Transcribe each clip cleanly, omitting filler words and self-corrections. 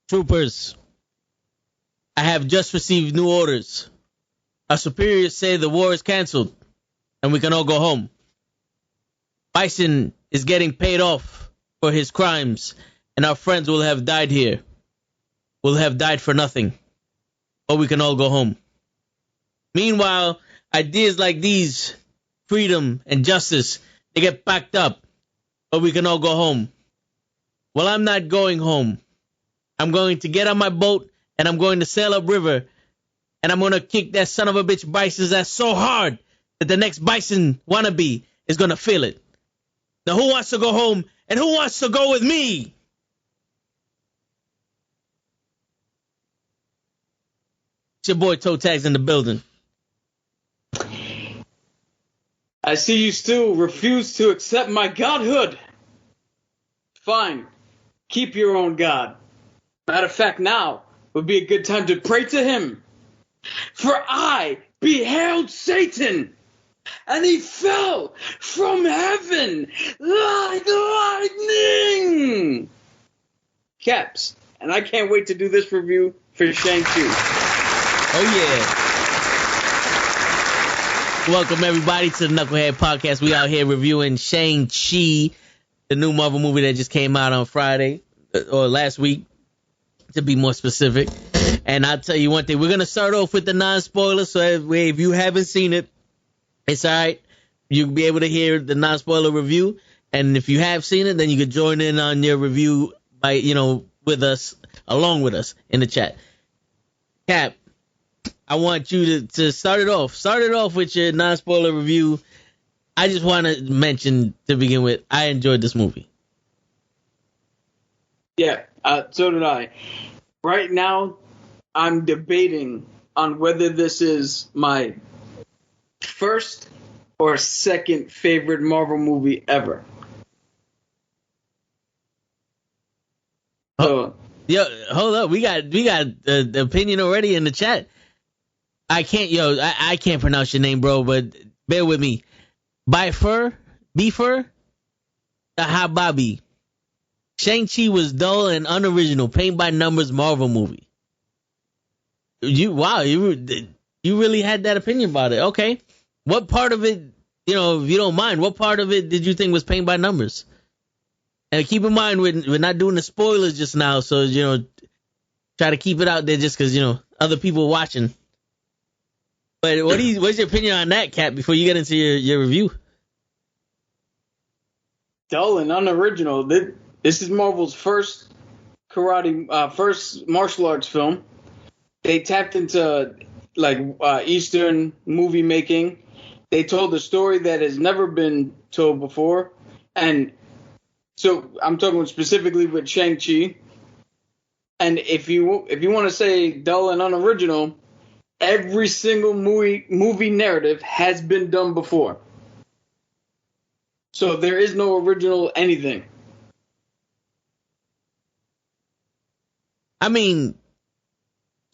Troopers, I have just received new orders. Our superiors say the war is canceled and we can all go home. Bison is getting paid off for his crimes and our friends will have died here. Will have died for nothing. But we can all go home. Meanwhile, ideas like these, freedom and justice, they get backed up. But we can all go home. Well, I'm not going home. I'm going to get on my boat and I'm going to sail upriver and I'm going to kick that son of a bitch bison's ass so hard that the next bison wannabe is going to feel it. Now, who wants to go home and who wants to go with me? It's your boy Twtich in the building. I see you still refuse to accept my godhood. Fine. Keep your own god. Matter of fact, now would be a good time to pray to him. For I beheld Satan, and he fell from heaven like lightning. Caps, and I can't wait to do this review for Shang-Chi. Oh, yeah. Welcome, everybody, to the Nukkle Hedd Podcast. We out here reviewing Shang-Chi, the new Marvel movie that just came out on Friday, or last week, to be more specific. And I'll tell you one thing. We're going to start off with the non-spoilers. So if you haven't seen it, it's all right. You'll be able to hear the non-spoiler review. And if you have seen it, then you can join in on your review by, with us, along with us in the chat. Cap, I want you to start it off. Start it off with your non-spoiler review. I just want to mention to begin with, I enjoyed this movie. Yeah, so did I. Right now, I'm debating on whether this is my first or second favorite Marvel movie ever. So, hold up. We got the opinion already in the chat. I can't pronounce your name, bro, but bear with me. Befer, the Hababi. Shang-Chi was dull and unoriginal, paint by numbers Marvel movie. You really had that opinion about it. Okay. What part of it, if you don't mind, what part of it did you think was paint by numbers? And keep in mind, we're not doing the spoilers just now, so, try to keep it out there just because, other people watching. But what's your opinion on that, Cap, before you get into your review? Dull and unoriginal. This is Marvel's first martial arts film. They tapped into Eastern movie making. They told a story that has never been told before, and so I'm talking specifically with Shang-Chi. And if you want to say dull and unoriginal, every single movie narrative has been done before. So there is no original anything. I mean,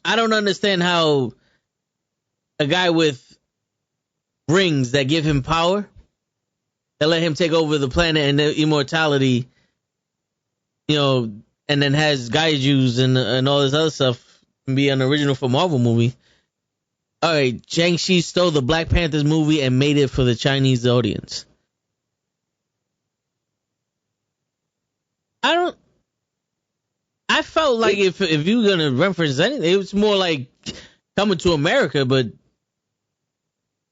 I don't understand how a guy with rings that give him power, that let him take over the planet and the immortality, and then has gaijus and all this other stuff, can be an original for Marvel movie. All right, Shang-Chi stole the Black Panthers movie and made it for the Chinese audience. I felt like if you're going to reference anything, it was more like Coming to America, but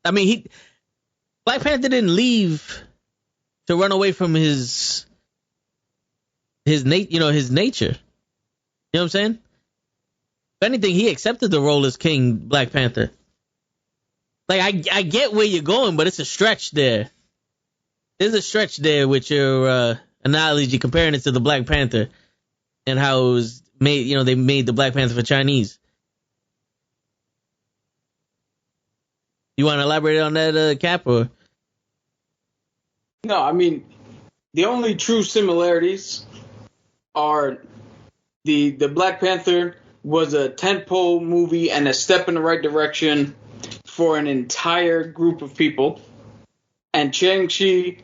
I mean, Black Panther didn't leave to run away from his nature. You know what I'm saying? If anything, he accepted the role as King Black Panther. Like, I get where you're going, but it's a stretch there. There's a stretch there with your analogy comparing it to the Black Panther and how it was made. They made the Black Panther for Chinese. You want to elaborate on that, Cap? Or? No, I mean, the only true similarities are the Black Panther was a tentpole movie and a step in the right direction for an entire group of people. And Shang-Chi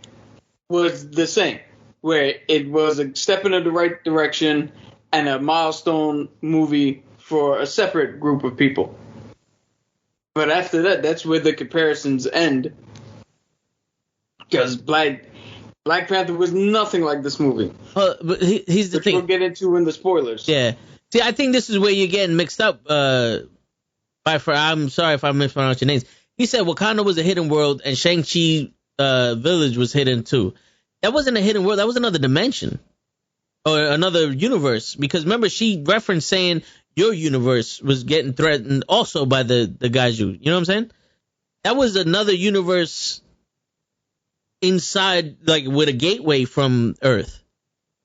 was the same, where it was a step in the right direction and a milestone movie for a separate group of people. But after that, that's where the comparisons end. Because Black Panther was nothing like this movie. But here's the thing. Which we'll get into in the spoilers. Yeah. See, I think this is where you're getting mixed up. I'm sorry if I mispronounced your names. He said Wakanda was a hidden world and Shang-Chi village was hidden too. That wasn't a hidden world. That was another dimension or another universe. Because remember, she referenced saying your universe was getting threatened also by the Gaiju. You know what I'm saying? That was another universe inside, like with a gateway from Earth.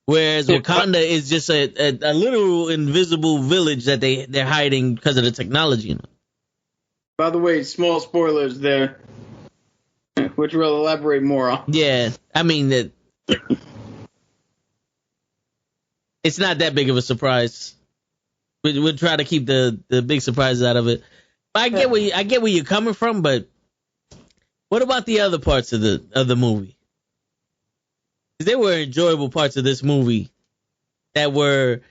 Whereas Wakanda is just a literal invisible village that they're hiding because of the technology. By the way, small spoilers there, which we'll elaborate more on. Yeah, I mean, it's not that big of a surprise. We'll try to keep the big surprises out of it. But I get where you're coming from, but what about the other parts of the movie? There were enjoyable parts of this movie that were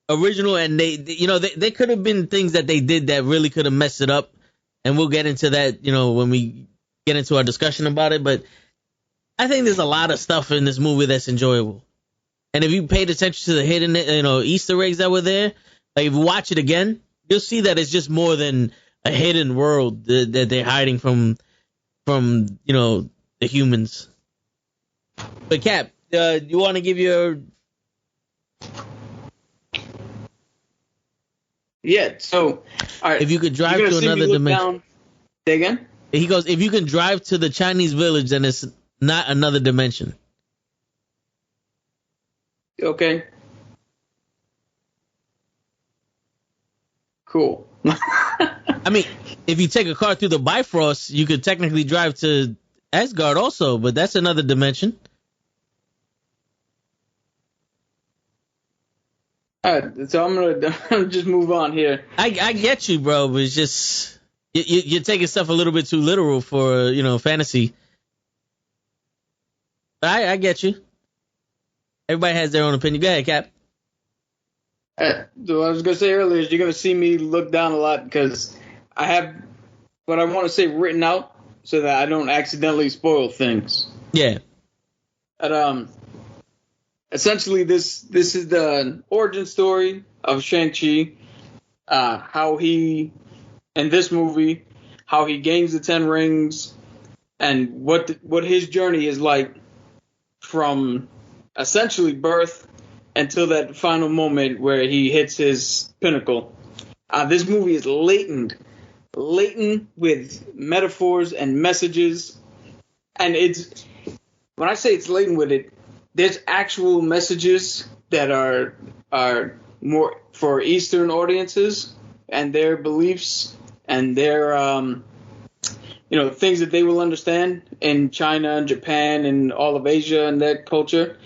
original, and they could have been things that they did that really could have messed it up, and we'll get into that, when we get into our discussion about it. But I think there's a lot of stuff in this movie that's enjoyable, and if you paid attention to the hidden, Easter eggs that were there, like if you watch it again, you'll see that it's just more than a hidden world that they're hiding from the humans. But Cap, you want to give your... Yeah, so... All right, if you could drive to another dimension... Say again? He goes, if you can drive to the Chinese village, then it's not another dimension. Okay. Cool. I mean, if you take a car through the Bifrost, you could technically drive to Asgard also, but that's another dimension. All right, so I'm gonna just move on here. I get you, bro, but it's just you're taking stuff a little bit too literal for fantasy. But I get you. Everybody has their own opinion. Go ahead, Cap. So what I was gonna say earlier is you're gonna see me look down a lot because I have what I want to say written out so that I don't accidentally spoil things. Yeah. But essentially, this is the origin story of Shang-Chi. How he, in this movie, how he gains the 10 rings, and what his journey is like from essentially birth until that final moment where he hits his pinnacle. This movie is latent with metaphors and messages, and when I say it's latent with it, there's actual messages that are more for Eastern audiences and their beliefs and their things that they will understand in China and Japan and all of Asia and that culture.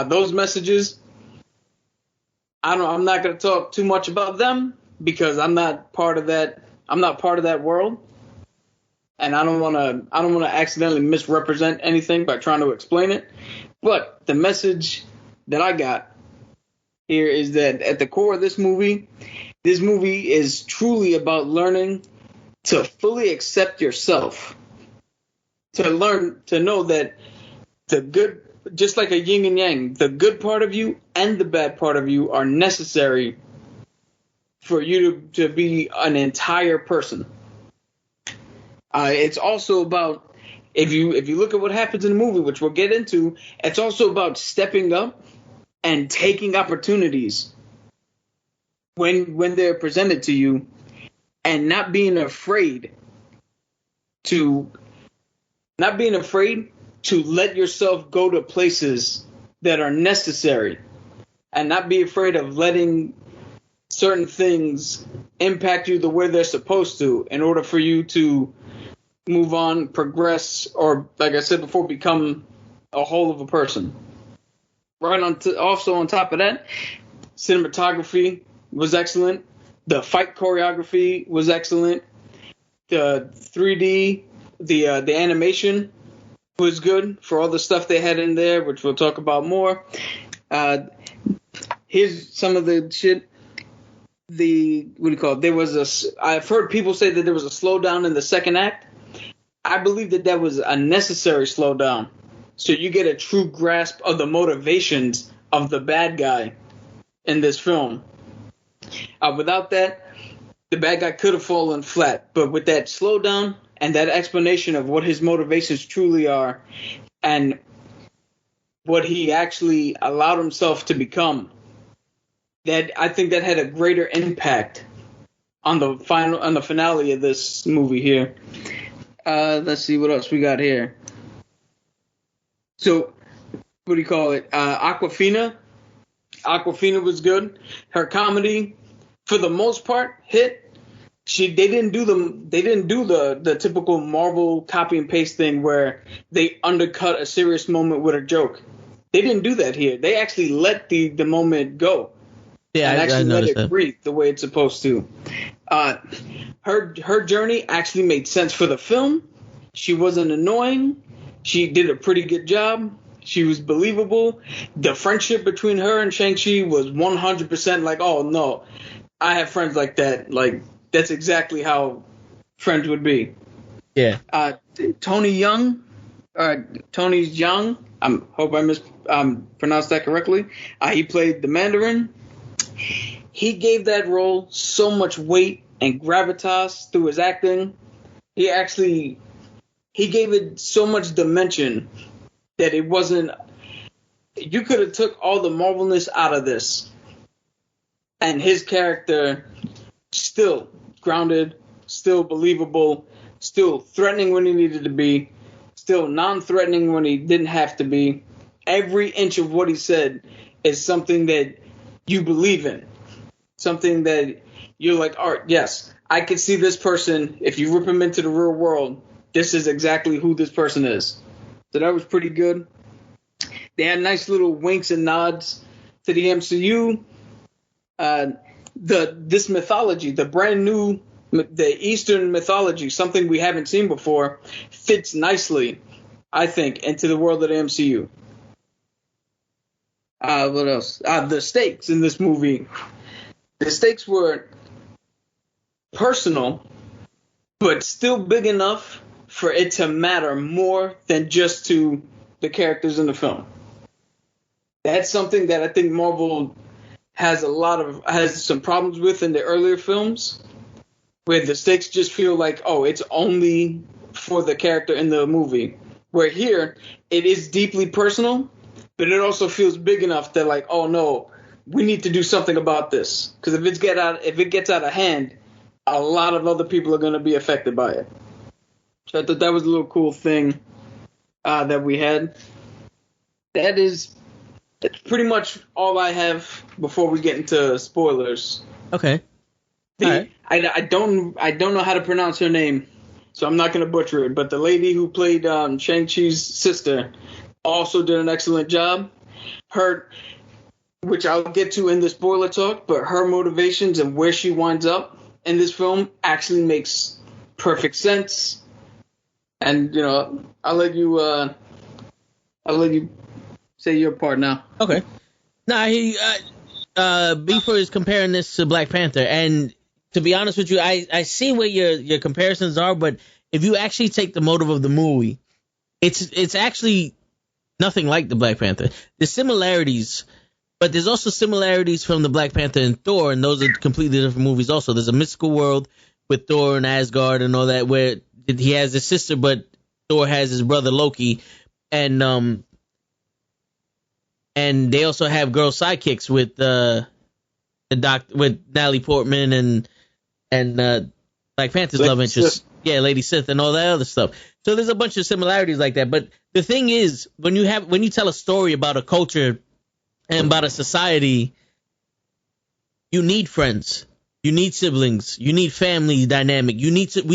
Those messages, I'm not going to talk too much about them because I'm not part of that. I'm not part of that world, and I don't want to accidentally misrepresent anything by trying to explain it. But the message that I got here is that at the core of this movie is truly about learning to fully accept yourself, to learn to know that the good, just like a yin and yang, the good part of you and the bad part of you are necessary for you to be an entire person. It's also about, if you look at what happens in the movie, which we'll get into, it's also about stepping up and taking opportunities when they're presented to you, and not being afraid to let yourself go to places that are necessary, and not be afraid of letting certain things impact you the way they're supposed to in order for you to move on, progress, or, like I said before, become a whole of a person. Also on top of that, cinematography was excellent. The fight choreography was excellent. The 3D, the animation was good for all the stuff they had in there, which we'll talk about more. here's some of the shit. What do you call it? I've heard people say that there was a slowdown in the second act. I believe that was a necessary slowdown, so you get a true grasp of the motivations of the bad guy in this film. Without that, the bad guy could have fallen flat. But with that slowdown and that explanation of what his motivations truly are and what he actually allowed himself to become, that I think that had a greater impact on the finale of this movie here. Let's see what else we got here. So, what do you call it? Aquafina. Aquafina was good. Her comedy, for the most part, hit. They didn't do the typical Marvel copy and paste thing where they undercut a serious moment with a joke. They didn't do that here. They actually let the moment go. Yeah, and actually let it that. breathe the way it's supposed to. Her journey actually made sense for the film. She wasn't annoying. She did a pretty good job. She was believable. The friendship between her and Shang-Chi was 100% like, oh no, I have friends like that. Like, that's exactly how friends would be. Yeah. Tony Young, I hope I pronounced that correctly. He played the Mandarin. He gave that role so much weight and gravitas through his acting. He gave it so much dimension that it wasn't. You could have took all the Marvelness out of this, and his character still grounded, still believable, still threatening when he needed to be, still non-threatening when he didn't have to be. Every inch of what he said is something that you believe in, something that you're like, all right, yes, I could see this person. If you rip him into the real world, this is exactly who this person is. So that was pretty good. They had nice little winks and nods to the MCU. This mythology, the brand new, the Eastern mythology, something we haven't seen before, fits nicely, I think, into the world of the MCU. What else? The stakes in this movie. The stakes were personal, but still big enough for it to matter more than just to the characters in the film. That's something that I think Marvel has some problems with in the earlier films, where the stakes just feel like, oh, it's only for the character in the movie. Where here, it is deeply personal, but it also feels big enough that, like, oh no, we need to do something about this. Because if it gets out of hand, a lot of other people are going to be affected by it. So I thought that was a little cool thing that we had. That's pretty much all I have before we get into spoilers. Okay. All right. I don't know how to pronounce her name, so I'm not going to butcher it. But the lady who played Shang-Chi's sister also did an excellent job. Which I'll get to in the spoiler talk, but her motivations and where she winds up in this film actually makes perfect sense. And I'll let you say your part now. Okay. Nah, Beaver is comparing this to Black Panther, and to be honest with you, I see where your comparisons are, but if you actually take the motive of the movie, it's actually nothing like the Black Panther. There's similarities, but there's also similarities from the Black Panther and Thor, and those are completely different movies also. There's a mystical world with Thor and Asgard and all that, where he has his sister, but Thor has his brother Loki, and they also have girl sidekicks with with Natalie Portman and Black Panther's love interest, Lady Sith and all that other stuff. So there's a bunch of similarities like that. But the thing is, when you tell a story about a culture and about a society, you need friends. You need siblings. You need family dynamic. We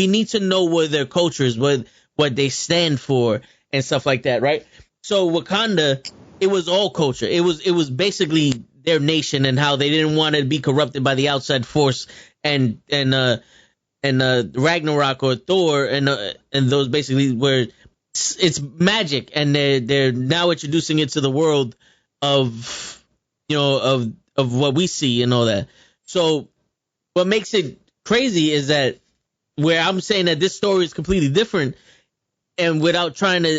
need to know what their culture is, what they stand for, and stuff like that, right? So Wakanda, it was all culture. It was basically their nation and how they didn't want to be corrupted by the outside force, and Ragnarok or Thor and those basically where it's magic, and they're now introducing it to the world of of what we see and all that. So what makes it crazy is that where I'm saying that this story is completely different, and without trying to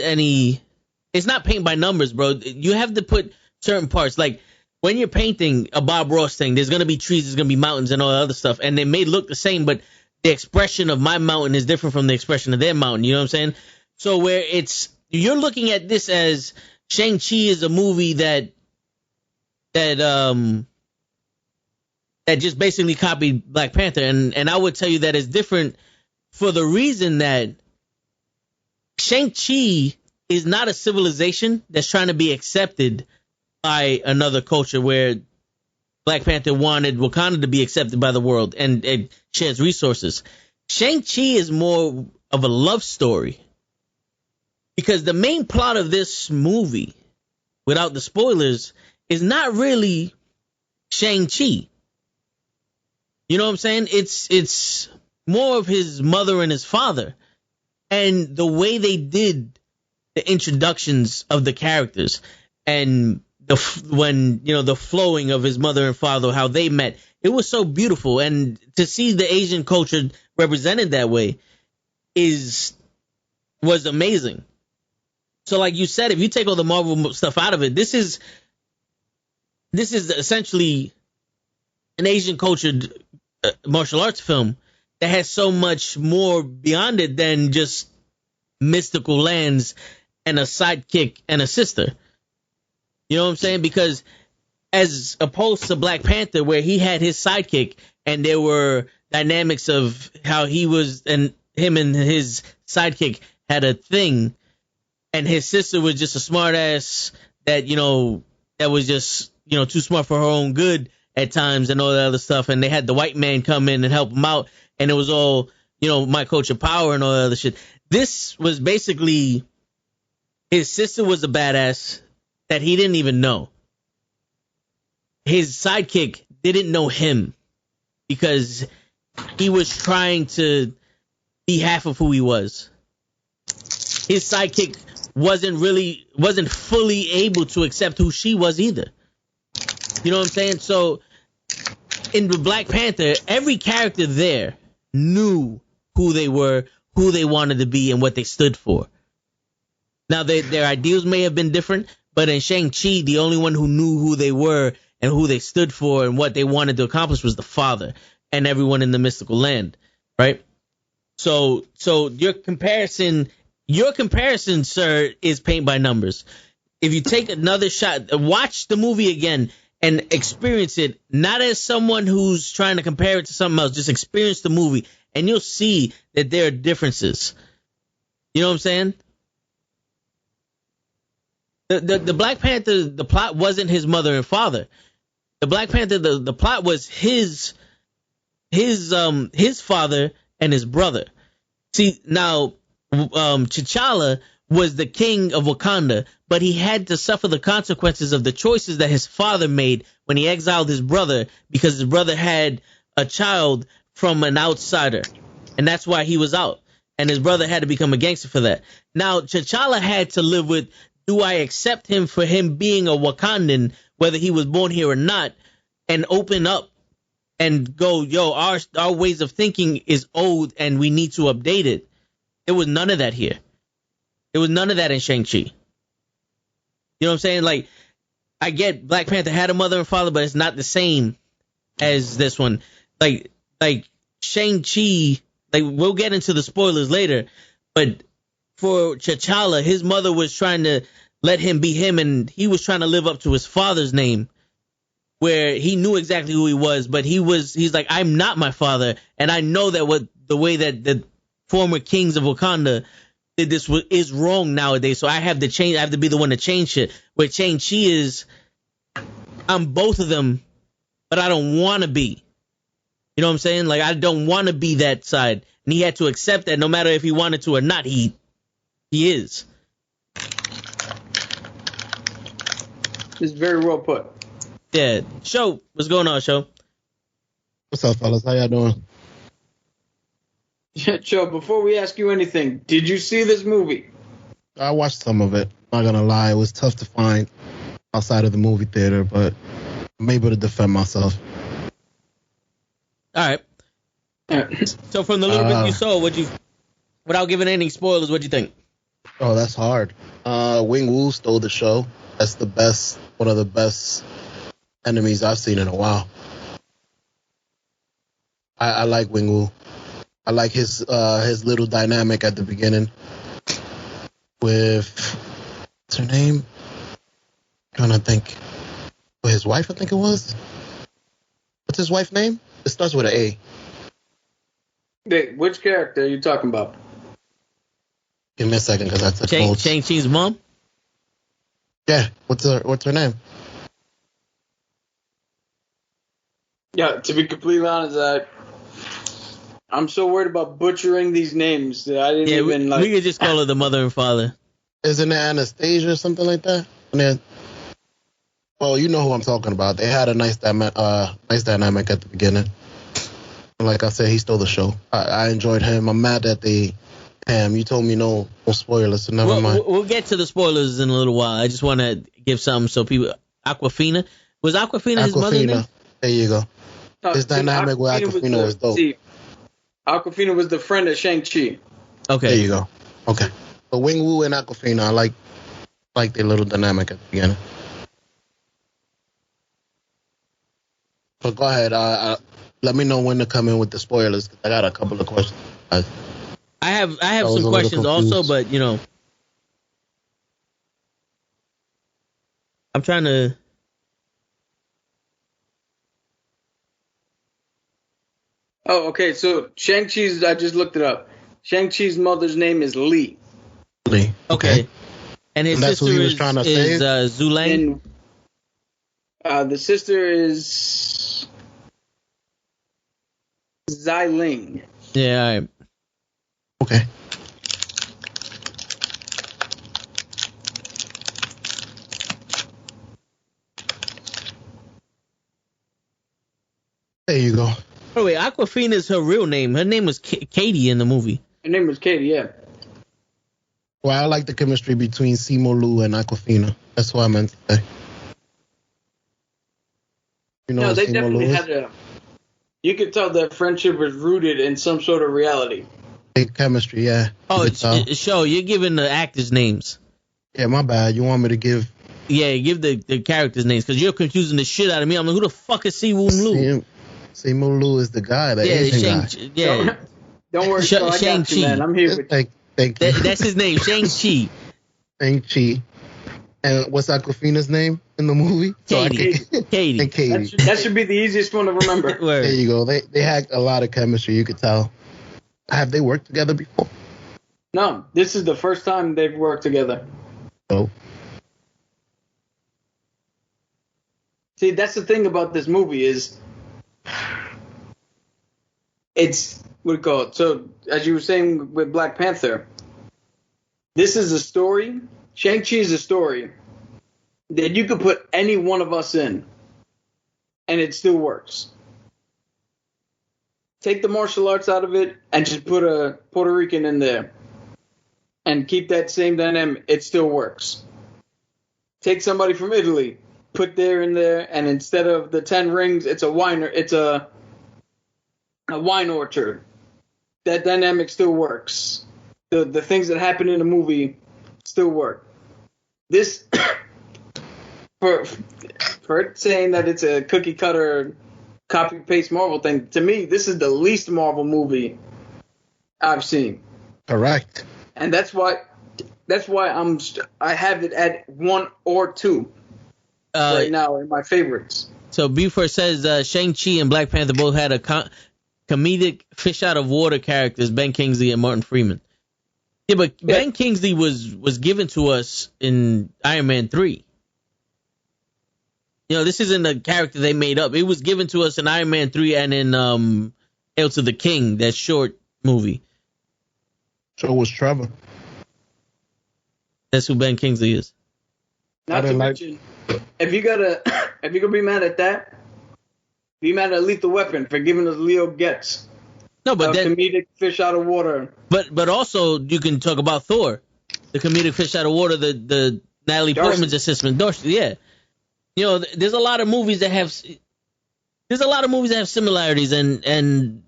it's not paint by numbers, bro. You have to put certain parts. Like when you're painting a Bob Ross thing, there's gonna be trees, there's gonna be mountains and all that other stuff, and they may look the same, but the expression of my mountain is different from the expression of their mountain. You know what I'm saying? So where you're looking at this as Shang-Chi is a movie that just basically copied Black Panther, and I would tell you that it's different for the reason that Shang-Chi is not a civilization that's trying to be accepted by another culture, where Black Panther wanted Wakanda to be accepted by the world and shares resources. Shang-Chi is more of a love story, because the main plot of this movie, without the spoilers, is not really Shang-Chi. You know what I'm saying? It's more of his mother and his father, and the way they did the introductions of the characters, and the flowing of his mother and father, how they met. It was so beautiful, and to see the Asian culture represented that way was amazing. So, like you said, if you take all the Marvel stuff out of it, this is essentially an Asian cultured martial arts film that has so much more beyond it than just mystical lands and a sidekick and a sister. You know what I'm saying? Because as opposed to Black Panther, where he had his sidekick and there were dynamics of how he was, and him and his sidekick had a thing, and his sister was just a smart ass that was just, too smart for her own good at times and all that other stuff. And they had the white man come in and help him out, and it was all, my culture power and all that other shit. This was basically, his sister was a badass that he didn't even know. His sidekick didn't know him because he was trying to be half of who he was. His sidekick wasn't fully able to accept who she was either. You know what I'm saying? So in the Black Panther, every character there knew who they were, who they wanted to be, and what they stood for. Now, their ideals may have been different, but in Shang-Chi, the only one who knew who they were and who they stood for and what they wanted to accomplish was the father and everyone in the mystical land, right? So your comparison, sir, is paint by numbers. If you take another shot, watch the movie again and experience it, not as someone who's trying to compare it to something else. Just experience the movie, and you'll see that there are differences. You know what I'm saying? The Black Panther, the plot wasn't his mother and father. The Black Panther, the plot was his father and his brother. See, now, T'Challa was the king of Wakanda, but he had to suffer the consequences of the choices that his father made when he exiled his brother, because his brother had a child from an outsider, and that's why he was out. And his brother had to become a gangster for that. Now, T'Challa had to live with, do I accept him for him being a Wakandan, whether he was born here or not, and open up and go, our ways of thinking is old and we need to update it. There was none of that here. There was none of that in Shang-Chi. You know what I'm saying? Like, I get Black Panther had a mother and father, but it's not the same as this one. Like Shang-Chi, like, we'll get into the spoilers later, but for T'Challa, his mother was trying to let him be him, and he was trying to live up to his father's name, where he knew exactly who he was, but he's like, I'm not my father, and I know that the way that the former kings of Wakanda did this is wrong nowadays, so I have to change. I have to be the one to change shit. Where Shang-Chi is, I'm both of them, but I don't want to be. You know what I'm saying? Like, I don't want to be that side, and he had to accept that no matter if he wanted to or not. He is. It's very well put. Yeah. Show, what's going on, Show? What's up, fellas? How y'all doing? Yeah, Joe, before we ask you anything, did you see this movie? I watched some of it. Not gonna lie, it was tough to find outside of the movie theater, but I'm able to defend myself. All right. So from the little bit you saw, without giving any spoilers, what'd you think? Oh, that's hard. Wing Wu stole the show. That's one of the best enemies I've seen in a while. I like Wing Wu. I like his little dynamic at the beginning with what's her name? I'm trying to think. With his wife, I think it was. What's his wife's name? It starts with an A. Wait, which character are you talking about? Give me a second, because that's a notes. Shang-Chi's mom? Yeah. What's her name? Yeah, to be completely honest, I'm so worried about butchering these names that I didn't even like. We could just call her the mother and father. Isn't it Anastasia or something like that? Well, you know who I'm talking about. They had a nice dynamic at the beginning. Like I said, he stole the show. I enjoyed him. I'm mad that you told me no spoilers, so never mind. We'll get to the spoilers in a little while. I just want to give something so people. Awkwafina. Was Awkwafina his mother's name? There you go. His dynamic with Awkwafina was dope. See, Awkwafina was the friend of Shang-Chi. Okay. There you go. Okay. But Wing Wu and Awkwafina, I like their little dynamic at the beginning. But go ahead. Let me know when to come in with the spoilers. I got a couple of questions. I have some questions also, but I'm trying to. Oh, okay. So Shang-Chi's, I just looked it up. Shang-Chi's mother's name is Li. Li. Okay. And his sister is Zulang. And the sister is Xiling. Yeah. All right. Okay. There you go. Oh wait, Awkwafina is her real name. Her name was Katie in the movie. Her name was Katie, yeah. Well, I like the chemistry between Simu Liu and Awkwafina. That's what I meant to say. You know, no, they definitely had you could tell their friendship was rooted in some sort of reality. Big chemistry, yeah. Oh, show you're giving the actors names. Yeah, my bad. You want me to give? Yeah, give the characters names because you're confusing the shit out of me. I'm like, who the fuck is Simu Liu? Simu Liu is the guy, the Asian guy. Yeah. Don't worry, I got you, man. I'm here with you. Thank you. That's his name, Shang-Chi. Shang-Chi. And what's Awkwafina's name in the movie? Katie. Katie. And Katie. That should be the easiest one to remember. There you go. They had a lot of chemistry, you could tell. Have they worked together before? No, this is the first time they've worked together. Oh. See, that's the thing about this movie is it's what do you call it? So, as you were saying with Black Panther, this is a story. Shang-Chi is a story that you could put any one of us in, and it still works. Take the martial arts out of it and just put a Puerto Rican in there and keep that same dynamic. It still works. Take somebody from Italy, put there in there, and instead of the 10 rings, it's a wine orchard. That dynamic still works. The things that happen in the movie still work. This, for it saying that it's a cookie cutter, copy paste Marvel thing, to me, this is the least Marvel movie I've seen. Correct. And that's why I have it at 1 or 2 right now in my favorites. So Buford says Shang-Chi and Black Panther both had a comedic fish out of water characters, Ben Kingsley and Martin Freeman. Yeah, but Ben Kingsley was given to us in Iron Man 3. You know, this isn't a character they made up. It was given to us in Iron Man 3 and in Hail to the King, that short movie. So was Trevor. That's who Ben Kingsley is. Not to mention, if you're gonna be mad at that, be mad at Lethal Weapon for giving us Leo Getz. No, but that comedic fish out of water. But also you can talk about Thor, the comedic fish out of water, the Natalie Portman's assistant, Darcy. Yeah. You know, there's a lot of movies that have similarities, and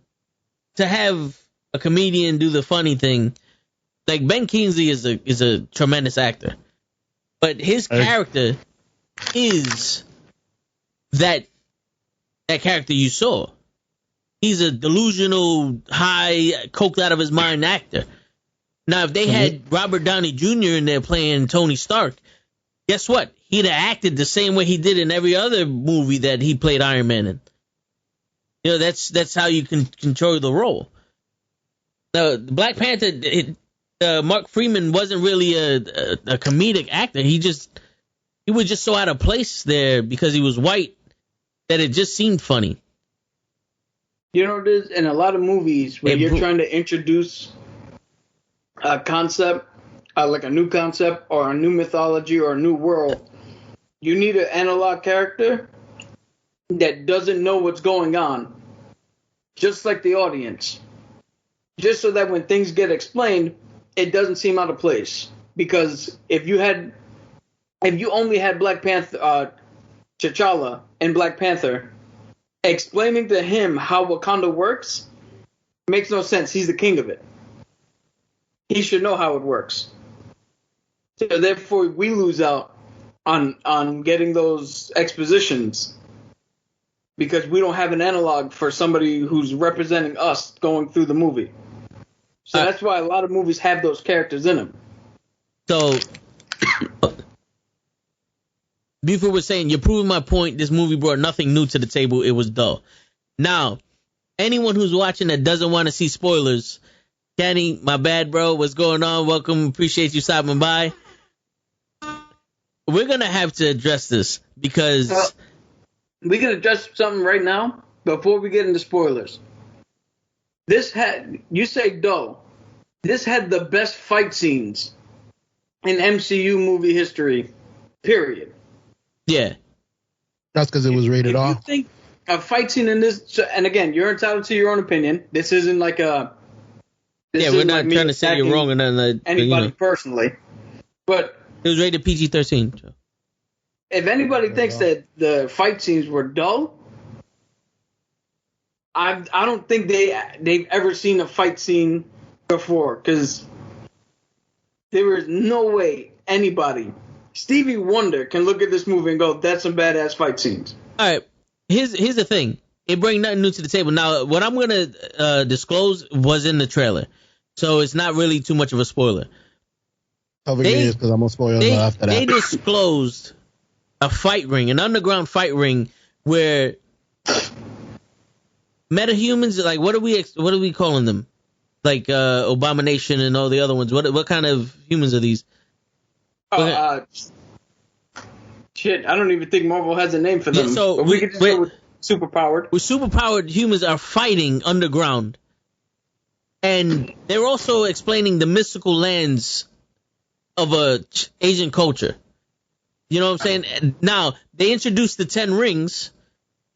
to have a comedian do the funny thing, like Ben Kingsley is a tremendous actor, but his character is that character you saw. He's a delusional, high, coked out of his mind actor. Now, if they had Robert Downey Jr. in there playing Tony Stark, guess what? He'd have acted the same way he did in every other movie that he played Iron Man in. You know, that's how you can control the role. Now, Black Panther, Mark Freeman wasn't really a comedic actor. He was just so out of place there because he was white that it just seemed funny. You know, there's in a lot of movies where you're trying to introduce a concept, like a new concept or a new mythology or a new world, you need an analog character that doesn't know what's going on, just like the audience. Just so that when things get explained, it doesn't seem out of place. Because if you only had Black Panther, T'Challa and Black Panther, explaining to him how Wakanda works makes no sense. He's the king of it. He should know how it works. So therefore, we lose out on getting those expositions because we don't have an analog for somebody who's representing us going through the movie. So that's why a lot of movies have those characters in them. So, Buford was saying, you're proving my point. This movie brought nothing new to the table. It was dull. Now, anyone who's watching that doesn't want to see spoilers, Kenny, my bad, bro. What's going on? Welcome. Appreciate you stopping by. We're going to have to address this because... we can address something right now before we get into spoilers. You say dull. This had the best fight scenes in MCU movie history, period. Yeah. That's because it was rated R. You think a fight scene in this, and again, you're entitled to your own opinion. This isn't like a... we're not trying to say you're wrong or nothing. Like, anybody personally. But... it was rated PG-13. So. If anybody thinks that the fight scenes were dull, I don't think they've ever seen a fight scene before, because there is no way anybody, Stevie Wonder, can look at this movie and go, that's some badass fight scenes. All right, here's the thing. It brings nothing new to the table. Now, what I'm going to disclose was in the trailer, so it's not really too much of a spoiler. I'll forget it because I'm going to spoil it after that. They disclosed a fight ring, an underground fight ring, where metahumans, like, what are we calling them? Like Abomination and all the other ones. What kind of humans are these? Shit, I don't even think Marvel has a name for them. Yeah, so we could just go with superpowered. With superpowered humans are fighting underground, and they're also explaining the mystical lands of Asian culture. You know what I'm saying? Now, they introduced the 10 rings,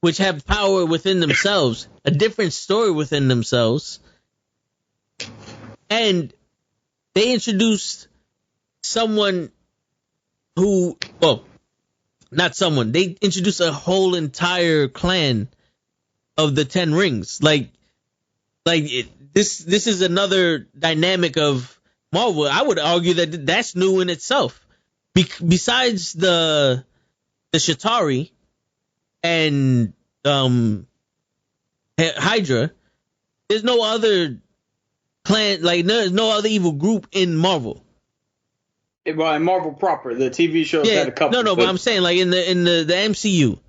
which have power within themselves, a different story within themselves. And they introduced someone who, well, not someone, they introduced a whole entire clan of the 10 rings. This is another dynamic of Marvel. I would argue that that's new in itself. Besides the Chitauri and Hydra, there's no other clan, like there's no other evil group in Marvel. Well, in Marvel proper, the TV shows had a couple. No, but I'm saying like in the MCU,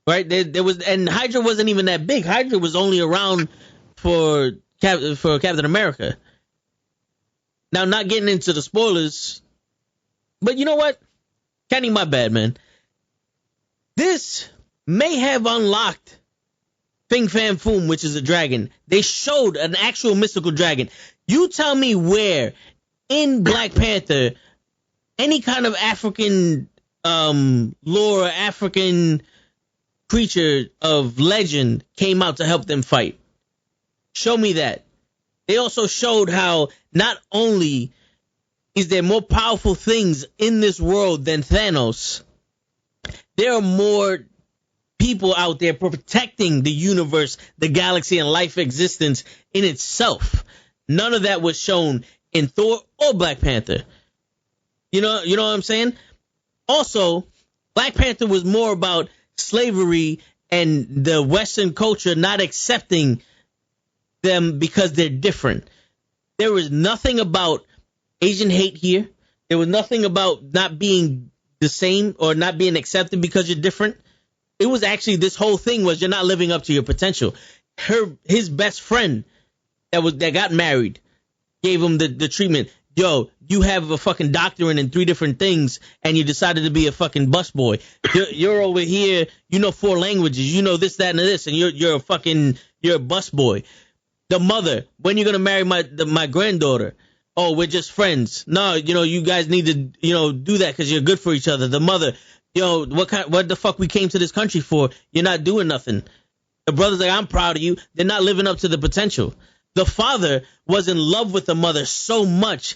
right? There was, and Hydra wasn't even that big. Hydra was only around for Captain America. Now, not getting into the spoilers. But you know what? Kenny, my bad, man. This may have unlocked Fing Fang Foom, which is a dragon. They showed an actual mystical dragon. You tell me where in Black Panther any kind of African lore, African creature of legend came out to help them fight. Show me that. They also showed how not only is there more powerful things in this world than Thanos, there are more people out there protecting the universe, the galaxy, and life existence in itself. None of that was shown in Thor or Black Panther. You know what I'm saying? Also, Black Panther was more about slavery and the Western culture not accepting them because they're different. There was nothing about Asian hate here. There was nothing about not being the same or not being accepted because you're different. It was actually, this whole thing was you're not living up to your potential. His best friend that got married gave him the treatment. Yo, you have a fucking doctorate in 3 different things, and you decided to be a fucking busboy. You're over here, you know 4 languages, you know this, that, and this, and you're a busboy. The mother, when you're gonna marry my granddaughter? Oh, we're just friends. No, you guys need to, do that because you're good for each other. The mother, what the fuck we came to this country for? You're not doing nothing. The brother's like, I'm proud of you. They're not living up to the potential. The father was in love with the mother so much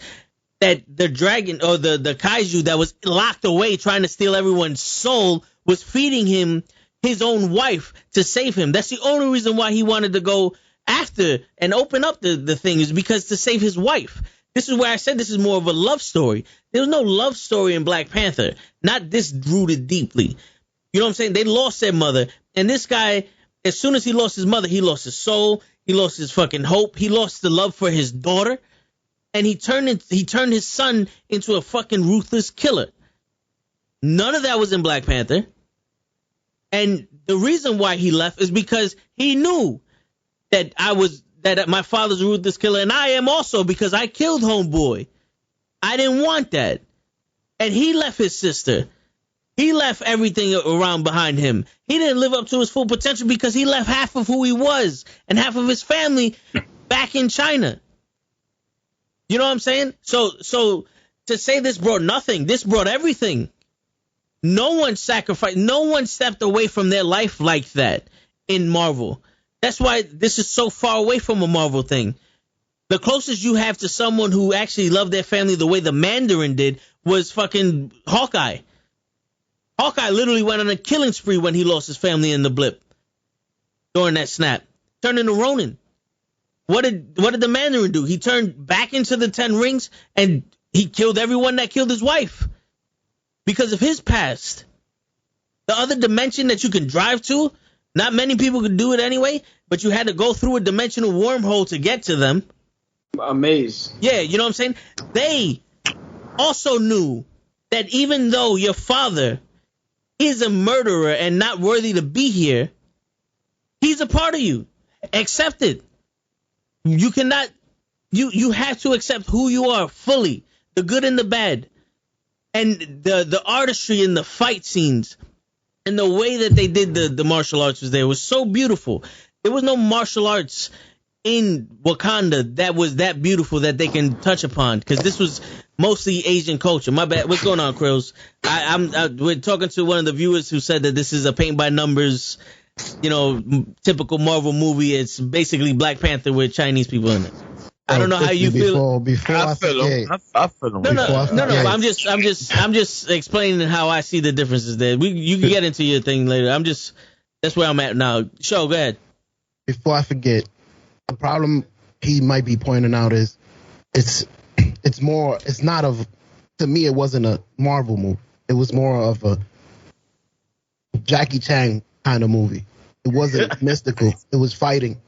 that the dragon or the kaiju that was locked away trying to steal everyone's soul was feeding him his own wife to save him. That's the only reason why he wanted to go after and open up the thing, is because to save his wife. This is where I said this is more of a love story. There was no love story in Black Panther. Not this rooted deeply. You know what I'm saying? They lost their mother. And this guy, as soon as he lost his mother, he lost his soul. He lost his fucking hope. He lost the love for his daughter. And he turned his son into a fucking ruthless killer. None of that was in Black Panther. And the reason why he left is because he knew that that my father's a ruthless killer, and I am also, because I killed homeboy. I didn't want that. And he left his sister. He left everything around behind him. He didn't live up to his full potential because he left half of who he was and half of his family back in China. You know what I'm saying? So to say this brought nothing, this brought everything. No one sacrificed, no one stepped away from their life like that in Marvel. That's why this is so far away from a Marvel thing. The closest you have to someone who actually loved their family the way the Mandarin did was fucking Hawkeye. Hawkeye literally went on a killing spree when he lost his family in the blip during that snap. Turned into Ronin. What did the Mandarin do? He turned back into the 10 Rings and he killed everyone that killed his wife because of his past. The other dimension that you can drive to, not many people could do it anyway, but you had to go through a dimensional wormhole to get to them. Amazed. Yeah, you know what I'm saying? They also knew that even though your father is a murderer and not worthy to be here, he's a part of you. Accept it. You cannot, you have to accept who you are fully, the good and the bad. And the artistry in the fight scenes and the way that they did the martial arts was there. It was so beautiful. There was no martial arts in Wakanda that was that beautiful that they can touch upon, because this was mostly Asian culture. My bad. What's going on, Krills? We're talking to one of the viewers who said that this is a paint by numbers, typical Marvel movie. It's basically Black Panther with Chinese people in it. I don't know how you feel. Before I forget. I feel them. No. I'm just explaining how I see the differences there. You can get into your thing later. That's where I'm at now. Show, go ahead. Before I forget, the problem he might be pointing out is to me, it wasn't a Marvel movie. It was more of a Jackie Chan kind of movie. It wasn't mystical. It was fighting.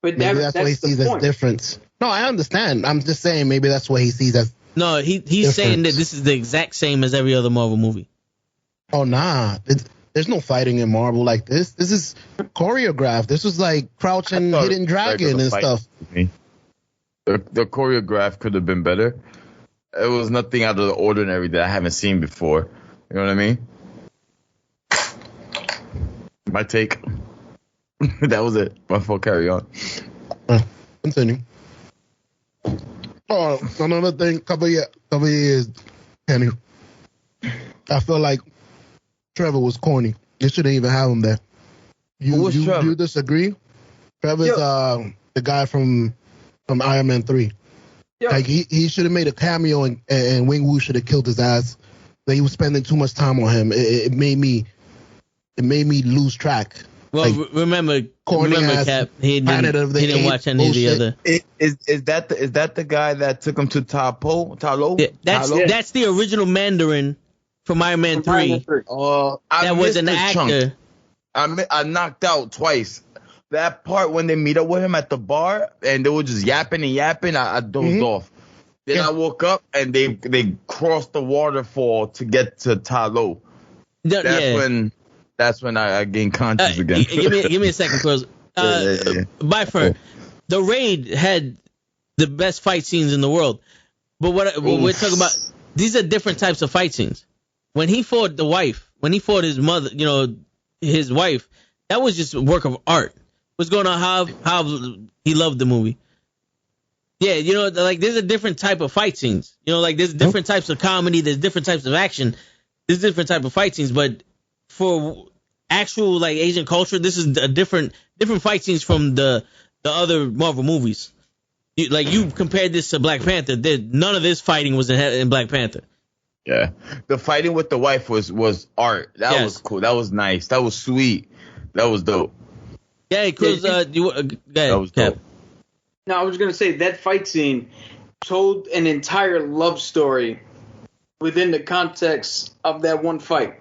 But maybe that's what he sees as difference. No, I understand. I'm just saying maybe that's what he sees as. No, he's difference. Saying that this is the exact same as every other Marvel movie. Oh, nah. There's no fighting in Marvel like this. This is choreographed. This was like Crouching Hidden Dragon and stuff. The choreograph could have been better. It was nothing out of the ordinary that I haven't seen before. You know what I mean? My take. That was it. My fault. Carry on. Continue. Oh, another thing. Couple years, Kenny. I feel like Trevor was corny. They shouldn't even have him there. You disagree? Trevor's the guy from Iron Man 3. Yo. Like he should have made a cameo and Wing Wu should have killed his ass They was spending too much time on him. It made me lose track. Well, remember, Cap, he didn't watch any of the other. Is that the guy that took him to Talo? Yeah, that's the original Mandarin from Iron Man 3. That was an actor. I knocked out twice. That part when they meet up with him at the bar and they were just yapping and yapping, I dozed off. Then I woke up and they crossed the waterfall to get to Talo. That's when I gained conscious again. Give me a second, Chris. By far, the Raid had the best fight scenes in the world. But what we're talking about, these are different types of fight scenes. When he fought his mother, his wife, that was just a work of art. What's going on? How he loved the movie. Yeah, there's a different type of fight scenes. There's different types of comedy. There's different types of action. There's different type of fight scenes. But for actual Asian culture, this is a different fight scenes from the other Marvel movies. You compared this to Black Panther. None of this fighting was in Black Panther. Yeah, the fighting with the wife was art. That was cool. That was nice. That was sweet. That was dope. Yeah, Cruz. Go ahead, that was dope. No, I was gonna say that fight scene told an entire love story within the context of that one fight.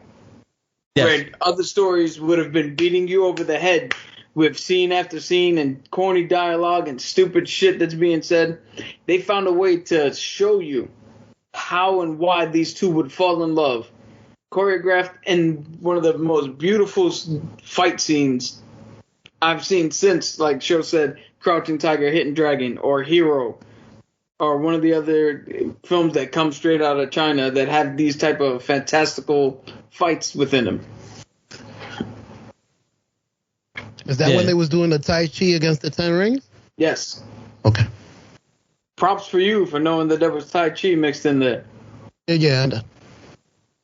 Yes. Where other stories would have been beating you over the head with scene after scene and corny dialogue and stupid shit that's being said. They found a way to show you how and why these two would fall in love. Choreographed in one of the most beautiful fight scenes I've seen since, like Sho said, Crouching Tiger, Hidden Dragon, or Hero, or one of the other films that come straight out of China that have these type of fantastical fights within them. Is that when they was doing the Tai Chi against the 10 Rings? Yes. Okay. Props for you for knowing that there was Tai Chi mixed in there. Yeah.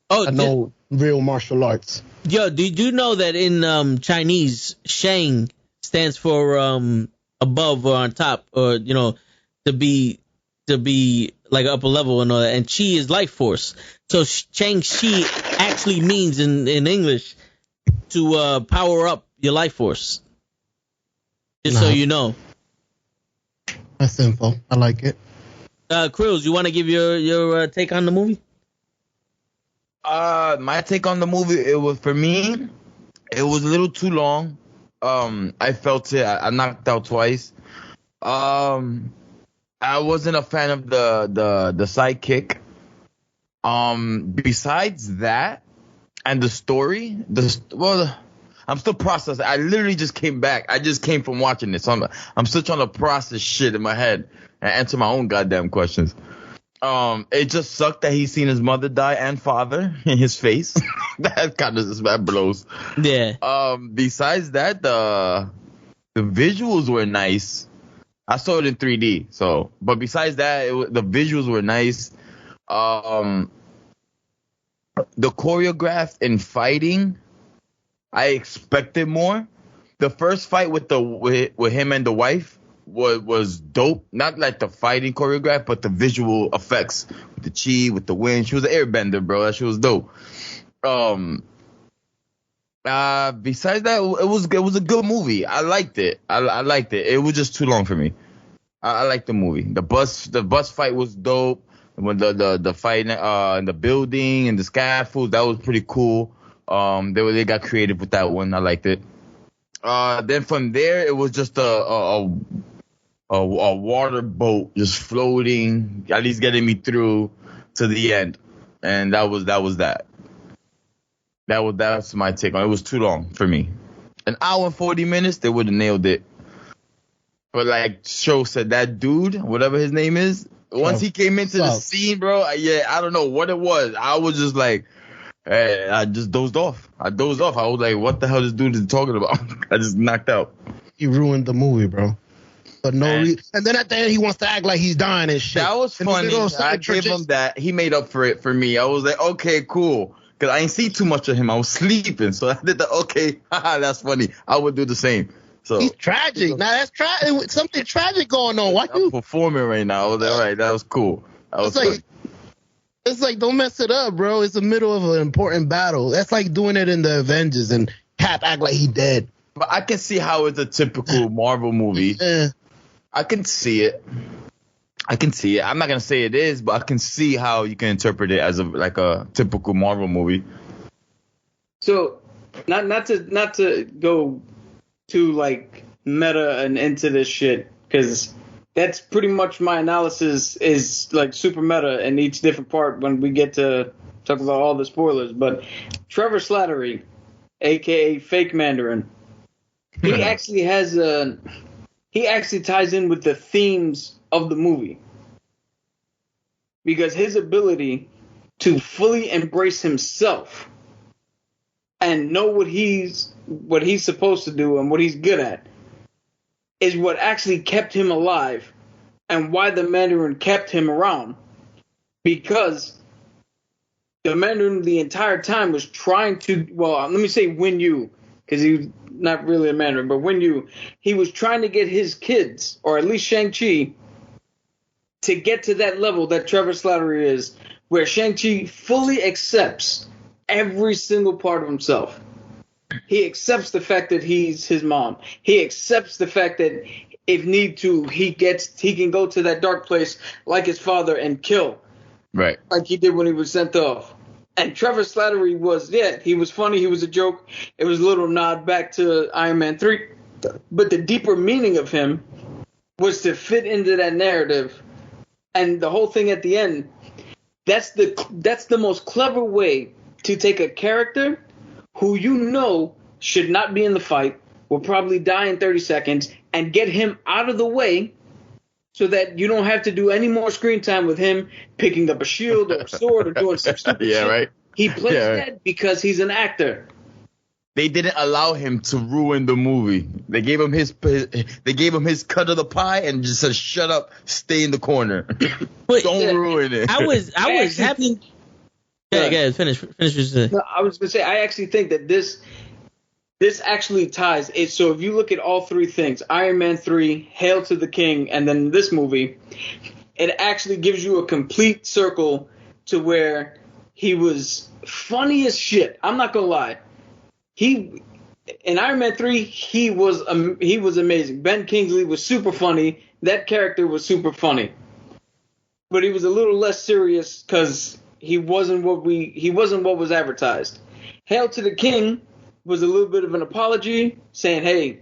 I know real martial arts. Yo, did you know that in Chinese, Shang stands for above or on top, or to be like upper level and all that, and Chi is life force. So Shang Chi actually means in English to power up your life force. Just so you know. That's info. I like it. Cruz, you want to give your take on the movie? My take on the movie, it was a little too long. I felt it. I knocked out twice. I wasn't a fan of the sidekick. Besides that, and the story, I'm still processing. I literally just came back. I just came from watching this. So I'm still trying to process shit in my head and answer my own goddamn questions. It just sucked that he's seen his mother die and father in his face. that blows. Yeah. Besides that, the visuals were nice. I saw it in 3D. But besides that, the visuals were nice. The choreographed in fighting, I expected more. The first fight with him and the wife was dope. Not like the fighting choreograph, but the visual effects with the chi, with the wind. She was an airbender, bro. That shit was dope. Besides that, it was a good movie. I liked it. I liked it. It was just too long for me. I liked the movie. The bus fight was dope. When the fight in the building and the scaffold, that was pretty cool. They got creative with that one. I liked it. Then from there, it was just a water boat just floating, at least getting me through to the end, and that was that. That's my take on it. It was too long for me. An hour and 40 minutes, they would have nailed it. But like Sho said, that dude, whatever his name is, once he came into the scene, bro, I don't know what it was. I was just like, I just dozed off. I was like, what the hell this dude is talking about? I just knocked out. He ruined the movie, bro. But no reason. And then at the end, he wants to act like he's dying and shit. That was funny. I gave him that. He made up for it for me. I was like, okay, cool. Because I didn't see too much of him. I was sleeping. So I did the, okay, haha, that's funny. I would do the same. So he's tragic. Now that's something tragic going on. Why I'm performing right now. I was like, all right, that was cool. That was like, It's like, don't mess it up, bro. It's the middle of an important battle. That's like doing it in the Avengers and Cap act like he dead. But I can see how it's a typical Marvel movie. I can see it. I'm not gonna say it is, but I can see how you can interpret it as a typical Marvel movie. So, not to go too like meta and into this shit, because that's pretty much my analysis is like super meta in each different part when we get to talk about all the spoilers. But Trevor Slattery, aka Fake Mandarin, he actually ties in with the themes of the movie, because his ability to fully embrace himself and know what he's supposed to do and what he's good at is what actually kept him alive and why the Mandarin kept him around. Because the Mandarin the entire time was trying to, let me say Wen Yu, because he's not really a Mandarin, but Wen Yu, he was trying to get his kids, or at least Shang-Chi, to get to that level that Trevor Slattery is, where Shang-Chi fully accepts every single part of himself. He accepts the fact that he's his mom. He accepts the fact that if need to, he can go to that dark place like his father and kill. Right. Like he did when he was sent off. And Trevor Slattery he was funny, he was a joke. It was a little nod back to Iron Man 3. But the deeper meaning of him was to fit into that narrative. And the whole thing at the end, that's the most clever way to take a character who you know should not be in the fight, will probably die in 30 seconds, and get him out of the way so that you don't have to do any more screen time with him picking up a shield or a sword or doing some stupid shit. Right. He plays that because he's an actor. They didn't allow him to ruin the movie. They gave him his cut of the pie and just said, "Shut up, stay in the corner, don't ruin it." I was happy. Yeah, finish. No, I was gonna say I actually think that this actually ties it. So if you look at all three things, Iron Man 3, Hail to the King, and then this movie, it actually gives you a complete circle to where he was funny as shit. I'm not gonna lie. In Iron Man 3, he was amazing. Ben Kingsley was super funny. That character was super funny. But he was a little less serious because he wasn't what was advertised. Hail to the King was a little bit of an apology, saying, "Hey,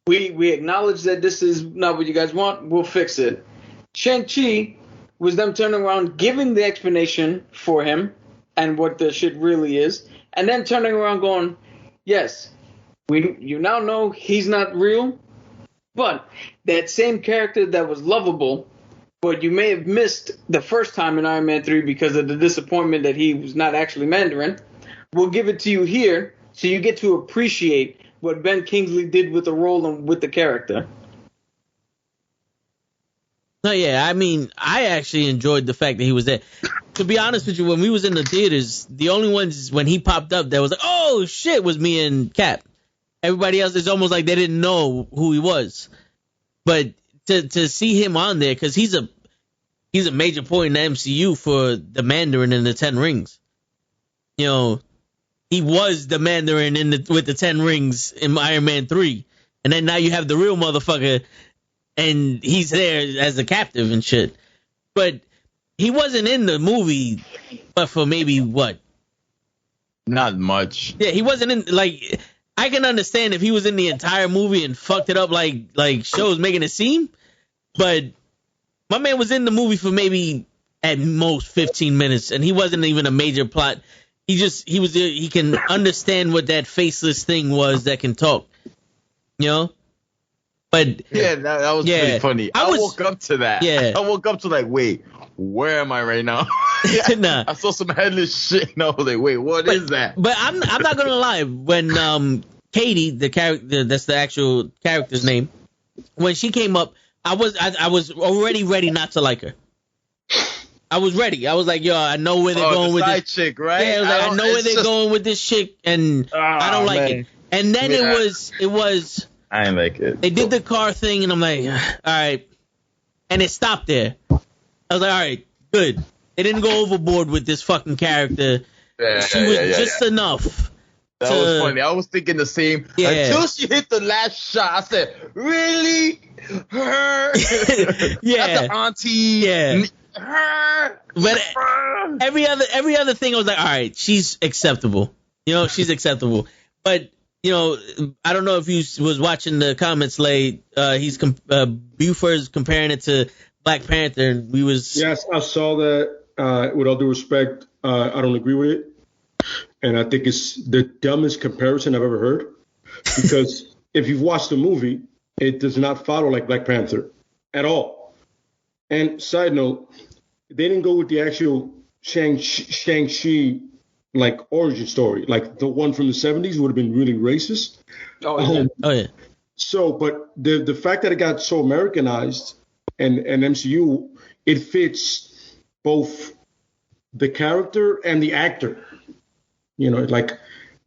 we acknowledge that this is not what you guys want. We'll fix it." Shang-Chi was them turning around, giving the explanation for him and what the shit really is, and then turning around going, "Yes, you now know he's not real, but that same character that was lovable, but you may have missed the first time in Iron Man 3 because of the disappointment that he was not actually Mandarin, we'll give it to you here so you get to appreciate what Ben Kingsley did with the role and with the character." No, yeah, I mean, I actually enjoyed the fact that he was there. To be honest with you, when we was in the theaters, the only ones when he popped up that was like, "Oh shit," was me and Cap. Everybody else is almost like they didn't know who he was. But to see him on there, because he's a major point in the MCU for the Mandarin and the 10 Rings. You know, he was the Mandarin with the 10 Rings in Iron Man 3, and then now you have the real motherfucker, and he's there as a captive and shit. But he wasn't in the movie, but for maybe what? Not much. Yeah, he wasn't in, like, I can understand if he was in the entire movie and fucked it up like shows making it seem, but my man was in the movie for maybe at most 15 minutes, and he wasn't even a major plot. He can understand what that faceless thing was that can talk, you know? But yeah, that was pretty funny. I woke up to that. Yeah. I woke up to like, wait, where am I right now? Nah. I saw some headless shit and I was like, wait, what is that? But I'm not gonna lie. When Katie, the character, that's the actual character's name, when she came up, I was already ready not to like her. I was ready. I was like, yo, I know where they're going with this chick, right? Yeah, I was like, I know where they're going with this chick, and I don't like it. And then it was. I ain't like it. They did the car thing, and I'm like, all right. And it stopped there. I was like, all right, good. They didn't go overboard with this fucking character. She was just enough. That was funny. I was thinking the same. Yeah. Until she hit the last shot, I said, "Really, her? Yeah, That's the auntie. Yeah, her." but every other thing, I was like, all right, she's acceptable. She's acceptable. But I don't know if you was watching the comments late. Buford's comparing it to Black Panther, and we was. Yes, I saw that. With all due respect, I don't agree with it. And I think it's the dumbest comparison I've ever heard. Because if you've watched the movie, it does not follow like Black Panther at all. And side note, they didn't go with the actual Shang-Chi like origin story. Like the one from the 70s would have been really racist. Oh yeah. So, but the fact that it got so Americanized and MCU, it fits both the character and the actor. Like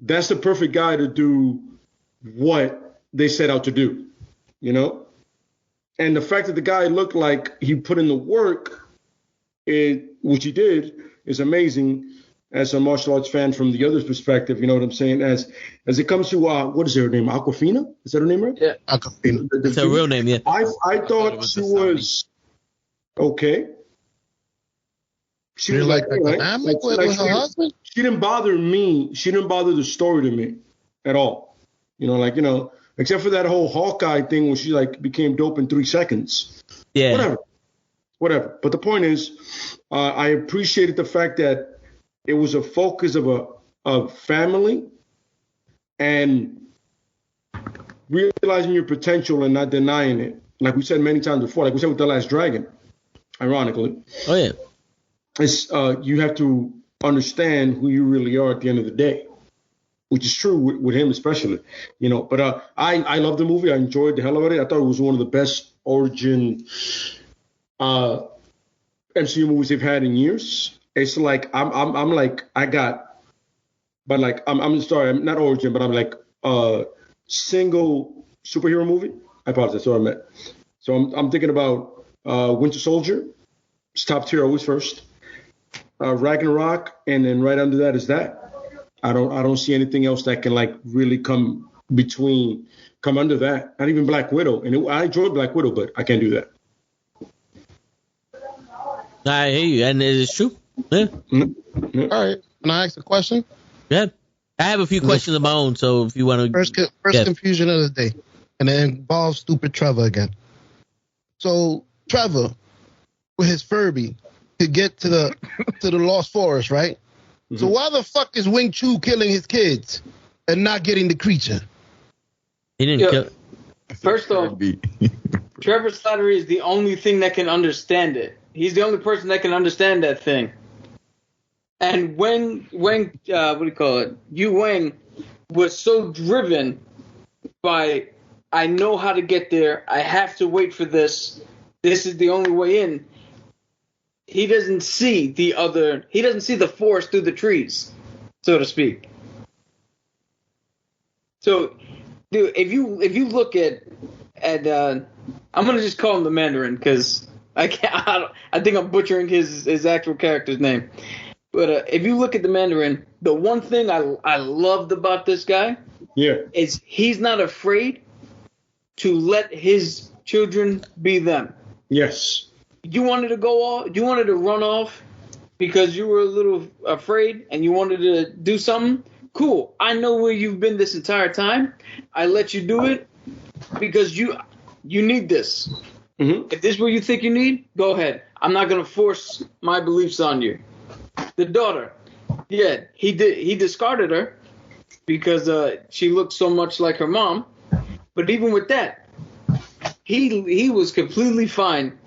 that's the perfect guy to do what they set out to do, And the fact that the guy looked like he put in the work, which he did, is amazing as a martial arts fan from the other's perspective. You know what I'm saying? As it comes to, what is her name? Awkwafina? Is that her name, right? Yeah. Awkwafina. That's her real name, yeah. I thought she was okay. She You was like the dynamic with her husband? She didn't bother me. She didn't bother the story to me at all. Except for that whole Hawkeye thing when she became dope in 3 seconds. Yeah. Whatever. But the point is, I appreciated the fact that it was a focus of family and realizing your potential and not denying it. Like we said many times before, like we said with The Last Dragon, ironically. Oh, yeah. It's you have to understand who you really are at the end of the day, which is true with him especially, But I love the movie. I enjoyed the hell out of it. I thought it was one of the best origin MCU movies they've had in years. It's like I'm sorry, I'm not origin, but I'm like single superhero movie. I apologize, that's what I meant. So I'm thinking about Winter Soldier. It's top tier always first. Ragnarok, and then right under that is that. I don't see anything else that can really come under that. Not even Black Widow. And I enjoyed Black Widow, but I can't do that. I hear you, and it's true. Yeah. Mm-hmm. All right. Can I ask a question? Yeah. I have a few questions of my own, so if you want to. First confusion of the day, and it involves stupid Trevor again. So Trevor, with his Furby, could get to the Lost Forest, right? Mm-hmm. So why the fuck is Wing Chun killing his kids and not getting the creature? He didn't kill. First off, Trevor Slattery is the only thing that can understand it. He's the only person that can understand that thing. And when Yu Wang was so driven by, I know how to get there. I have to wait for this. This is the only way in. He doesn't see the forest through the trees, so to speak. So, dude, if you look at I'm gonna just call him the Mandarin because I think I'm butchering his actual character's name. But if you look at the Mandarin, the one thing I loved about this guy, is he's not afraid to let his children be them. Yes. You wanted to go off, you wanted to run off because you were a little afraid and you wanted to do something. Cool. I know where you've been this entire time. I let you do it because you need this. Mm-hmm. If this is what you think you need, go ahead. I'm not going to force my beliefs on you. The daughter, yeah, he discarded her because she looked so much like her mom. But even with that, he was completely fine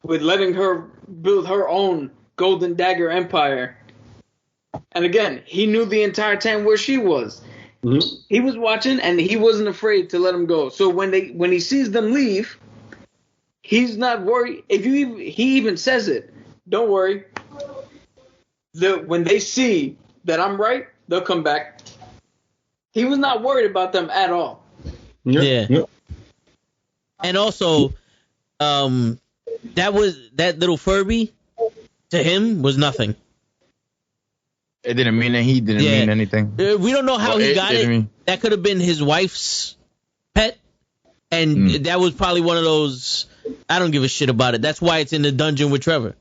with letting her build her own Golden Dagger empire. And again, he knew the entire time where she was. Mm-hmm. He was watching, and he wasn't afraid to let them go. So when he sees them leave, he's not worried. He even says it. Don't worry. When they see that I'm right, they'll come back. He was not worried about them at all. Yeah. And also, that little Furby to him was nothing. It didn't mean that he didn't mean anything. We don't know how he got it. That could have been his wife's pet, and that was probably one of those. I don't give a shit about it. That's why it's in the dungeon with Trevor.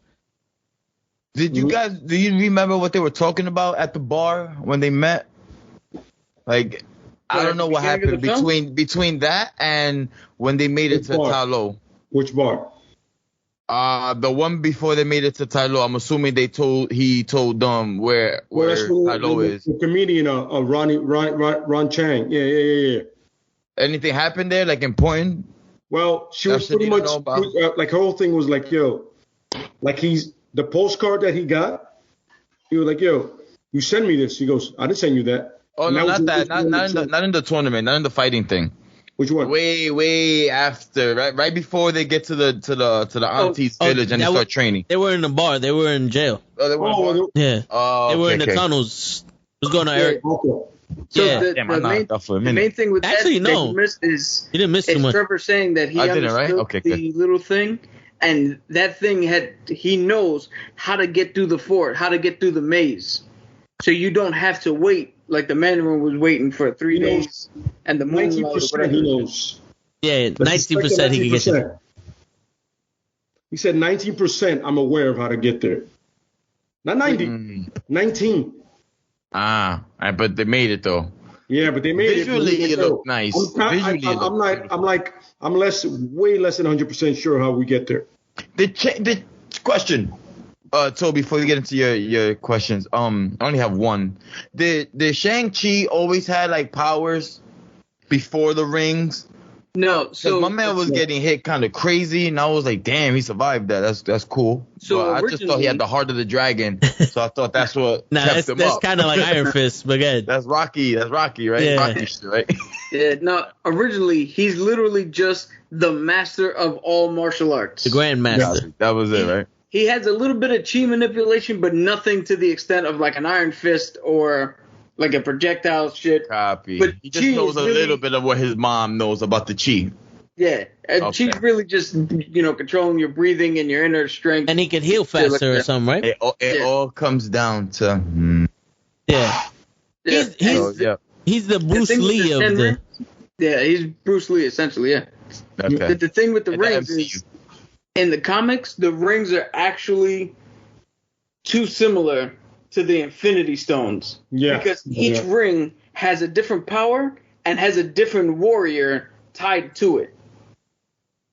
Do you remember what they were talking about at the bar when they met? Like, I don't know what happened between that and when they made it to Talo. Which bar? The one before they made it to Talo. I'm assuming he told them where Talo is. The comedian, Ron Chang. Yeah. Anything happened there, like important? Well, she was pretty much like her whole thing was like, yo, like the postcard that he got. He was like, yo, you send me this. He goes, I didn't send you that. Oh, no, not that. Not in the tournament. Not in the fighting thing. Which one? Way after, right before they get to the auntie's village and they start training. They were in the bar. They were in jail. Oh, they were in the bar? Yeah. They were in the tunnels. What's going on, Eric? So the main thing with that you missed is you didn't miss too much. Trevor saying that he understood the little thing, and that thing he knows how to get through the fort, how to get through the maze, so you don't have to wait like the Mandarin was waiting for 3 days and the moon. 19% he knows. Yeah, 19% he can get there. He said 19% I'm aware of how to get there. Not 90. 19. But they made it though. Yeah, but they made Visually, it. Visually, it looked nice. I'm way less than 100% sure how we get there. The question, Toby, before you get into your questions, I only have one. Did Shang-Chi always had like powers before the rings? No, so my man was getting hit kind of crazy, and I was like, "Damn, he survived that. That's cool." So I just thought he had the heart of the dragon, so I thought that's what kept him up. That's kind of like Iron Fist, but good. That's Rocky, right? Yeah. Rocky shit, right? Yeah. No, originally he's literally just the master of all martial arts, the Grandmaster. That was it, right? He has a little bit of chi manipulation, but nothing to the extent of like an Iron Fist or like a projectile shit. Copy. But he just knows a little bit of what his mom knows about the chi. Yeah. And chi's really just, controlling your breathing and your inner strength. And he can heal faster or something, right? It all comes down to... Yeah. He's the Bruce Lee of the... Yeah, he's Bruce Lee, essentially, yeah. Okay. The thing with the rings is, in the comics, the rings are actually too similar to the Infinity Stones. Yeah. Because each ring has a different power and has a different warrior tied to it.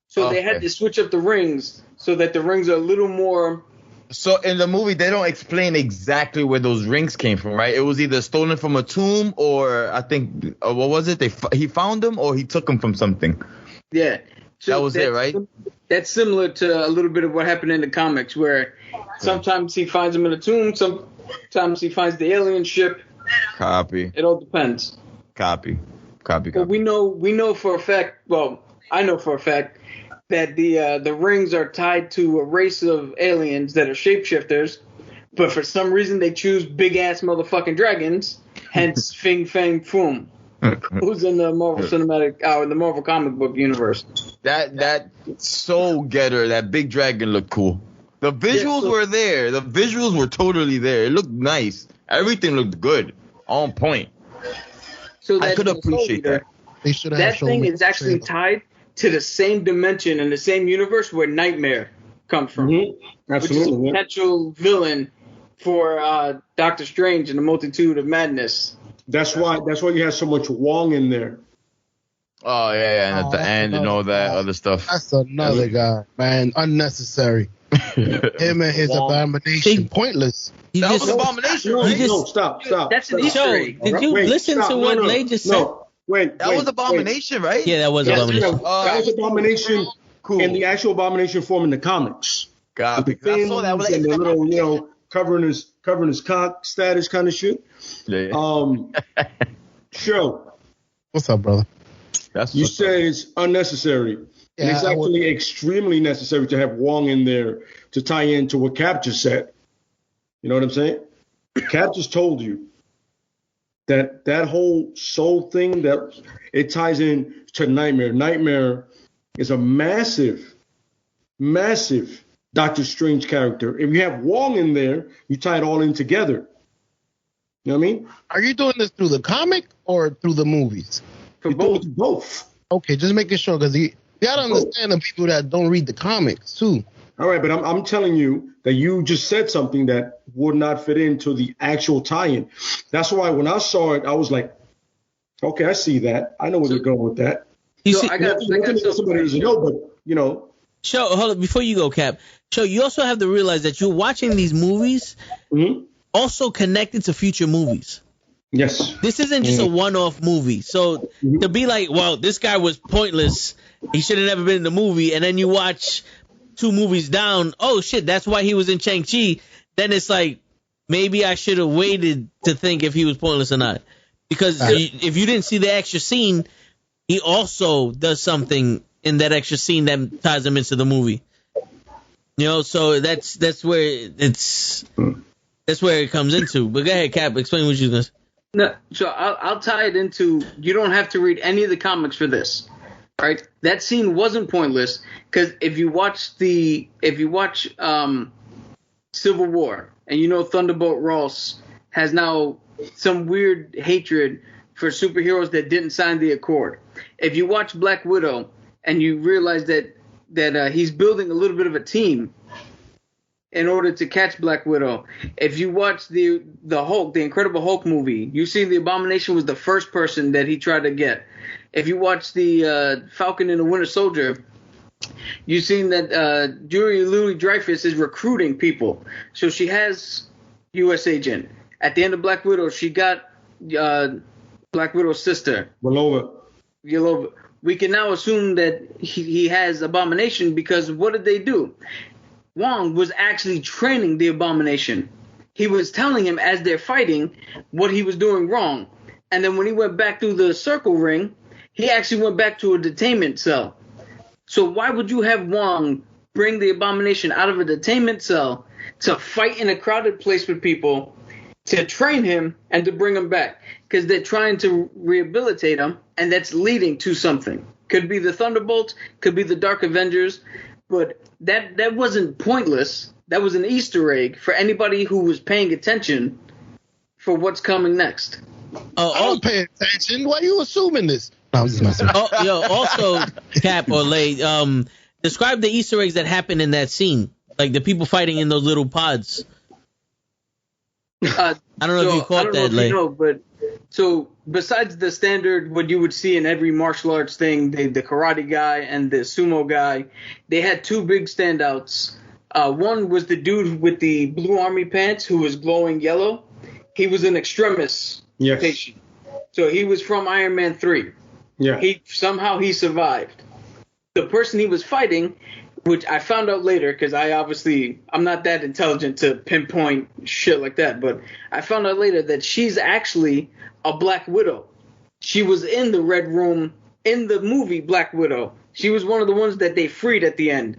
So they had to switch up the rings so that the rings are a little more... So in the movie, they don't explain exactly where those rings came from, right? It was either stolen from a tomb or I think, what was it? He found them or he took them from something. Yeah. So that was it, right? That's similar to a little bit of what happened in the comics where sometimes he finds them in a tomb, sometimes he finds the alien ship. Copy. It all depends. Copy. But we know for a fact, well, I know for a fact that the rings are tied to a race of aliens that are shapeshifters, but for some reason they choose big ass motherfucking dragons, hence Fing Fang Foom, who's in the Marvel in the Marvel comic book universe. That soul getter, that big dragon looked cool. The visuals were there. The visuals were totally there. It looked nice. Everything looked good. On point. So I could appreciate that. That thing is actually tied to the same dimension and the same universe where Nightmare comes from. Mm-hmm. Absolutely. Which is a potential villain for Doctor Strange and the Multitude of Madness. That's why you have so much Wong in there. Oh yeah, and at the end and all that other stuff. That's another guy, man. Unnecessary. Him and his abomination, pointless. That was abomination. No, stop. That's an Easter egg. Did you listen to what Lay just said? That was abomination, right? Yeah, that was abomination. That was abomination. Cool. In the actual abomination form in the comics. God, the fins and the little, covering his cock status kind of shit. Yeah. Show. What's up, brother? You said it's unnecessary. Yeah, it's actually extremely necessary to have Wong in there to tie into what Cap just said. You know what I'm saying? Cap just told you that whole soul thing, that it ties in to Nightmare. Nightmare is a massive Doctor Strange character. If you have Wong in there, you tie it all in together. You know what I mean? Are you doing this through the comic or through the movies? For both. Okay, just making sure, because you got to understand the people that don't read the comics, too. All right, but I'm telling you that you just said something that would not fit into the actual tie-in. That's why when I saw it, I was like, okay, I see that. I know where they're going with that. I got somebody doesn't know, but, you know. Show, hold on, before you go, Cap. Show, you also have to realize that you're watching these movies also connected to future movies. Yes. This isn't just a one-off movie. So to be like, well, this guy was pointless. He should have never been in the movie. And then you watch 2 movies down. Oh, shit, that's why he was in Shang-Chi. Then it's like, maybe I should have waited to think if he was pointless or not. Because if you didn't see the extra scene, he also does something in that extra scene that ties him into the movie. You know, so that's where it comes into. But go ahead, Cap, explain what you're going to say. No, so I'll tie it into, you don't have to read any of the comics for this, right? That scene wasn't pointless because if you watch Civil War and you know Thunderbolt Ross has now some weird hatred for superheroes that didn't sign the Accord. If you watch Black Widow and you realize that he's building a little bit of a team in order to catch Black Widow. If you watch the Hulk, the Incredible Hulk movie, you see the Abomination was the first person that he tried to get. If you watch the Falcon and the Winter Soldier, you've seen that Julia Louis-Dreyfus is recruiting people. So she has U.S. agent. At the end of Black Widow, she got Black Widow's sister. Yelova. We can now assume that he has Abomination because what did they do? Wong was actually training the Abomination. He was telling him as they're fighting what he was doing wrong. And then when he went back through the circle ring, he actually went back to a detainment cell. So why would you have Wong bring the Abomination out of a detainment cell to fight in a crowded place with people, to train him and to bring him back? Because they're trying to rehabilitate him, and that's leading to something. Could be the Thunderbolts, could be the Dark Avengers, but that wasn't pointless. That was an Easter egg for anybody who was paying attention for what's coming next. I don't pay attention. Why are you assuming this? No, I'm just messing. Also, Cap or Lay, describe the Easter eggs that happen in that scene, like the people fighting in those little pods. I don't know if you caught that, Lay. But so besides the standard, what you would see in every martial arts thing, the karate guy and the sumo guy, they had 2 big standouts. One was the dude with the blue army pants who was glowing yellow. He was an extremis patient. So he was from Iron Man 3. Yeah. He survived. The person he was fighting, which I found out later because I'm not that intelligent to pinpoint shit like that, but I found out later that she's actually a Black Widow. She was in the Red Room in the movie Black Widow. She was one of the ones that they freed at the end.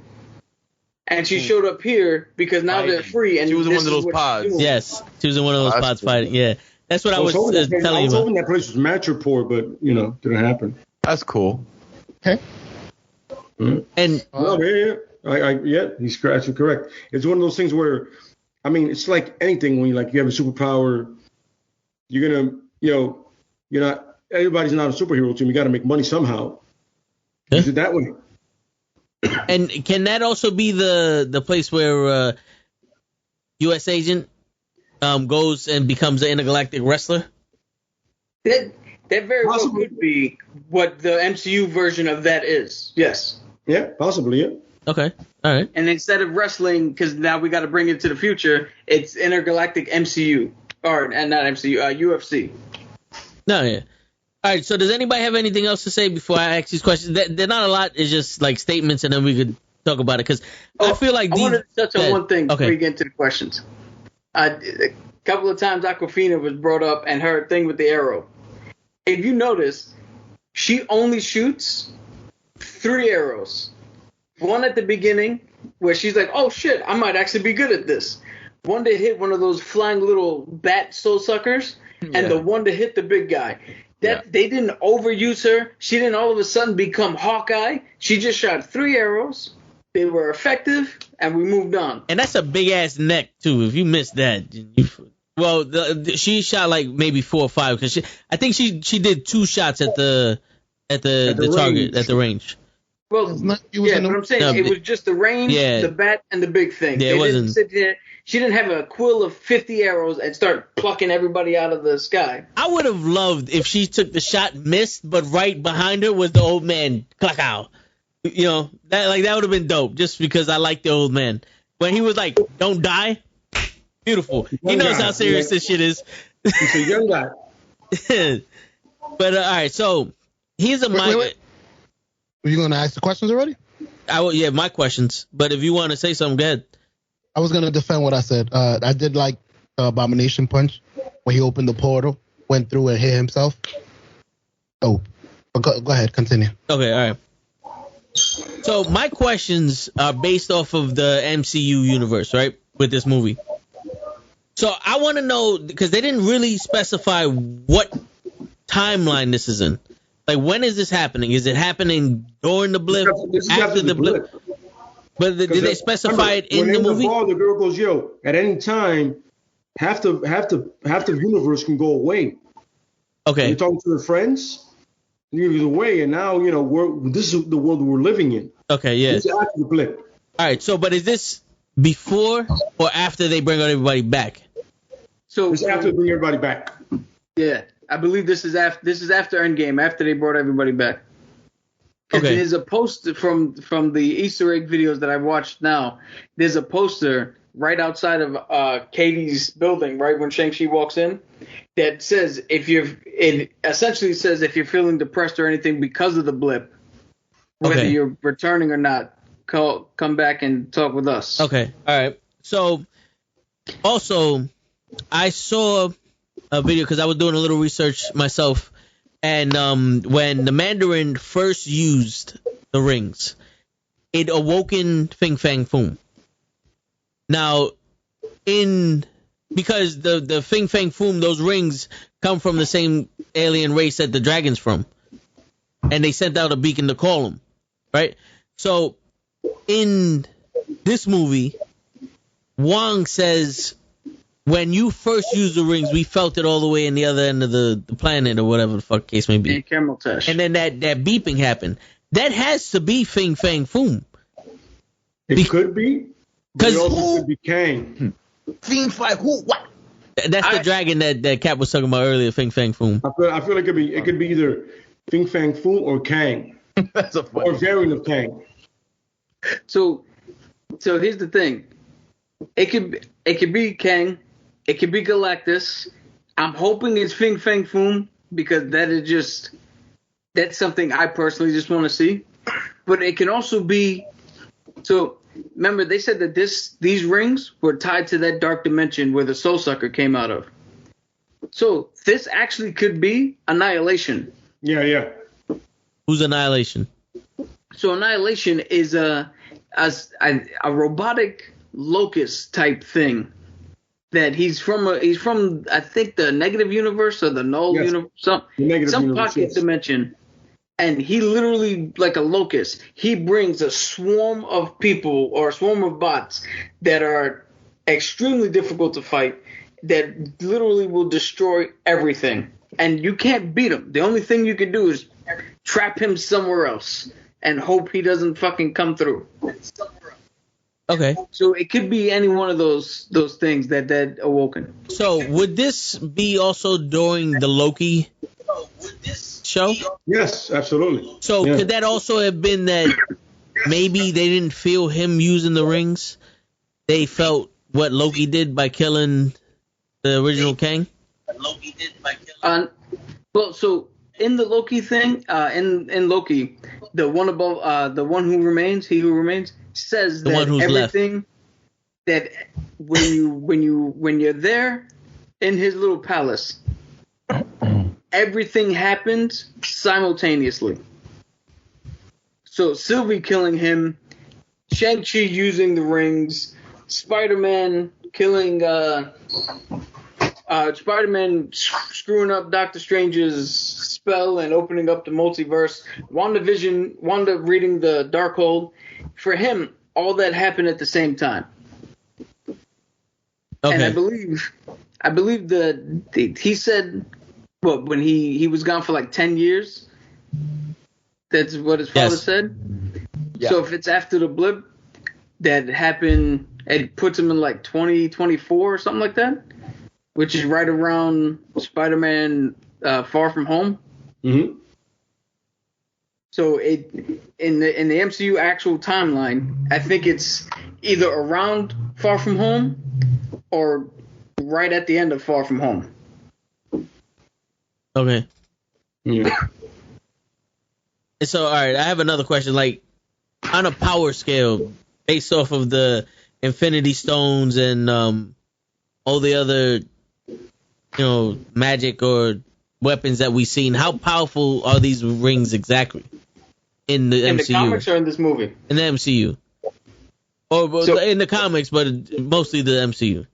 And she showed up here because now they're free. And she was in one of those pods. Yes, she was in one of those pods fighting. Yeah, that's what I was telling you about. I was hoping that place was match report, but, didn't happen. That's cool. Okay. And he's actually correct. It's one of those things where, it's like anything when you have a superpower, you're gonna, you're not, everybody's not a superhero team. You got to make money somehow. Use it that way. And can that also be the place where U.S. agent goes and becomes an intergalactic wrestler? That very well could be what the MCU version of that is. Yes. Yeah, possibly, yeah. Okay, all right. And instead of wrestling, because now we got to bring it to the future, it's intergalactic MCU. And not MCU, UFC. No, yeah. All right, so does anybody have anything else to say before I ask these questions? They're not a lot. It's just like statements, and then we could talk about it. Because I feel like I wanted to touch on one thing before we get into the questions. A couple of times Aquafina was brought up and her thing with the arrow. If you notice, she only shoots 3 arrows. One at the beginning where she's like, oh, shit, I might actually be good at this. One to hit one of those flying little bat soul suckers, and the one to hit the big guy. They didn't overuse her. She didn't all of a sudden become Hawkeye. She just shot 3 arrows, they were effective, and we moved on. And that's a big ass neck too. If you missed that, she shot like maybe 4 or 5 because I think she did 2 shots at the target at the range. Well, but I'm saying it was just the range, the bat, and the big thing. Yeah, it wasn't. Sit there. She didn't have a quill of 50 arrows and start plucking everybody out of the sky. I would have loved if she took the shot, missed, but right behind her was the old man. Clack out. You know, that would have been dope. Just because I like the old man when he was like, "Don't die." Beautiful. He knows how serious this shit is. He's a young guy. But all right, so here's a wait. Were you gonna ask the questions already? Yeah, my questions. But if you want to say something, go ahead. I was gonna defend what I said. I did like the Abomination punch when he opened the portal, went through and hit himself. Oh, but go ahead, continue. Okay, all right. So my questions are based off of the MCU universe, right? With this movie. So I want to know, because they didn't really specify what timeline this is in. Like, when is this happening? Is it happening during the blip? After the blip? But did they specify it in the movie? Ball, the girl goes, "Yo, at any time, half the universe can go away." Okay. You're talking to her friends. He was away, and now this is the world we're living in. Okay, yeah. This is after the blip. All right. So, but is this before or after they bring everybody back? So it's after they bring everybody back. Yeah, I believe this is after Endgame, after they brought everybody back. Okay. There's a poster from the Easter egg videos that I've watched now. There's a poster right outside of Katie's building, right when Shang-Chi walks in, that says it essentially says if you're feeling depressed or anything because of the blip, whether you're returning or not, come back and talk with us. Okay. All right. So also, I saw a video because I was doing a little research myself. And when the Mandarin first used the rings, it awoken Fin Fang Foom. Now, because the Fin Fang Foom, those rings come from the same alien race that the dragon's from, and they sent out a beacon to call them, right? So, in this movie, Wong says, when you first used the rings, we felt it all the way in the other end of the planet or whatever the fuck case may be. And then that beeping happened. That has to be Fin Fang Foom. It could be. Because it also could be Kang. Fin Fang who? What? That's the dragon that Cap was talking about earlier, Fin Fang Foom. I feel like it could be either Fin Fang Foom or Kang. That's a funny. Or variant of Kang. So here's the thing. It could be Kang. It could be Galactus. I'm hoping it's Fin Fang Foom because that's something I personally just want to see. But it can also be. So remember, they said that these rings were tied to that dark dimension where the Soul Sucker came out of. So this actually could be Annihilation. Yeah. Who's Annihilation? So Annihilation is a robotic locust type thing. That he's from I think the negative universe or the null universe, some pocket dimension, and he literally, like a locust, he brings a swarm of people or a swarm of bots that are extremely difficult to fight, that literally will destroy everything, and you can't beat him. The only thing you can do is trap him somewhere else and hope he doesn't fucking come through. Okay. So it could be any one of those things that awoken. So would this be also during the Loki show? Yes, absolutely. So could that also have been that maybe they didn't feel him using the rings? They felt what Loki did by killing the original Kang? Well, so in the Loki thing, in Loki, the one above, the one who remains, he who remains, says the that everything left. That when you're there in his little palace, everything happens simultaneously. So Sylvie killing him, Shang-Chi using the rings, Spider-Man killing Spider-Man screwing up Doctor Strange's spell and opening up the multiverse, Wanda reading the Darkhold. For him, all that happened at the same time. Okay. And I believe he said, when he was gone for like 10 years. That's what his father said. Yeah. So if it's after the blip that happened, it puts him in like 2024 or something like that, which is right around Spider-Man Far From Home. Mm-hmm. So in the MCU actual timeline, I think it's either around Far From Home or right at the end of Far From Home. Okay. Yeah. So, all right, I have another question. Like, on a power scale, based off of the Infinity Stones and all the other, magic or weapons that we've seen, how powerful are these rings exactly in the MCU? In the comics or in this movie? In the MCU. Or in the comics, but mostly the MCU.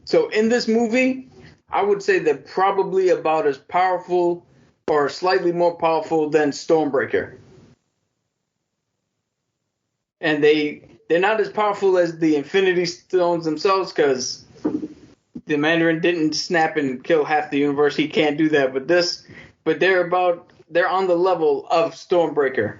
So in this movie, I would say they're probably about as powerful or slightly more powerful than Stormbreaker. And they're not as powerful as the Infinity Stones themselves, because the Mandarin didn't snap and kill half the universe. He can't do that with this. But they're on the level of Stormbreaker.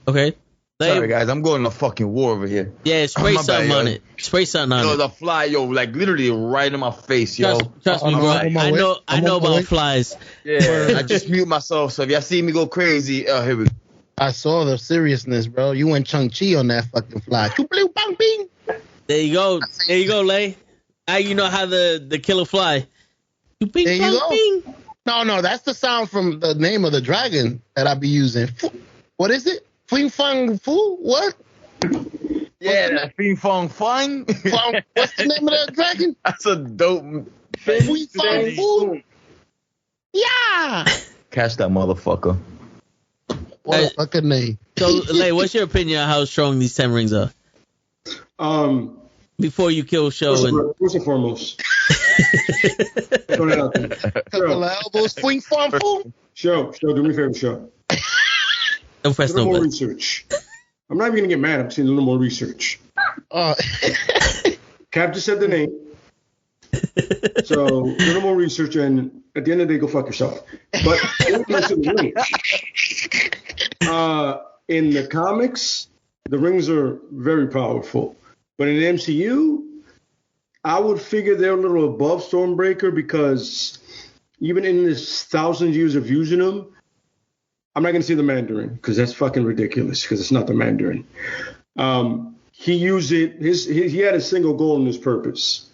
Okay. Sorry, guys, I'm going to fucking war over here. Yeah, spray My something bad, on yo. it. Spray something on Yo, it. the fly, like literally right in my face, yo. Trust me, I'm bro. on my I way. know I'm on my about way. flies. Yeah, I just mute myself, so if y'all see me go crazy, here we go. I saw the seriousness, bro. You went Chung-Chi on that fucking fly. Choo-blue, bang, bing. There you go. There you go, Lay. Now you know how the killer fly. Bing, There you bang, go. bing. No, that's the sound from the name of the dragon that I be using. What is it? Fling Fang Fu? What? Yeah, that Fing Fong Fun. What's the name of that dragon? That's a dope. Fling Fang Fu? Yeah. Catch that motherfucker. What a fucking name. So, Lay, what's your opinion on how strong these 10 rings are? Before you kill Show First and foremost. Throw that out there. Couple of elbows. Fling Fang Fu. Show, do me a favor, show. Don't press Do a little no more button. research. I'm not even going to get mad. I'm saying a little more research. Cap just said the name. So, a little more research, and at the end of the day, go fuck yourself. But in the comics, the rings are very powerful. But in the MCU, I would figure they're a little above Stormbreaker, because even in this 1,000 years of using them, I'm not going to say the Mandarin, because that's fucking ridiculous, because it's not the Mandarin. He used it, he had a single goal in his purpose.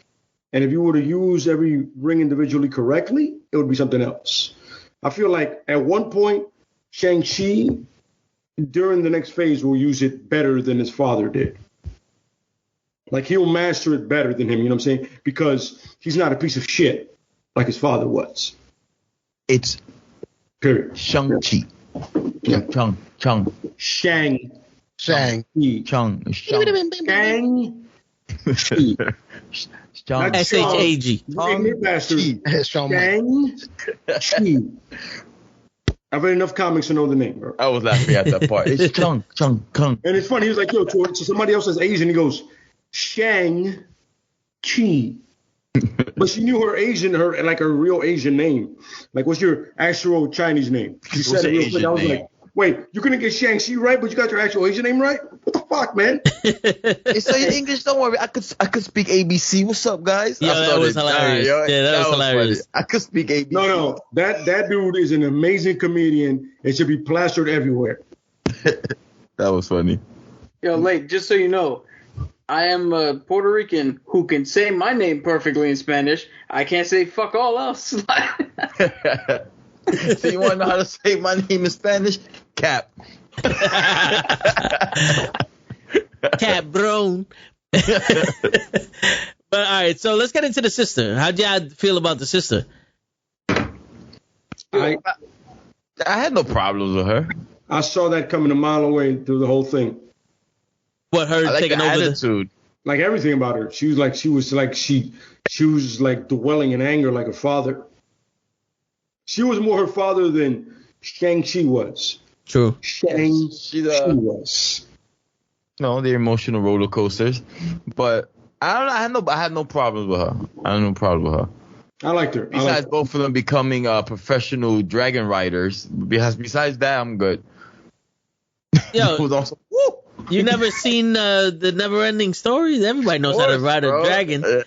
And if you were to use every ring individually correctly, it would be something else. I feel like at one point, Shang-Chi, during the next phase, will use it better than his father did. Like, he'll master it better than him, you know what I'm saying? Because he's not a piece of shit like his father was. It's Period. Shang-Chi. Chung. Shang. Shang. Chung. Shang. Chung. SHAG. You ignorant bastard. Shang. Chi. I've read enough comics to know the name, bro. I was laughing at that part. It's Chung. And it's funny. He was like, yo, so somebody else is Asian. He goes, Shang Chi. But she knew her real Asian name. Like, what's your actual Chinese name? She said it real quick. I was like, wait, you couldn't get Shang-Chi right, but you got your actual Asian name right? What the fuck, man? It's in English. Don't worry. I could speak ABC. What's up, guys? Yeah, that was hilarious. That was hilarious. Funny. I could speak ABC. No. That dude is an amazing comedian. It should be plastered everywhere. That was funny. Yo, Lake, just so you know, I am a Puerto Rican who can say my name perfectly in Spanish. I can't say fuck all else. So you want to know how to say my name in Spanish? Cap. Cabron. But all right, so let's get into the sister. How'd y'all feel about the sister? I had no problems with her. I saw that coming a mile away through the whole thing. What, her I like taking the over attitude. Like everything about her. She was dwelling in anger like her father. She was more her father than Shang-Chi was. True. Shang She's Chi was. no, the emotional roller coasters, but I don't know. I had no problems with her. I had no problem with her. I liked her. Besides both of them becoming professional dragon riders, besides that, I'm good. Yo, It was also, woo! you never seen the Never-Ending Story? Everybody knows how to ride a dragon. Of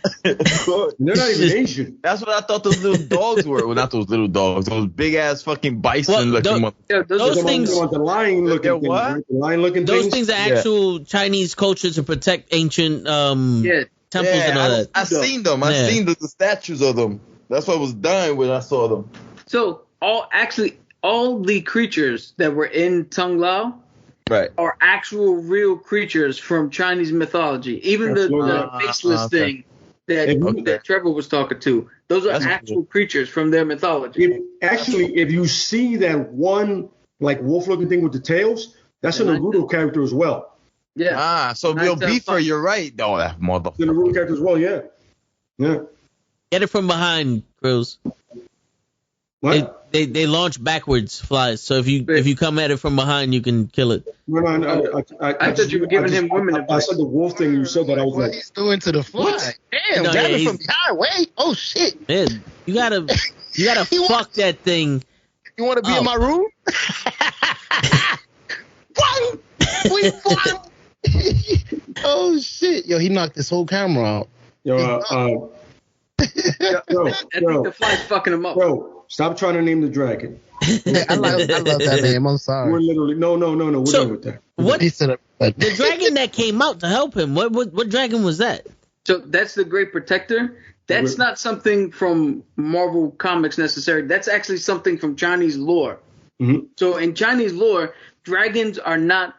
course. They're not even Asian. That's what I thought those little dogs were. Well, not those little dogs. Those big ass fucking bison looking ones. Yeah, Those are things- The lion looking They're things. what? Right? The lion looking Those things. things are actual Chinese culture to protect ancient temples and all that. I seen them. I Yeah. seen the statues of them. That's why I was dying when I saw them. So all the creatures that were in Tung Lao Right. are actual real creatures from Chinese mythology. Even the Absolutely. faceless Okay. thing that Okay. that Trevor was talking to. Those are That's actual cool. creatures from their mythology. If you see that one like wolf looking thing with the tails, that's a Naruto character as well. Yeah. So Nice Bill to have Beefer, fun. you're right. Oh, that It's a Naruto motherfucker. character as well. Yeah. Yeah. Get it from behind, Grills. What? They launch backwards flies. So if you come at it from behind, you can kill it. No, I thought you were giving him women I advice. said the wolf thing. You said that. I was What like, he's doing to the fly? Damn, No, grab yeah, it from he's- behind. Wait, oh shit! Yeah, you gotta fuck that thing. You want to be Oh. in my room? What? We fought. Oh shit! Yo, he knocked this whole camera out. yo, I think the fly's fucking him up. bro, stop trying to name the dragon. I love that name. I'm We're sorry. literally no. We're So- done with that. What He said it. the dragon that came out to help him? What dragon was that? So that's the Great Protector. That's not something from Marvel Comics necessarily. That's actually something from Chinese lore. Mhm. So in Chinese lore, dragons are not.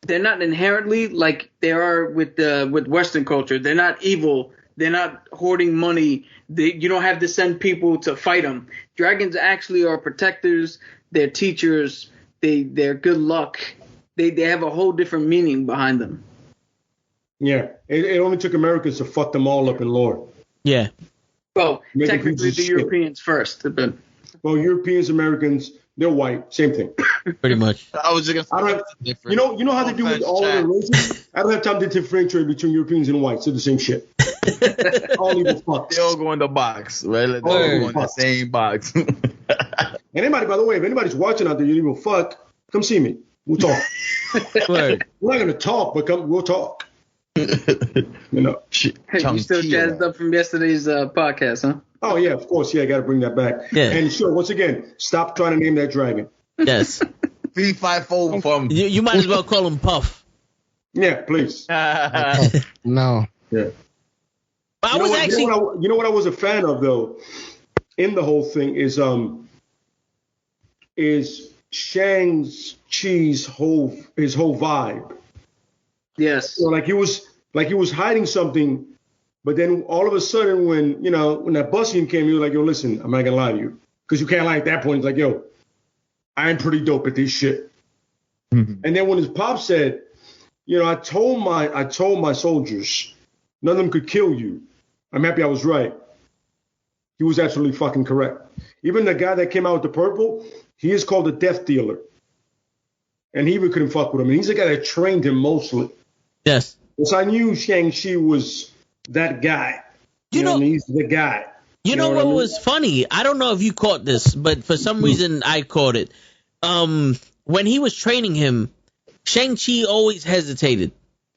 They're not inherently like they are with Western culture. They're not evil. They're not hoarding money. You don't have to send people to fight them. Dragons actually are protectors. They're teachers. They're good luck. They have a whole different meaning behind them. Yeah, it only took Americans to fuck them all up in lore. Yeah, Well, Making technically pieces the of shit. Europeans first, but Well, Europeans, Americans, they're white, same thing. pretty much. I was just I gonna don't. say different. You know how they do with all of the races. I don't have time to differentiate between Europeans and whites. They're the same shit. All evil fucks. They all go in the box, right? They all Word. go in the same box. And anybody, by the way, if anybody's watching out there, you evil fuck, come see me. We'll talk. Word. We're not gonna talk, but we'll talk. You know. hey, you still jazzed up from yesterday's podcast, huh? Oh yeah, of course. Yeah, I got to bring that back. Yeah. And sure, once again, stop trying to name that dragon. Yes. 3-5-4 from. You might as well call him Puff. Yeah, please. No. Yeah. But I was actually. You know what I was a fan of though, in the whole thing is Shang's his whole vibe. Yes. So like he was hiding something, but then all of a sudden when that bus scene came, he was like, yo, listen, I'm not gonna lie to you, because you can't lie at that point. It's like, yo, I'm pretty dope at this shit. Mm-hmm. And then when his pop said, I told my soldiers, none of them could kill you. I'm happy I was right. He was absolutely fucking correct. Even the guy that came out with the purple, he is called a death dealer. And he even couldn't fuck with him. And he's the guy that trained him mostly. Yes. So I knew Shang-Chi was that guy. You know- what I mean? He's the guy. You know know what what I mean? was funny? I don't know if you caught this, but for some reason I caught it. When he was training him, Shang-Chi always hesitated.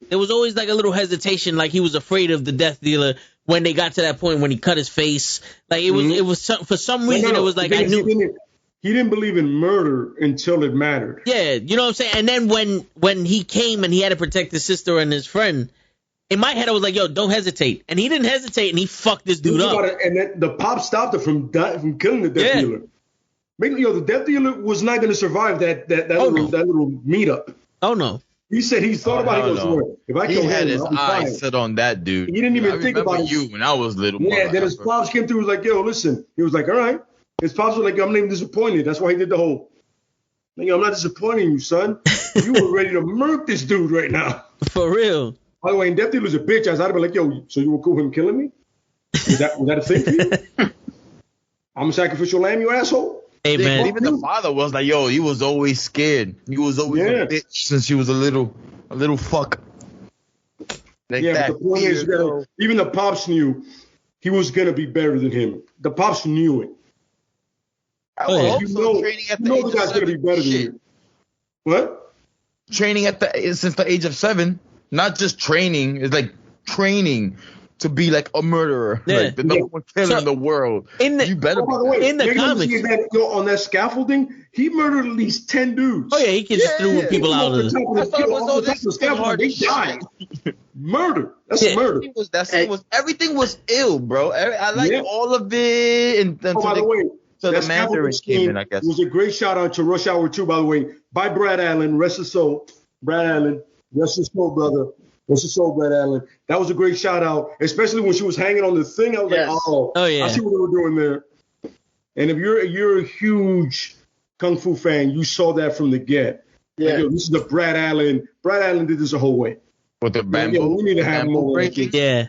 There was always like a little hesitation, like he was afraid of the death dealer when they got to that point when he cut his face. Like it was for some reason it was like I knew. He didn't believe in murder until it mattered. Yeah, you know what I'm saying? And then when he came and he had to protect his sister and his friend, in my head I was like, yo, don't hesitate. And he didn't hesitate and he fucked this dude up. And then the pop stopped it from killing the death dealer. The death dealer was not going to survive that little meetup. Oh no. He said he thought about it. He goes, if I He kill had him, his I'll be eyes fine. set on that dude. He didn't even I think remember about it. you when I was little. Yeah, then his pops came through. He was like, yo, listen. He was like, all right. His pops was like, I'm not even disappointed. That's why he did the whole, I'm not disappointing you, son. You were ready to murk this dude right now. For real. By the way, and Death Dealer's a bitch. I'd be like, yo, so you were cool with him killing me? Was that a thing for you? I'm a sacrificial lamb, you asshole? Hey, man. Even the father was like, yo, he was always scared. He was always a bitch since he was a little fuck. Like yeah, but the point is that even the pops knew he was gonna be better than him. The pops knew it. I would hope You so. know, Training at you the know age the of guy's gonna be 7. better than Shit. you. What? Training since the age of 7, not just training. It's like training to be like a murderer, Yeah. like the number one killer in the world. You better. Oh, by the way, in the make no comics. mistake that, on that scaffolding, he murdered at least 10 dudes. Oh, yeah, he just threw people out of the... I thought it was all this hard They shit. died. Murder. That's Yeah. murder. Everything was ill, bro. I like all of it. And Oh, by the way, so that the Mandarin scaffolding came in, I guess. was a great shout out to Rush Hour 2, by the way, by Brad Allen. Rest his soul. Brad Allen. Rest his soul, brother. Rest his soul, Brad Allen. That was a great shout out, especially when she was hanging on the thing. I was like, Oh, yeah. I see what they were doing there. And if you're a huge Kung Fu fan, you saw that from the get. Yeah. Like, yo, this is the Brad Allen. Brad Allen did this the whole way. With the bamboo. We need to have more breaking. Yeah.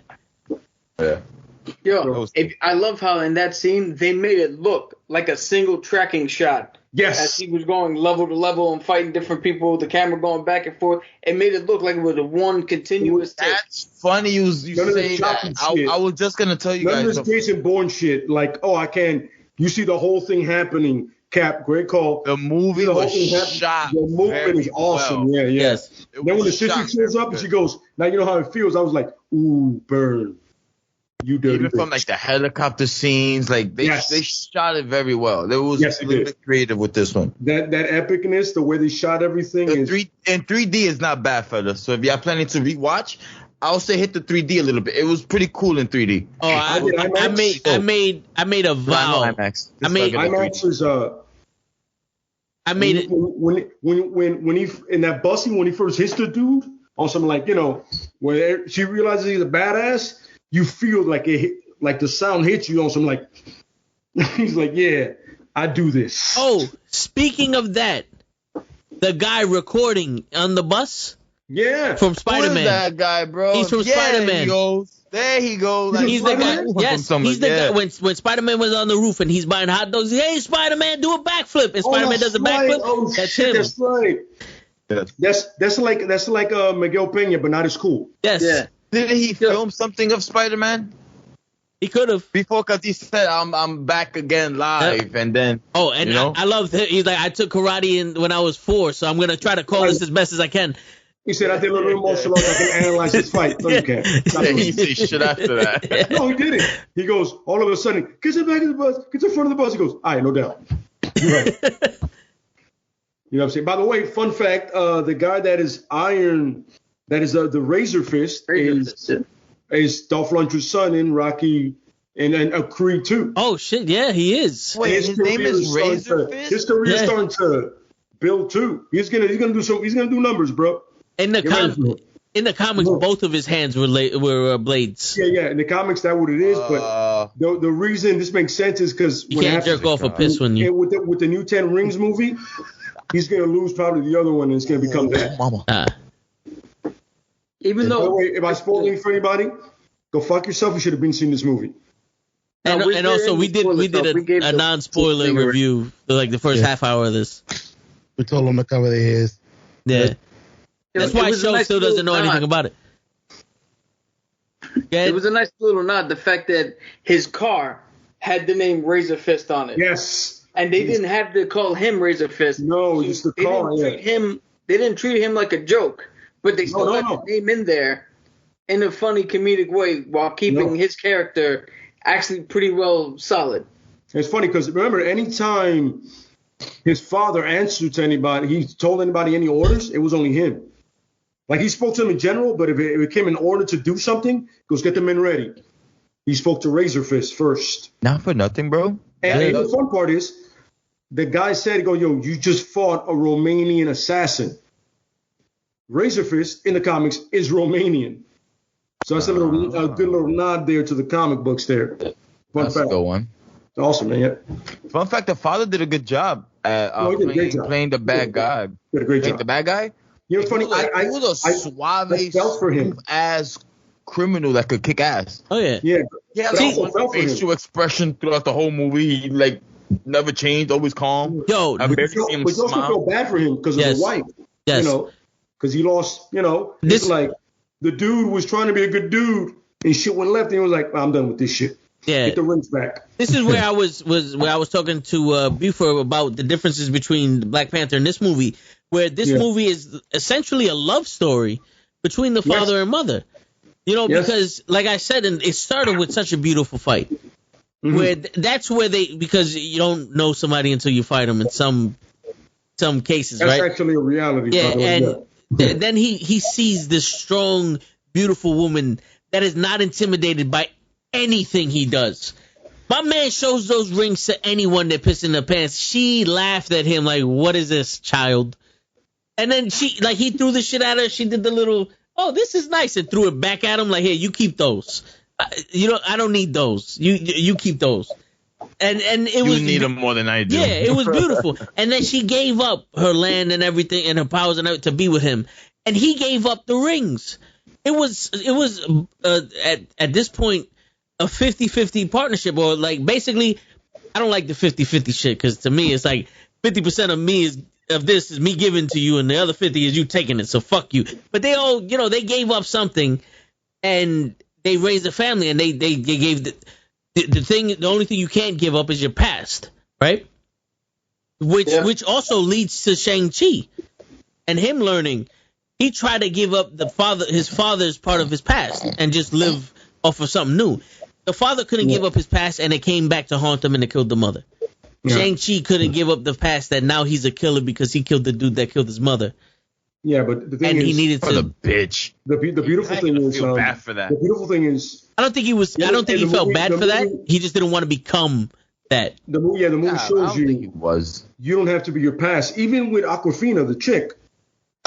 Yo, I love how in that scene they made it look like a single tracking shot. Yes. As he was going level to level and fighting different people, the camera going back and forth, it made it look like it was a one continuous take. That's funny you say that. I was just going to tell you None guys. of this Jason Bourne shit, like, I can't. You see the whole thing happening. Cap, great call. The movie The whole was thing shot. The movement is awesome. well. Yeah. Yes. Then when the sister shows up and she goes, now you know how it feels. I was like, ooh, burn. You dirty Even bitch. from like the helicopter scenes, like they shot it very well. There was Yes, a they little did. bit creative with this one. That epicness, the way they shot everything is 3D is not bad, fellas. So if you're planning to rewatch, I'll say hit the 3D a little bit. It was pretty cool in 3D. Oh, I made a vow. IMAX. IMAX is I made it. When he in that busing when he first hits the dude on something like when she realizes he's a badass, you feel like the sound hits you on something like he's like, yeah, I do this. Oh, speaking of that, the guy recording on the bus Yeah, from Who Spider-Man. is that guy, bro? He's from Spider-Man. There he goes. Like, He's the guy. Yes, he's the guy. When Spider-Man was on the roof and he's buying hot dogs, hey, Spider-Man, do a backflip, and Spider-Man does a backflip. Oh, That's shit, him. That's right. That's like Miguel Pena, but not as cool. Yes. Yeah. Didn't he film something of Spider-Man He could have. before? Because he said, "I'm back again live," and then Oh, and I love that. He's like, I took karate when I was 4, so I'm gonna try to call this as best as I can. He said, I did a little martial arts. I can analyze this fight. No, you can't. he say shit after that. No, he did it. He goes, all of a sudden, get to the back of the bus, get to the front of the bus. He goes, all right, no doubt. You're right. You know what I'm saying? By the way, fun fact, the guy that is Iron, that is the Razor Fist, is Dolph Lundgren's son in Rocky and Creed 2. Oh shit, yeah, he is. Wait, his name is Razor Fist? His career is starting to build too. He's gonna do numbers, bro. In the comics, both of his hands were blades. Yeah. In the comics, that's what it is. But the reason this makes sense is because You can't jerk off a piss when you. with the new 10 Rings movie, he's gonna lose probably the other one, and it's gonna become that. Even By the though, way, if I spoil anything for anybody, go fuck yourself. You should have been seeing this movie. And also, we did a non-spoiler review for like the first half hour of this. We told them to cover their ears. Yeah. That's why Show nice still doesn't know little anything nod. about it. It was a nice little nod, the fact that his car had the name Razor Fist on it. Yes. And they didn't have to call him Razor Fist. No, just the car. They didn't treat him like a joke, but they still had the name in there in a funny comedic way while keeping his character actually pretty well solid. It's funny because remember, anytime his father answered to anybody, he told anybody any orders, it was only him. Like he spoke to them in general, but if it came in order to do something, goes get the men ready. He spoke to Razor Fist first. Not for nothing, bro. And the fun part is, the guy said, "Yo, you just fought a Romanian assassin." Razor Fist in the comics is Romanian, so that's a good little nod there to the comic books there. Fun That's fact. a good one. It's awesome, man. Yeah. Fun fact: the father did a good job at he did a great job. playing the bad guy. Did a great Playing job. the bad guy. You know, funny. He was a suave, I felt for him. ass criminal that could kick ass. Oh yeah. Yeah. Yeah, But I like also felt one for him. facial expression throughout the whole movie. He like never changed, always calm. Yo, I But barely you see him also smile. feel bad for him because of Yes. the wife. Yes. You know, because he lost. You know, This- it's like the dude was trying to be a good dude, and shit went left, and he was like, "I'm done with this shit. yeah. Get the rings back." This is where I was talking to Buford about the differences between Black Panther and this movie, where this Yeah. movie is essentially a love story between the father Yes. and mother. You know, Yes. because like I said, and it started with such a beautiful fight. Mhm. Where that's where because you don't know somebody until you fight them in some cases, That's right? actually a reality. Yeah, by the way. and Yeah. then he sees this strong, beautiful woman that is not intimidated by anything he does. My man shows those rings to anyone that pissed in their pants. She laughed at him like, "What is this, child?" And then he threw the shit at her. She did the little, "Oh, this is nice," and threw it back at him like, "Here, you keep those. I don't need those. You keep those." And it You was need them more than I do. yeah, it was beautiful. And then she gave up her land and everything and her powers and everything to be with him. And he gave up the rings. It was at this point a 50-50 partnership, or like basically I don't like the 50-50 shit, because to me it's like 50% of this is me giving to you and the other 50 is you taking it. So fuck you. But they all, they gave up something and they raised a family, and they gave the only thing you can't give up is your past, right? Which also leads to Shang-Chi and him learning. He tried to give up his father's part of his past and just live off of something new. The father couldn't give up his past, and it came back to haunt him, and it killed the mother. Yeah. Shang-Chi couldn't give up the past, that now he's a killer because he killed the dude that killed his mother. Yeah, but the thing And is, he needed For the to. bitch. the beautiful I thing even is, feel bad for that. the beautiful thing is, I don't think he was. I don't think he the felt movie- bad the for that. movie- He just didn't want to become that. the movie I shows don't think he you was. you don't have to be your past. Even with Aquafina, the chick,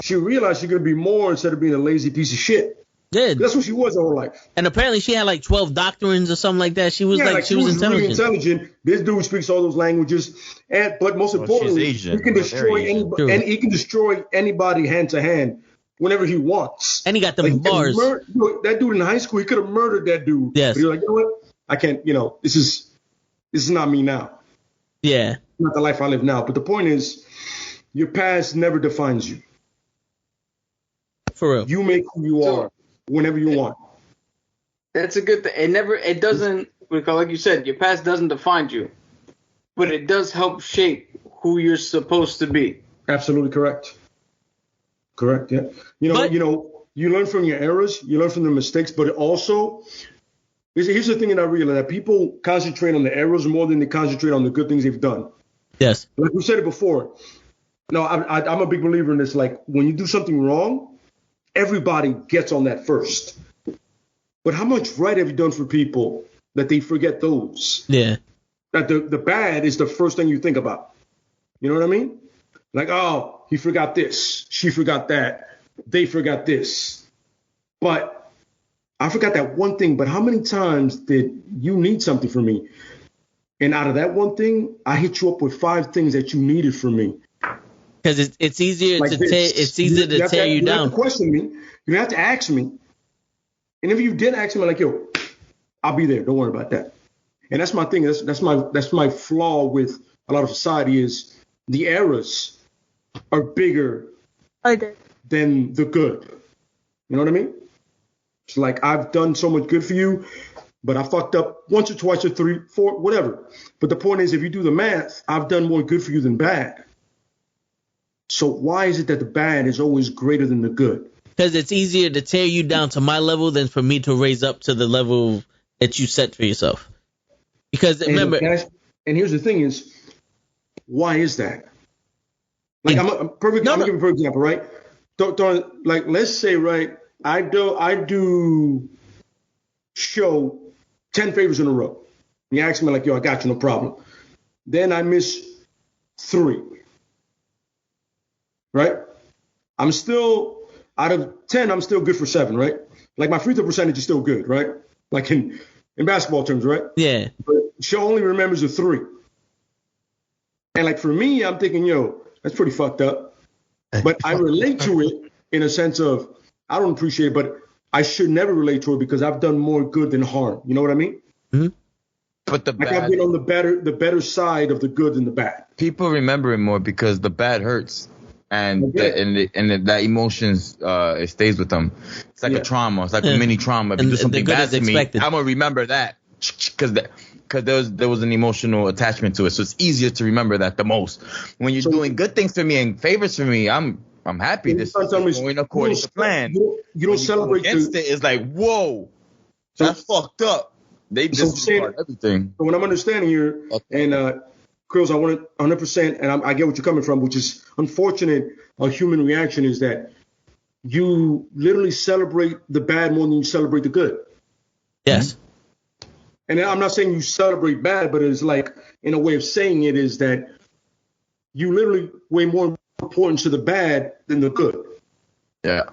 she realized she could be more instead of being a lazy piece of shit. Yeah, That's what she was her whole life. and apparently she had like 12 doctrines or something like that. She was she was really intelligent. intelligent. This dude speaks all those languages, but most Well, importantly, she's Asian. he can Very destroy Asian. anybody, True. and he can destroy anybody hand to hand whenever he wants. And he got them Like, he could bars. look, that dude in high school, he could have murdered that dude. Yes. But he was like, you know what? I can't. This is not me now. Yeah, Not the life I live now. But the point is, your past never defines you. for real. You make who you are whenever you want. That's a good thing. It doesn't, because like you said, your past doesn't define you, but it does help shape who you're supposed to be. Absolutely correct. Correct. Yeah. You learn from your errors, you learn from the mistakes, but also, here's the thing that I realize, that people concentrate on the errors more than they concentrate on the good things they've done. Yes. Like we said it before. No, I'm a big believer in this. Like, when you do something wrong, everybody gets on that first. But how much right have you done for people that they forget those? Yeah. That the bad is the first thing you think about. You know what I mean? Like, oh, he forgot this. She forgot that. They forgot this. But I forgot that one thing. But how many times did you need something from me? And out of that one thing, I hit you up with 5 things that you needed from me. Because it's easier Like to this. to have tear you You down. have to question me. You have to ask me. And if you did ask me, like, yo, I'll be there. Don't worry about that. And that's my thing. That's my flaw with a lot of society, is the errors are bigger than the good. You know what I mean? It's like, I've done so much good for you, but I fucked up once or twice or 3, 4, whatever. But the point is, if you do the math, I've done more good for you than bad. So why is it that the bad is always greater than the good? Because it's easier to tear you down to my level than for me to raise up to the level that you set for yourself. Because remember, And here's the thing is, why is that? Like, I'm perfect. No, I'm no. gonna give you a perfect example, right? Don't like, let's say, right, I do show 10 favors in a row. And you ask me, like, yo, I got you, no problem. Then I miss 3. Right? I'm still, out of 10, I'm still good for 7, right? Like, my free throw percentage is still good, right? Like in basketball terms, right? yeah, But she only remembers the 3. And like, for me, I'm thinking, yo, that's pretty fucked up. But I relate to it in a sense of, I don't appreciate it, but I should never relate to it because I've done more good than harm. You know what I mean? Mhm. But the Like I've bad, been on the better side of the good than the bad. people remember it more because the bad hurts, and that emotions it stays with them. It's like a trauma. It's like a mini trauma. If you do something bad to me, I'm gonna remember that because there was an emotional attachment to it. So it's easier to remember that the most. When you're doing good things for me and favors for me, I'm happy. This is going according to plan. You don't celebrate against it. It's like, whoa, that's fucked up. They disregard everything. So what I'm understanding here, and Krills, I want it 100%, and I get what you're coming from, which is unfortunate. A human reaction is that you literally celebrate the bad more than you celebrate the good. Yes. And I'm not saying you celebrate bad, but it's like, in a way of saying it is that you literally way more important to the bad than the good. Yeah.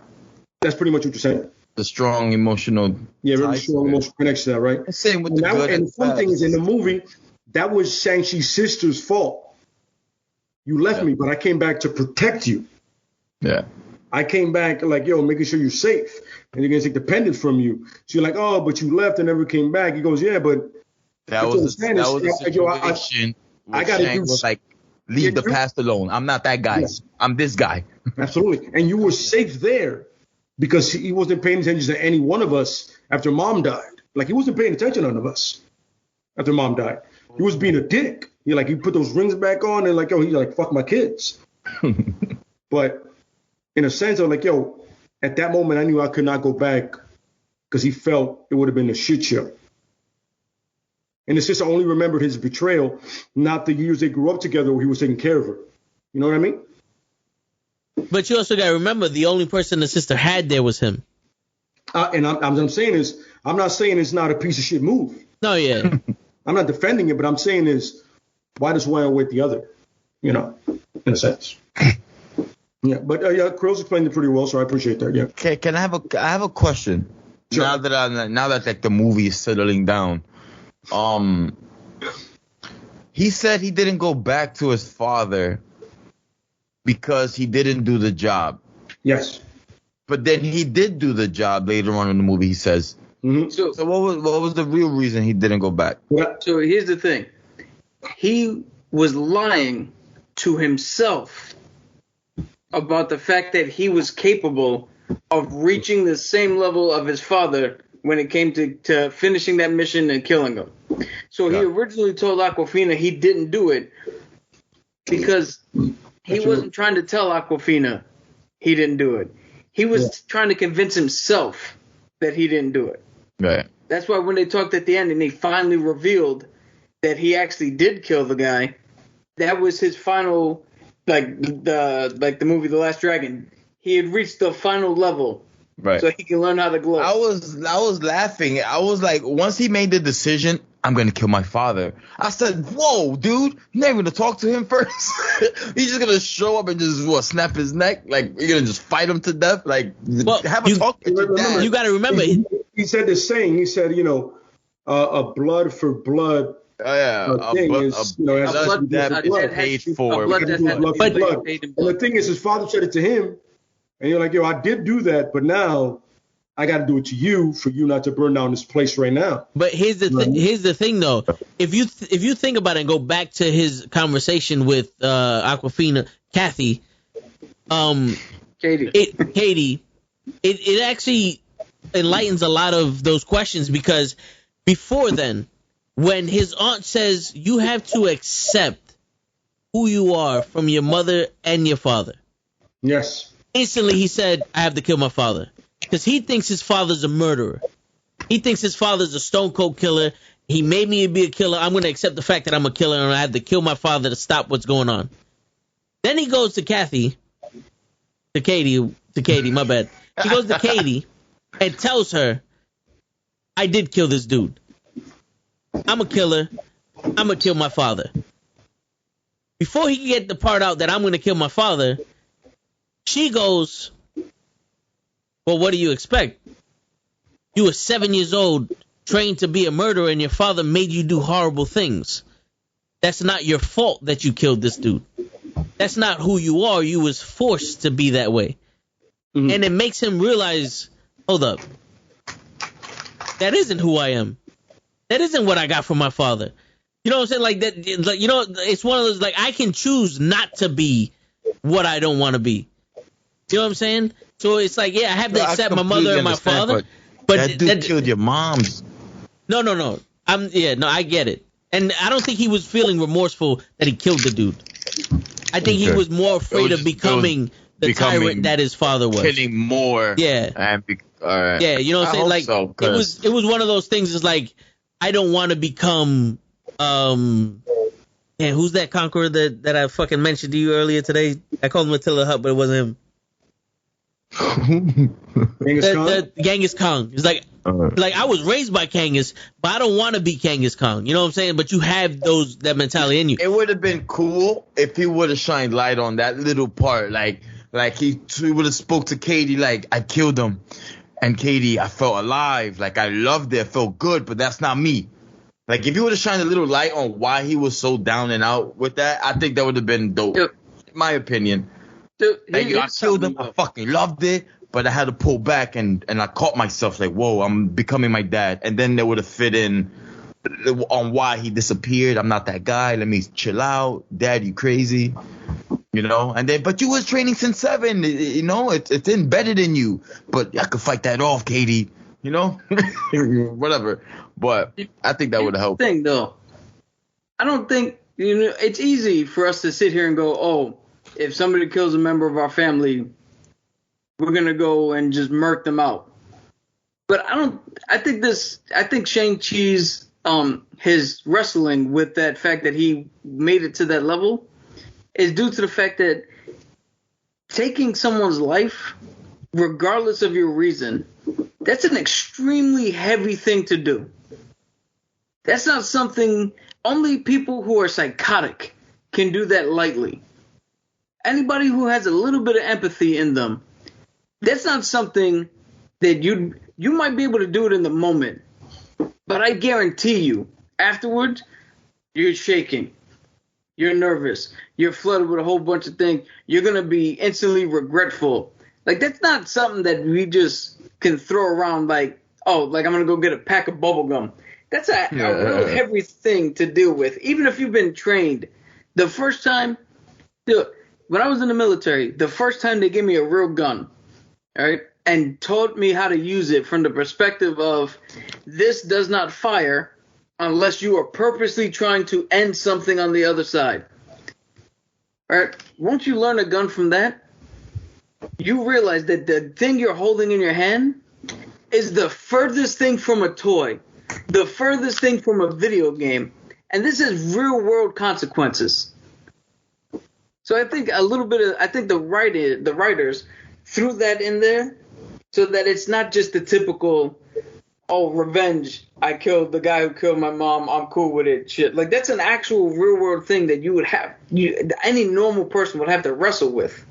That's pretty much what you're saying. The strong emotional. Yeah, really strong emotional connection to that, right? Same with the good. And the fun thing is, in the movie, that was Shang-Chi's sister's fault. You left me, but I came back to protect you. Yeah. I came back like, yo, making sure you're safe. And you're going to take the pendant from you. So you're like, oh, but you left and never came back. He goes, yeah, but that was a situation I got to do like, leave the past alone. I'm not that guy. Yes. I'm this guy. Absolutely. And you were safe there because he wasn't paying attention to any one of us after Mom died. Like, he wasn't paying attention to none of us after Mom died. He was being a dick. He put those rings back on and like, yo, he's like, fuck my kids. But in a sense, I'm like, yo, at that moment, I knew I could not go back because he felt it would have been a shit show. And the sister only remembered his betrayal, not the years they grew up together where he was taking care of her. You know what I mean? But you also got to remember, the only person the sister had there was him. And I'm saying is, I'm not saying it's not a piece of shit move. No, yeah. I'm not defending it, but I'm saying is, why does one outweigh the other? You know, in a sense. Yeah, but Krills explained it pretty well, so I appreciate that. Yeah. Okay, I have a question? Sure. Now that like the movie is settling down, he said he didn't go back to his father because he didn't do the job. Yes. But then he did do the job later on in the movie, he says. Mm-hmm. So what was the real reason he didn't go back? So here's the thing. He was lying to himself about the fact that he was capable of reaching the same level of his father when it came to finishing that mission and killing him. So he originally told Awkwafina he didn't do it because he wasn't trying to tell Awkwafina he didn't do it. He was trying to convince himself that he didn't do it. Right. That's why when they talked at the end and they finally revealed that he actually did kill the guy, that was his final, like the movie The Last Dragon. He had reached the final level, right? So he can learn how to glow. I was laughing. I was like, once he made the decision, I'm gonna kill my father. I said, "Whoa, dude! You're not even gonna talk to him first. He's just gonna show up and just snap his neck? Like you're gonna just fight him to death? Like have a talk with your dad." You got to remember, he said this saying. He said, a blood for blood. Oh yeah, blood debt is paid for. And the thing is, his father said it to him, and you're like, yo, I did do that, but now I got to do it to you for you not to burn down this place right now. But here's the thing, though. If you think about it and go back to his conversation with Awkwafina, Kathy, Katie, it actually enlightens a lot of those questions because before then, when his aunt says you have to accept who you are from your mother and your father. Yes. Instantly he said, I have to kill my father. Because he thinks his father's a murderer. He thinks his father's a stone cold killer. He made me be a killer. I'm going to accept the fact that I'm a killer and I have to kill my father to stop what's going on. Then he goes to Katie, my bad. He goes to Katie and tells her, I did kill this dude. I'm a killer. I'm going to kill my father. Before he can get the part out that I'm going to kill my father, she goes, well, what do you expect? You were 7 years old, trained to be a murderer, and your father made you do horrible things. That's not your fault that you killed this dude. That's not who you are. You was forced to be that way. Mm-hmm. And it makes him realize, hold up, that isn't who I am. that isn't what I got from my father. You know what I'm saying? Like that, like, you know, it's one of those, like, I can choose not to be what I don't want to be. You know what I'm saying? So it's like, yeah, I have to accept my mother and my father. But that dude killed your moms. No. I get it. And I don't think he was feeling remorseful that he killed the dude. I think he was more afraid of becoming the tyrant that his father was. Killing more. Yeah. And yeah, you know what I'm saying? Like, so, it was one of those things. It's like, I don't want to become, who's that conqueror that I fucking mentioned to you earlier today? I called him Attila Hut, but it wasn't him. Genghis Khan. It's like I was raised by Genghis, but I don't want to be Genghis Khan. You know what I'm saying? But you have that mentality in you. It would have been cool if he would have shined light on that little part. Like he would have spoke to Katie like, I killed him. And Katie, I felt alive. Like, I loved it. I felt good, but that's not me. Like, if you would have shined a little light on why he was so down and out with that, I think that would have been dope. Dude. In my opinion. Dude, like, I killed him. I fucking loved it, but I had to pull back, and I caught myself like, whoa, I'm becoming my dad. And then they would have fit in on why he disappeared. I'm not that guy. Let me chill out. Dad, you crazy. You know, and then, but you was training since 7, you know, it's embedded in you, but I could fight that off, Katie, you know, whatever. But I think that would have helped. Thing though, I don't think, you know, it's easy for us to sit here and go, oh, if somebody kills a member of our family, we're going to go and just murk them out. But I think Shang-Chi's, his wrestling with that fact that he made it to that level is due to the fact that taking someone's life, regardless of your reason, that's an extremely heavy thing to do. That's not something, only people who are psychotic can do that lightly. Anybody who has a little bit of empathy in them, that's not something that you might be able to do it in the moment, but I guarantee you, afterwards, you're shaking. You're nervous. You're flooded with a whole bunch of things. You're going to be instantly regretful. Like, that's not something that we just can throw around like, oh, like I'm going to go get a pack of bubble gum. That's a real heavy thing to deal with. Even if you've been trained. The first time, when I was in the military, the first time they gave me a real gun, all right, and taught me how to use it from the perspective of this does not fire unless you are purposely trying to end something on the other side. All right? Once you learn a gun from that, you realize that the thing you're holding in your hand is the furthest thing from a toy, the furthest thing from a video game, and this has real-world consequences. So I think the writers threw that in there so that it's not just the typical, oh, revenge, I killed the guy who killed my mom, I'm cool with it, shit. Like, that's an actual real-world thing that you would have, any normal person would have to wrestle with.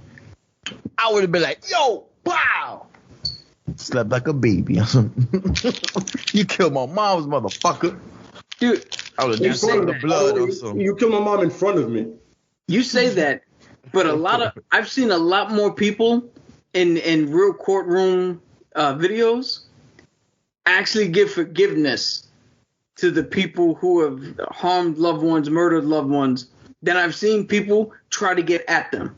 I would have been like, yo, wow. Slept like a baby. You killed my mom's motherfucker. Dude, I would have saved the blood or something. You killed my mom in front of me. You say that, but I've seen a lot more people in real courtroom videos actually give forgiveness to the people who have harmed loved ones, murdered loved ones, than I've seen people try to get at them.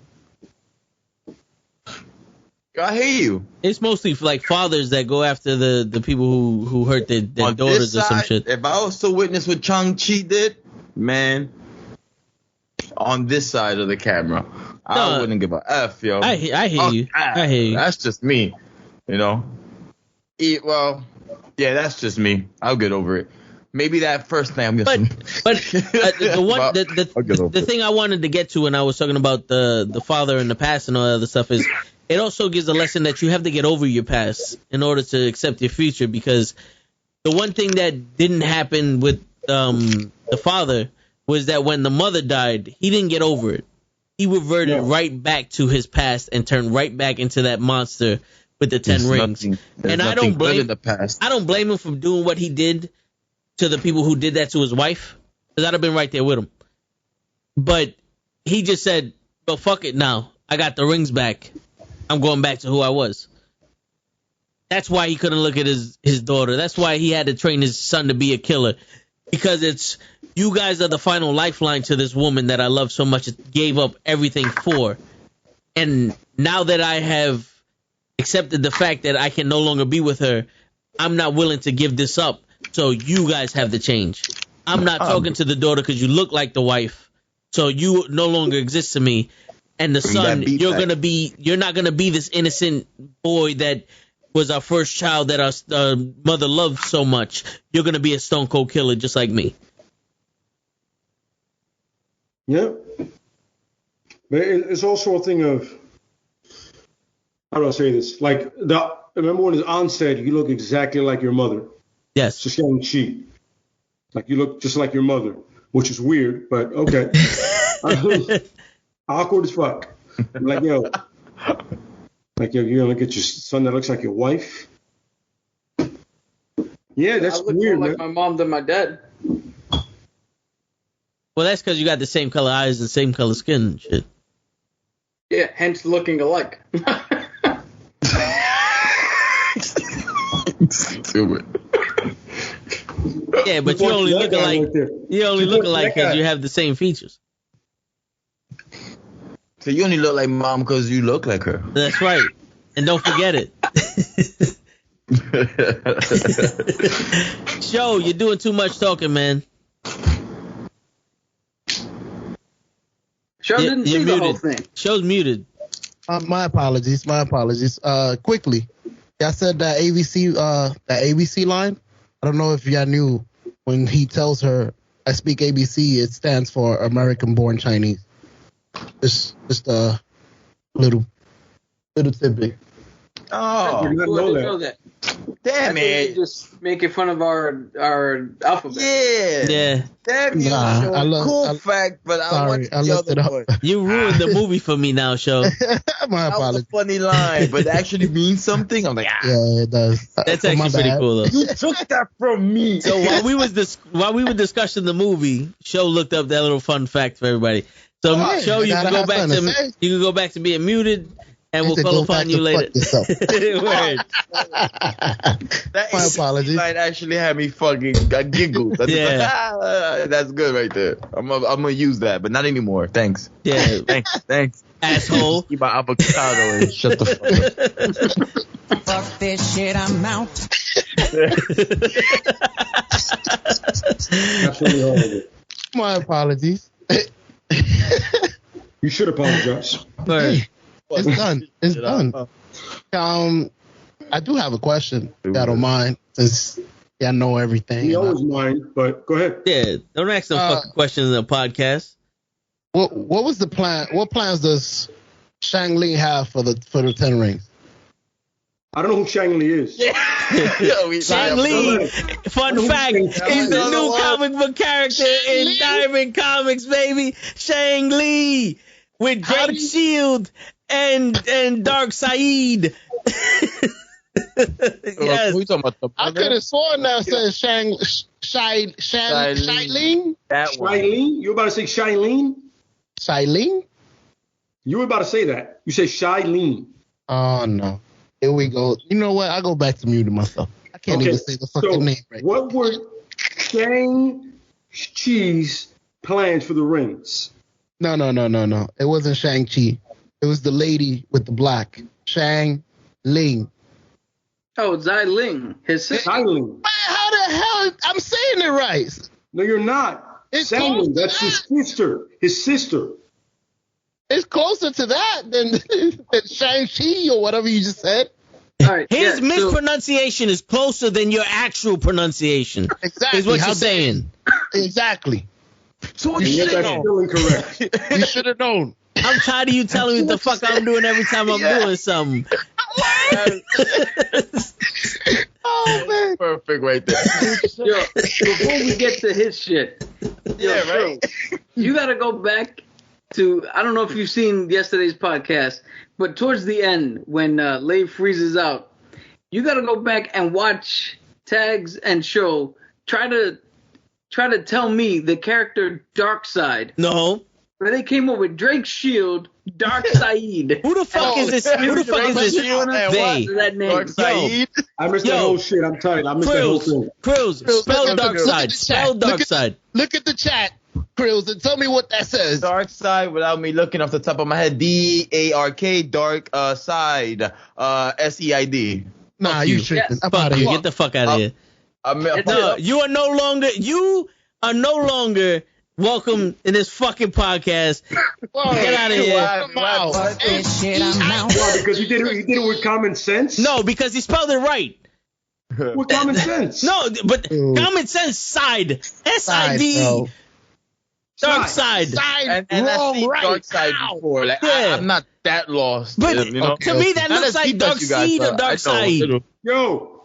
I hear you. It's mostly like fathers that go after the people who hurt their daughters or some shit. If I was to witness what Shang-Chi did, man, on this side of the camera, I wouldn't give a F, yo. I hear you. I hear you. That's just me, you know. Yeah, that's just me. I'll get over it. Maybe that first thing I'm gonna. But the thing I wanted to get to when I was talking about the father and the past and all that other stuff is it also gives a lesson that you have to get over your past in order to accept your future, because the one thing that didn't happen with the father was that when the mother died, he didn't get over it. He reverted right back to his past and turned right back into that monster with the 10 rings. And I don't blame him for doing what he did to the people who did that to his wife, because I'd have been right there with him. But he just said, well, fuck it now. I got the rings back. I'm going back to who I was. That's why he couldn't look at his daughter. That's why he had to train his son to be a killer. Because it's, you guys are the final lifeline to this woman that I love so much, gave up everything for. And now that I have accepted the fact that I can no longer be with her, I'm not willing to give this up. So you guys have to change. I'm not talking to the daughter because you look like the wife. So you no longer exist to me. And the son, you're not gonna be this innocent boy that was our first child that our mother loved so much. You're gonna be a stone cold killer just like me. Yeah. But it's also a thing of, how do I say this? Like, remember when his aunt said, you look exactly like your mother? Yes. It's Shang-Chi. Like, you look just like your mother, which is weird, but okay. Awkward as fuck. I'm like, yo, you're gonna get your son that looks like your wife? Yeah, that's I look weird, more man. like my mom than my dad. Well, that's because you got the same color eyes and same color skin and shit. Yeah, hence looking alike. Stupid. Yeah, but you only look alike. You only look alike because you have the same features. So you only look like mom because you look like her. That's right. And don't forget it. Show, you're doing too much talking, man. Show didn't see the whole thing. Show's muted. My apologies. Quickly, y'all said that ABC line. I don't know if y'all knew when he tells her, "I speak ABC," it stands for American Born Chinese. Just a little tidbit. Oh, I didn't know that. Damn it! Just making fun of our alphabet. Yeah. Damn you! Cool fact, but I want the other one. You ruined the movie for me now, Show. My That was apologies. a funny line, but it actually means something. I'm like, Yeah, it does. That's actually pretty cool, though. You took that from me. So while we were discussing the movie, Show looked up that little fun fact for everybody. So Show, you can go back to being muted. And we'll call upon you later. Word. My apologies. Might actually have me fucking giggled. Yeah. That's good right there. I'm gonna use that, but not anymore. Thanks. Yeah. Thanks. Asshole. Keep my avocado and shut the fuck up. Fuck this shit, I'm out. Absolutely horrible. My apologies. You should apologize. Word. It's done. It's done. I do have a question, if y'all don't mind, since y'all know everything. He always mind, but go ahead. Yeah, don't ask no fucking questions in a podcast. What was the plan? What plans does Shang Li have for the 10 rings? I don't know who Shang Li is. Shang Li, fun fact, is the new comic book character in Diamond Comics, baby. Shang Li with Drake Shield and Darkseid. Yes. We talking about the I could have sworn that said Shailene. Shailene? You were about to say Shailene? Shailene? You were about to say that. You say Shailene. Oh no. Here we go. You know what? I'll go back to muting myself. I can't even say the fucking name right. What were Shang-Chi's plans for the rings? No. It wasn't Shang-Chi. It was the lady with the black. Shang Ling. Oh, Zai Ling, his sister. Shailene. Man, how the hell? I'm saying it right. No, you're not. It's Shailene, close to that's that. his sister. His sister. It's closer to that than Shang-Chi or whatever you just said. All right, His mispronunciation is closer than your actual pronunciation. Exactly. Is what you're saying. Exactly. So what And you yet should that's know. still incorrect. You should have known. I'm tired of you telling me what the fuck I'm doing every time I'm doing something. Oh, man. Perfect right there. Yo, before we get to his shit, Right. you got to go back to, I don't know if you've seen yesterday's podcast, but towards the end, when Leif freezes out, you got to go back and watch Tags and Show try to tell me the character Darkseid, No. where they came up with Drake's shield Dark Said. Who the fuck is this? Who the fuck is this? They. That name. Dark Said. I missed that whole shit. I'm tired. I missed that whole thing. Krills, spell look dark at the side. chat. Spell dark side. Look at the chat, Krills, and tell me what that says. Dark side, without me looking off the top of my head, DARK, dark side, SEID. Nah, you tripping. Yes. I'm out Fuck of you. here. Get the fuck out of here. No, you are no longer welcome in this fucking podcast. Get out of here. Why? Because he did it with common sense? No, because he spelled it right. With common sense. No, but common sense side. S-I-D. bro. Dark side. Side And I wrong, see right. dark side before. Like, Yeah. I'm not that lost. But you know? to me, that Not looks as like deep dark as you guys, seed or but dark I know a side. little. Yo,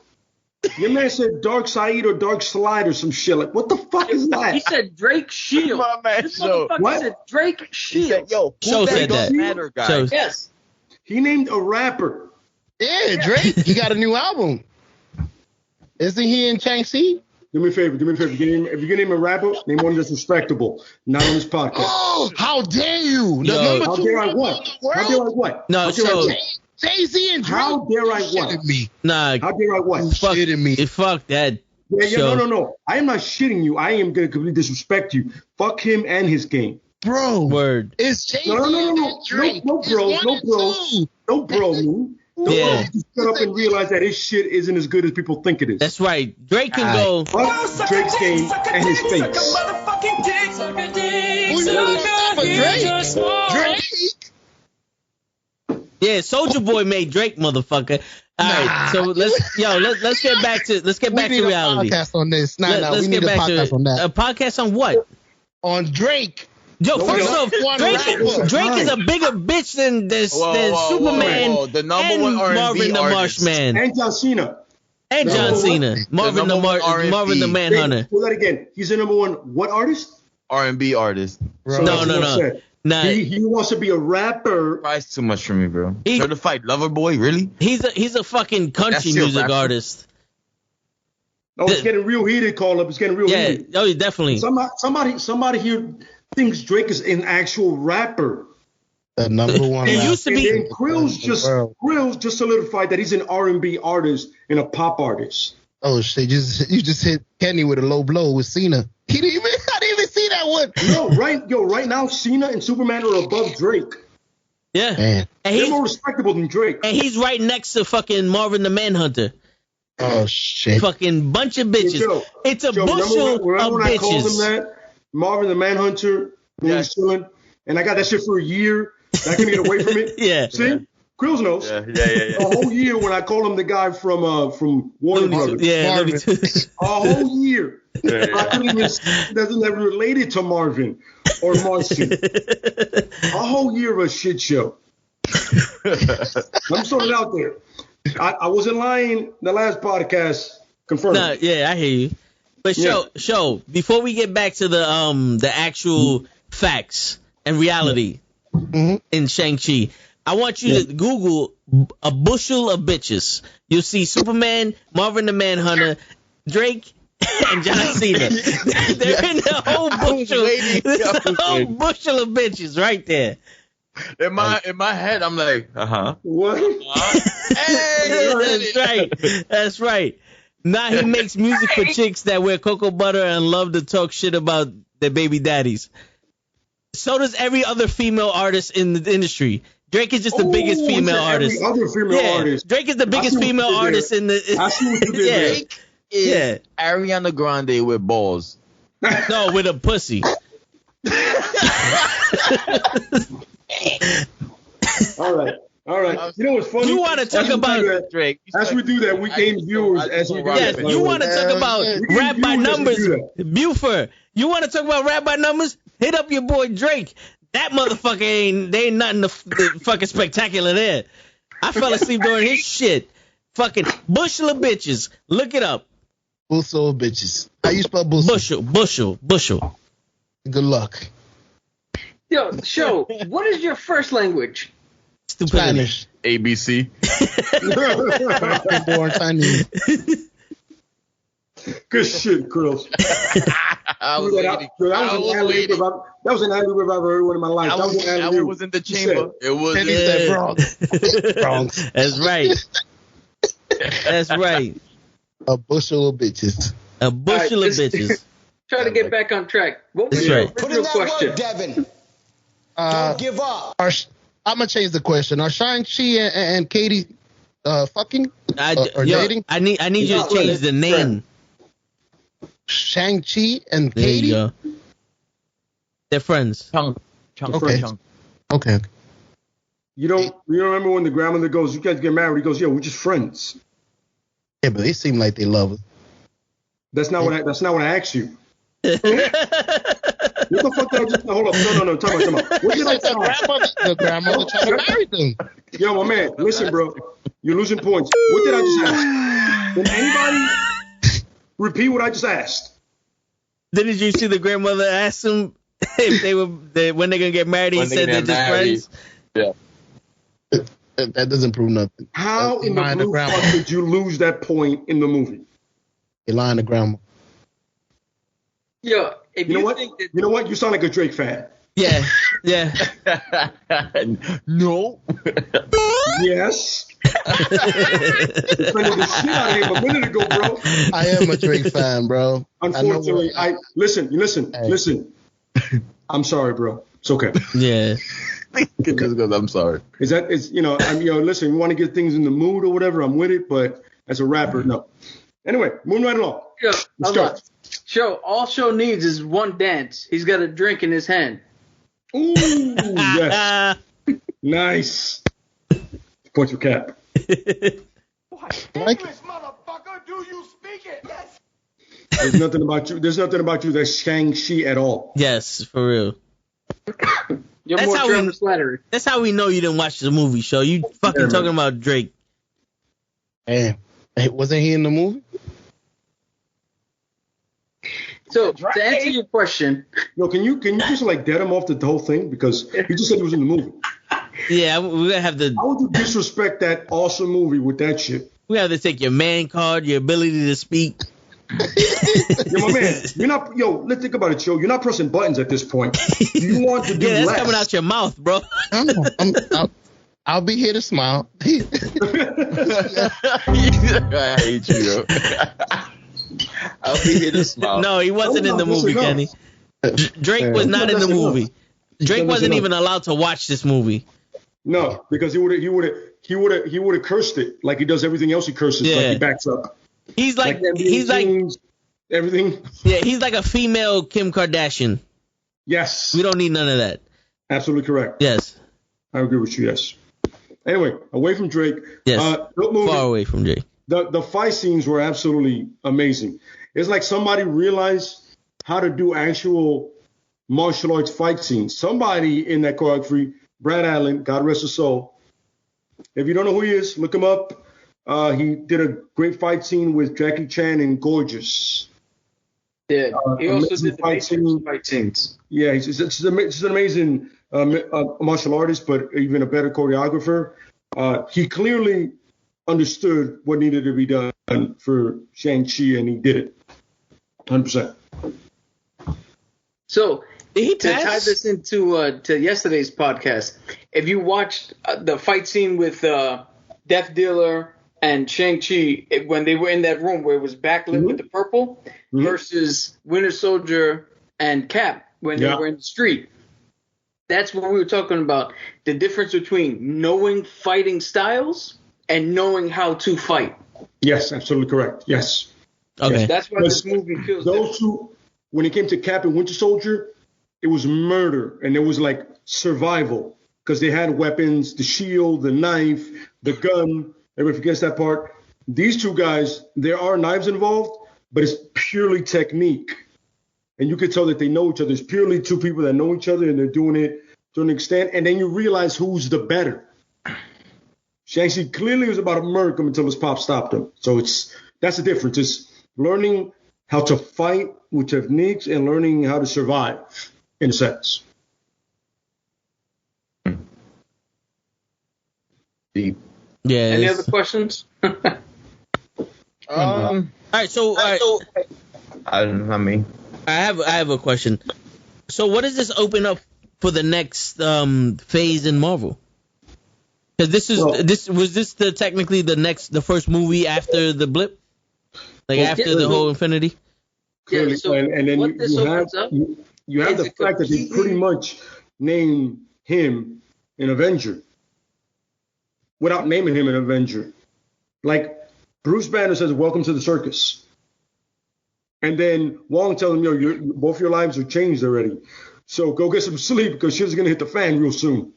your man said Dark Side or Dark Slide or some shit. Like, what the fuck is He that? said Drake Shield. My man, This Show. motherfucker What? said Drake He said, Shield. yo, Show who said that that. matter guy? Show- Yes. He named a rapper. Yeah, Drake. He got a new album. Isn't he in Shang-Chi? Do me a favor. If you're gonna name a rapper, name one that's respectable. Not on this podcast. Oh, how dare you? The Yo. number How 2 dare I rapper what? in the How dare I world? what? No, How dare I so- what? Jay-Z and Drake. How dare I You what? shitting me. Nah, How dare I what? fuck, shitting me. fuck that. Yeah, show. no. I am not shitting you. I am gonna completely disrespect you. Fuck him and his game. Bro, Word. it's Jay-Z No. and Drake. No, bro. It's No, 1 and bro. 2. No, bro, me. No, Yeah. bro. Just shut up and realize that his shit isn't as good as people think it is. That's right. Drake can go. Fuck Drake's game and his face. Who you gonna say for Drake? Drake? Yeah, Soldier Boy made Drake, motherfucker. All right, Nah. so let's get back to We need reality. a podcast on this. Let's we need get a back to podcast it. on that. A podcast on what? On Drake. Yo, No, first we off, don't. One rapper. Drake is a bigger bitch than Superman whoa. The number and one R&B Marvin the artist. Marshman And John Cena. and John No. Cena, Marvin number one R&B. Marvin the Manhunter. Say that again. He's the number one what artist? R&B artist. So No, that's no, what I no. said. Nah, He wants to be a rapper. Price too much for me, bro. He- Certified Lover Boy, really? he's a fucking country That's your music rapper. artist. Oh, it's getting real heated, call up. It's getting real Yeah, heated. oh, definitely. Somebody here thinks Drake is an actual rapper. The number one He rapper. used to And be. then Krill's just solidified that he's an R&B artist and a pop artist. Oh shit! You just hit Kenny with a low blow with Cena. I didn't even see that one. Right now, Cena and Superman are above Drake. Yeah, Man. and They're he's more respectable than Drake. and he's right next to fucking Marvin the Manhunter. Oh shit! Fucking bunch of bitches. Joe, It's a Joe, bushel remember of when I called him bitches. that? Marvin the Manhunter, when he was chilling, and I got that shit for a year. I couldn't get away from it. Yeah. See? Krills knows. Yeah. A whole year when I called him the guy from Warner Brothers. Yeah, Marvin. Looney Tunes. A whole year. I couldn't even doesn't ever related to Marvin or Marcy. A whole year of a shit show. I'm throwing it out there. I wasn't lying. The last podcast confirmed. Nah, yeah, I hear you. But show before we get back to the actual facts and reality in Shang-Chi, I want you to Google a bushel of bitches. You'll see Superman, Marvin the Manhunter, Drake, and John Cena. They're in the whole bushel. There's a whole bushel of bitches right there. In my head, I'm like, What? That's right. That's right. Now he makes music for chicks that wear cocoa butter and love to talk shit about their baby daddies. So does every other female artist in the industry. Drake is just the biggest female artist. Every other female artist. Drake is the biggest female artist in the. I see what you did there. Drake is Ariana Grande with balls. No, with a pussy. All right. You know what's funny? You want to talk about Drake. As we do that, we name viewers as we do Yes, that. you want to talk about rap by numbers, Buford. You want to talk about rap by numbers? Hit up your boy Drake. That motherfucker ain't nothing to fucking spectacular there. I fell asleep during his shit. Fucking bushel of bitches. Look it up. Bushel of bitches. How you spell bushel? Bushel. Good luck. Yo, show. What is your first language? Stupidity. Spanish. ABC. Born Chinese. Good shit, Krills. I was waiting. That was an ad-lib I've ever heard in my life. That one was in the chamber. It was. Teddy said Bronx. That's right. That's right. A bushel of bitches. A bushel of bitches. Try to get back on track. What was That's your right. Put in original that question? work, Devin. Don't give up. I'm gonna change the question. Are Shang-Chi and Katie fucking or dating? I need you to change the name. Shang-Chi and There Katie? you go. They're friends. Chung. Okay. Okay. You don't remember when the grandmother goes, "You guys get married"? He goes, "Yeah, we're just friends." Yeah, but they seem like they love us. That's not what I asked you. What the fuck did I just? Hold up. No. Time out. What did I say? The grandmother tried to marry them. Yo, my man, listen, bro. You're losing points. What did I just ask? Did anybody repeat what I just asked? Didn't you see the grandmother ask them if when they're gonna get married? He said they're just friends. Yeah. That doesn't prove nothing. How in the blue fuck did you lose that point in the movie? You're lying to grandma. Yo, if You know what? think that You know what? You sound like a Drake fan. Yeah. No. Yes. Defended the shit out of him a minute ago, bro. I am a Drake fan, bro. Unfortunately, listen. I'm sorry, bro. It's okay. Yeah. Just because I'm sorry. Listen, you want to get things in the mood or whatever, I'm with it, but as a rapper, no. Anyway, moving right along. Yo, Let's go. all Show needs is one dance. He's got a drink in his hand. Ooh, yes. Nice. Points for Cap. Like, Motherfucker, do you speak it? Yes. There's nothing about you that's Shang-Chi at all. Yes, for real. You're That's more how we- Travis Slattery. That's how we know you didn't watch the movie show. You fucking Yeah, talking about Drake. Hey, wasn't he in the movie? So to answer your question, Yo, can you just like dead him off the whole thing because he just said he was in the movie? Yeah, we're gonna have to. How would you disrespect that awesome movie with that shit? We have to take your man card, your ability to speak. Yo, my man, you're not. Yo, let's think about it, Joe. You're not pressing buttons at this point. You want to do Yeah, that's less. coming out your mouth, bro. I'll be here to smile. I hate you, yo. I'll be here to smile. No, he wasn't in the movie, Kenny. Drake was not in the movie. Drake wasn't even allowed to watch this movie. No, because he would have cursed it like he does everything else. He curses like Yeah. he backs up. He's like teams, everything. yeah, he's like a female Kim Kardashian. Yes, We don't need none of that. absolutely correct. Yes. I agree with you. Yes. Anyway, away from Drake. Yes. Good movie. Far away from Drake. The fight scenes were absolutely amazing. It's like somebody realized how to do actual martial arts fight scenes. Somebody in that choreography, Brad Allen, God rest his soul. If you don't know who he is, look him up. He did a great fight scene with Jackie Chan in Gorgeous. yeah, he also amazing did the fight Matrix scene. fight scenes. Yeah, he's an amazing martial artist, but even a better choreographer. He clearly understood what needed to be done for Shang-Chi, and he did it. 100%. So Did he to tie pass? this into to yesterday's podcast, if you watched the fight scene with Death Dealer and Shang-Chi when they were in that room where it was backlit with the purple versus Winter Soldier and Cap when they were in the street, that's what we were talking about, the difference between knowing fighting styles and knowing how to fight. Yes, absolutely correct. Yes. Okay. That's why this movie feels Those two, when it came to Cap and Winter Soldier, it was murder, and it was like survival because they had weapons, the shield, the knife, the gun. Everybody forgets that part. These two guys, there are knives involved, but it's purely technique. And you could tell that they know each other. It's purely two people that know each other, and they're doing it to an extent. And then you realize who's the better. Shang-Chi clearly was about to murk him until his pop stopped him. So that's the difference. It's learning how to fight with techniques and learning how to survive, in a sense. Deep. Yeah. Any it's- other questions? All right. So, all right. I mean, I have a question. So what does this open up for the next phase in Marvel? Because this technically the first movie after the blip, like after the whole Infinity. Clearly, so and then what this opens up you have is the a fact that they pretty much named him an Avenger without naming him an Avenger. Like Bruce Banner says, "Welcome to the circus," and then Wong tells him, "Yo, both your lives are changed already. So go get some sleep because shit's gonna hit the fan real soon.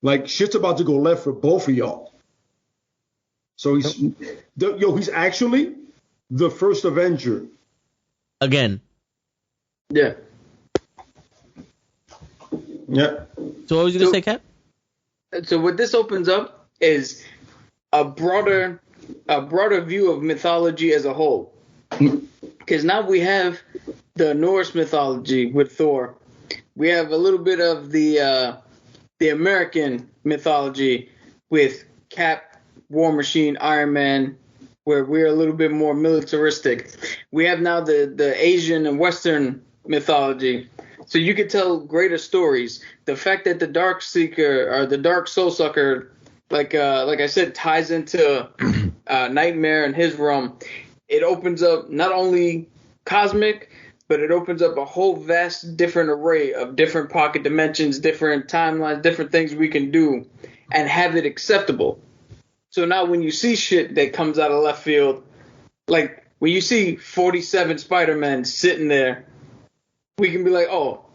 Like shit's about to go left for both of y'all." So he's actually the first Avenger. Again. Yeah. Yeah. So what was you gonna say, Cap? So what this opens up is a broader view of mythology as a whole. Because now we have the Norse mythology with Thor. We have a little bit of the American mythology with Cap, War Machine, Iron Man, where we're a little bit more militaristic. We have now the Asian and Western mythology. So you could tell greater stories. The fact that the Dark Seeker or the Dark Soul Sucker, like I said, ties into Nightmare and his realm. It opens up not only cosmic, but it opens up a whole vast different array of different pocket dimensions, different timelines, different things we can do and have it acceptable. So now when you see shit that comes out of left field, like when you see 47 Spider-Men sitting there, we can be like, oh,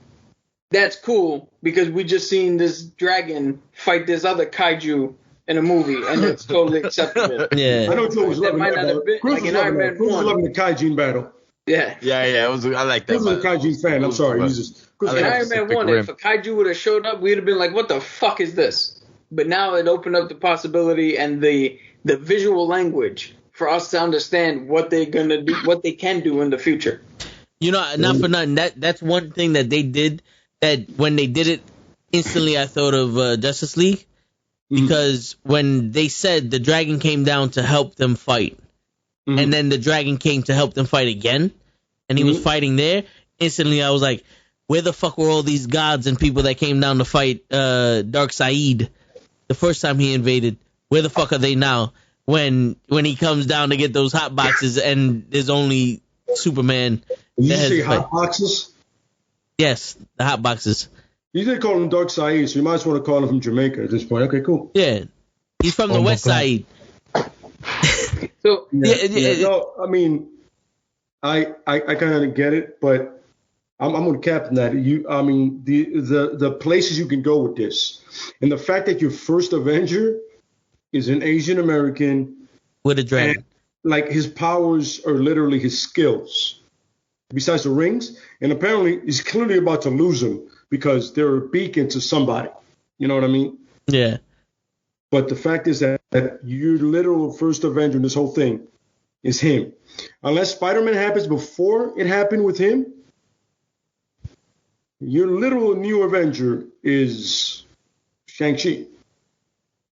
that's cool because we just seen this dragon fight this other kaiju in a movie, and it's totally acceptable. Yeah. I know Joe was That loving might that not have battle. been Chris like was in Iron Man Chris was 1. loving the kaiju battle. Yeah. Yeah, it was. I like that. Chris was a kaiju fan. I'm sorry. Chris In like Iron Man Pacific 1, Rim. if a kaiju would have showed up, we'd have been like, what the fuck is this? But now it opened up the possibility and the visual language for us to understand what they're gonna do, what they can do in the future. You know, not for nothing. That's one thing that they did. That when they did it, instantly I thought of Justice League, because when they said the dragon came down to help them fight, and then the dragon came to help them fight again, and he was fighting there. Instantly, I was like, where the fuck were all these gods and people that came down to fight Darkseid the first time he invaded? Where the fuck are they now? When he comes down to get those hot boxes and there's only Superman. Did you that has say to fight. hot boxes? Yes, the hot boxes. You did call him Darkseid, so you might as well want to call him from Jamaica at this point. Okay, cool. Yeah, he's from the West Side. So No, I mean, I kind of get it, but I'm going to captain that. I mean, the places you can go with this, and the fact that your first Avenger is an Asian American with a dragon. and, like, his powers are literally his skills, besides the rings, and apparently he's clearly about to lose them because they're a beacon to somebody. You know what I mean? Yeah. But the fact is that your literal first Avenger in this whole thing is him. Unless Spider-Man happens before it happened with him, your literal new Avenger is Shang-Chi.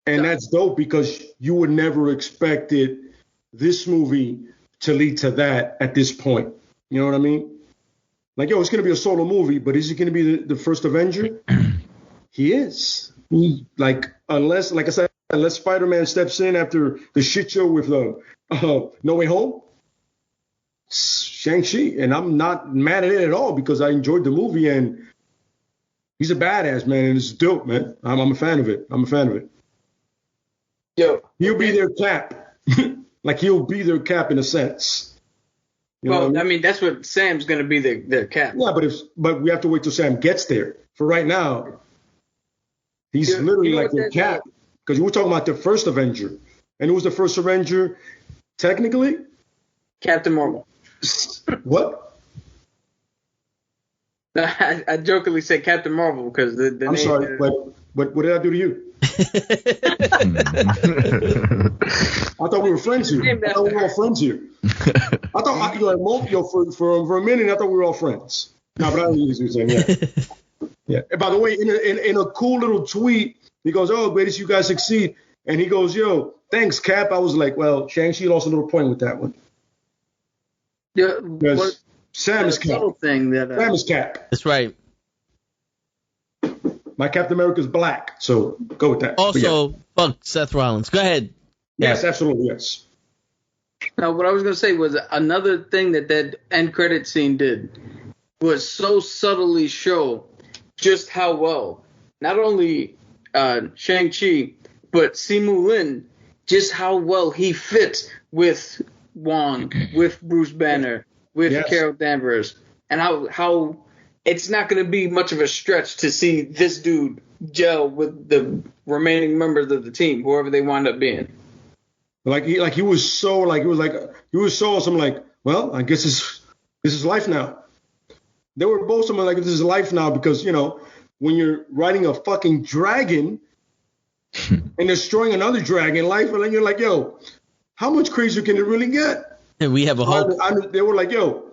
And that's dope because you would never expected this movie to lead to that at this point. You know what I mean? Like, yo, it's going to be a solo movie, but is he going to be the first Avenger? He is. Unless, like I said, unless Spider-Man steps in after the shit show with No Way Home, Shang-Chi. And I'm not mad at it at all because I enjoyed the movie and he's a badass, man, and it's dope, man. I'm a fan of it. Yo, he'll be their Cap. Like, he'll be their Cap in a sense. You know what I mean, that's what Sam's going to be their Cap. Yeah, but we have to wait till Sam gets there. For right now, he's literally like their Cap. Because you were talking about the first Avenger. And who was the first Avenger, technically? Captain Marvel. What? I jokingly say Captain Marvel because the I'm name. sorry, but what did I do to you? I thought we were friends here. I thought we were all friends here. I thought for a minute I thought we were all friends. No, but I don't use what you're saying. Yeah. And by the way, in a cool little tweet, he goes, "Oh, greatest you guys succeed," and he goes, "Yo, thanks, Cap." I was like, "Well, Shang-Chi lost a little point with that one." Yeah. Sam is Cap. subtle thing that Sam is Cap. That's right. My Captain America's black, so go with that. Also, fuck Seth Rollins. Go ahead. Yes, absolutely, yes. Now, what I was going to say was another thing that end credit scene did was so subtly show just how well not only Shang-Chi but Simu Lin, just how well he fits with Wong, with Bruce Banner, with Carol Danvers, and how it's not going to be much of a stretch to see this dude gel with the remaining members of the team, whoever they wind up being. He was so awesome. Like, well, I guess this is life now. They were both something like, this is life now, because when you're riding a fucking dragon and destroying another dragon, life, and then you're like, yo, how much crazier can it really get? And we have a hope. They were like, yo,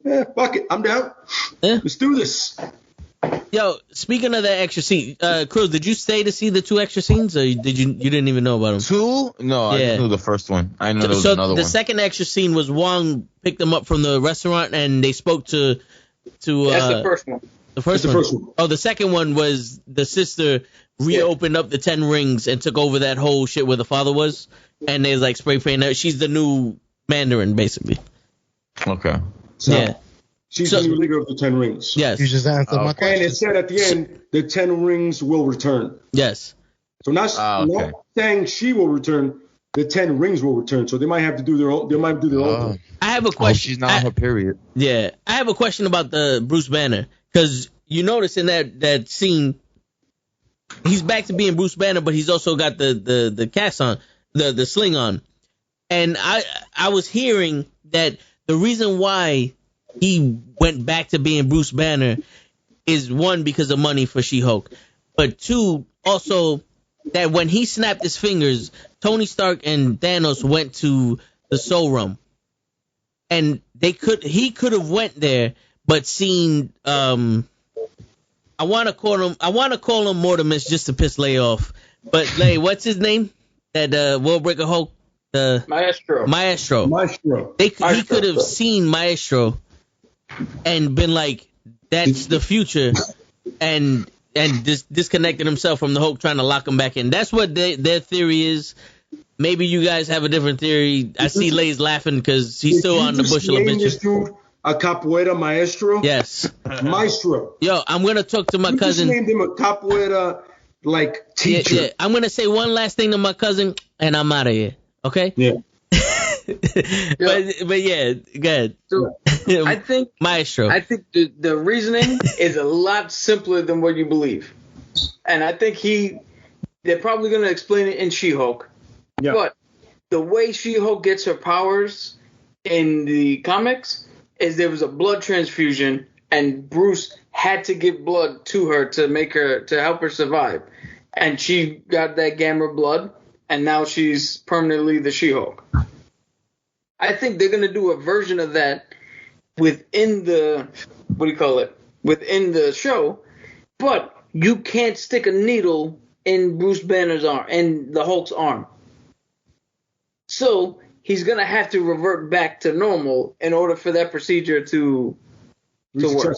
fuck it, I'm down. Yeah. Let's do this. Yo, speaking of that extra scene, Cruz, did you stay to see the 2 extra scenes, or you didn't even know about them? 2? No, I just knew the first one. I know there was another one. So the second extra scene was Wong picked them up from the restaurant, and they spoke to. That's the first one. The first one. Oh, the second one was the sister reopened up the 10 rings and took over that whole shit where the father was, and they like spray painting her. She's the new Mandarin, basically. Okay. So, yeah. She's the new leader of the 10 rings. Yes. You just answered my question. And it said at the end, the 10 rings will return. Yes. So not saying she will return, the 10 rings will return. So they might have to do their own. They might do their own thing. I have a question. She's not on her period. Yeah, I have a question about the Bruce Banner, because you notice in that scene, he's back to being Bruce Banner, but he's also got the cast on, the sling on, and I was hearing that the reason why he went back to being Bruce Banner is, 1, because of money for She-Hulk, but 2, also that when he snapped his fingers, Tony Stark and Thanos went to the Soul Realm, and he could have went there, but seen I want to call him Mortimus just to piss Lay off, but Lay, what's his name? That World Breaker Hulk, Maestro. He could have seen Maestro and been like, that's the future, and disconnected himself from the Hulk, trying to lock him back in. That's what their theory is. Maybe you guys have a different theory. I see Lay's laughing because he's still on the bushel of bitches. This dude a capoeira maestro? Yes. Maestro. Yo, I'm going to talk to my cousin. You just named him a capoeira, teacher. Yeah. I'm going to say one last thing to my cousin, and I'm out of here. Okay? Yeah. but yeah, go ahead. So I think Maestro. I think the reasoning is a lot simpler than what you believe, and I think they're probably going to explain it in She-Hulk. Yeah. But the way She-Hulk gets her powers in the comics is there was a blood transfusion, and Bruce had to give blood to her to help her survive, and she got that gamma blood, and now she's permanently the She-Hulk. I think they're going to do a version of that within within the show, but you can't stick a needle in Bruce Banner's arm, in the Hulk's arm. So he's going to have to revert back to normal in order for that procedure to work.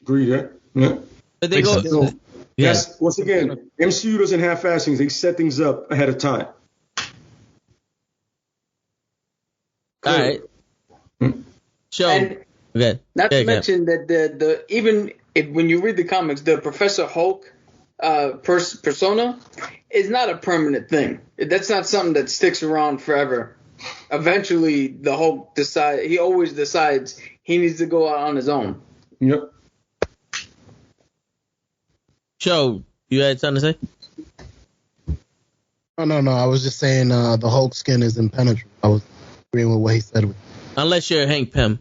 Agree, yeah. But they go. So, yes. Once again, MCU doesn't have fast things. They set things up ahead of time. All right. So, and not to mention that even when you read the comics, the Professor Hulk persona is not a permanent thing. That's not something that sticks around forever. Eventually, the Hulk he always decides he needs to go out on his own. Yep. Joe, you had something to say? Oh, no. I was just saying the Hulk skin is impenetrable. I was agreeing with what he said. Unless you're Hank Pym.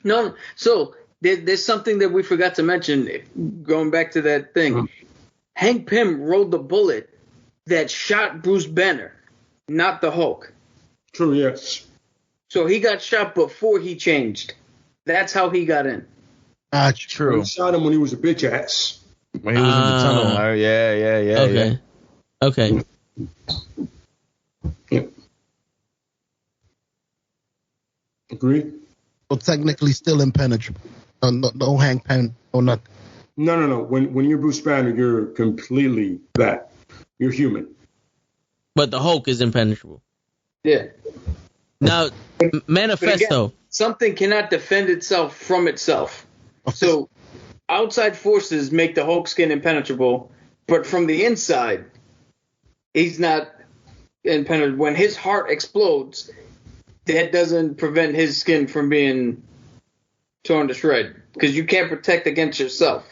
No, so there's something that we forgot to mention, going back to that thing. Mm-hmm. Hank Pym rolled the bullet that shot Bruce Banner, not the Hulk. True, yes. So he got shot before he changed. That's how he got in. True. He shot him when he was a bitch ass. When he was in the tunnel. Yeah. Okay. Yeah. Agree? So technically still impenetrable. No hang pen, no nothing. No. When you're Bruce Banner, you're completely that. You're human. But the Hulk is impenetrable. Yeah. Now, Manifesto. Again, something cannot defend itself from itself. So outside forces make the Hulk skin impenetrable, but from the inside, he's not impenetrable. When his heart explodes, that doesn't prevent his skin from being torn to shreds, because you can't protect against yourself.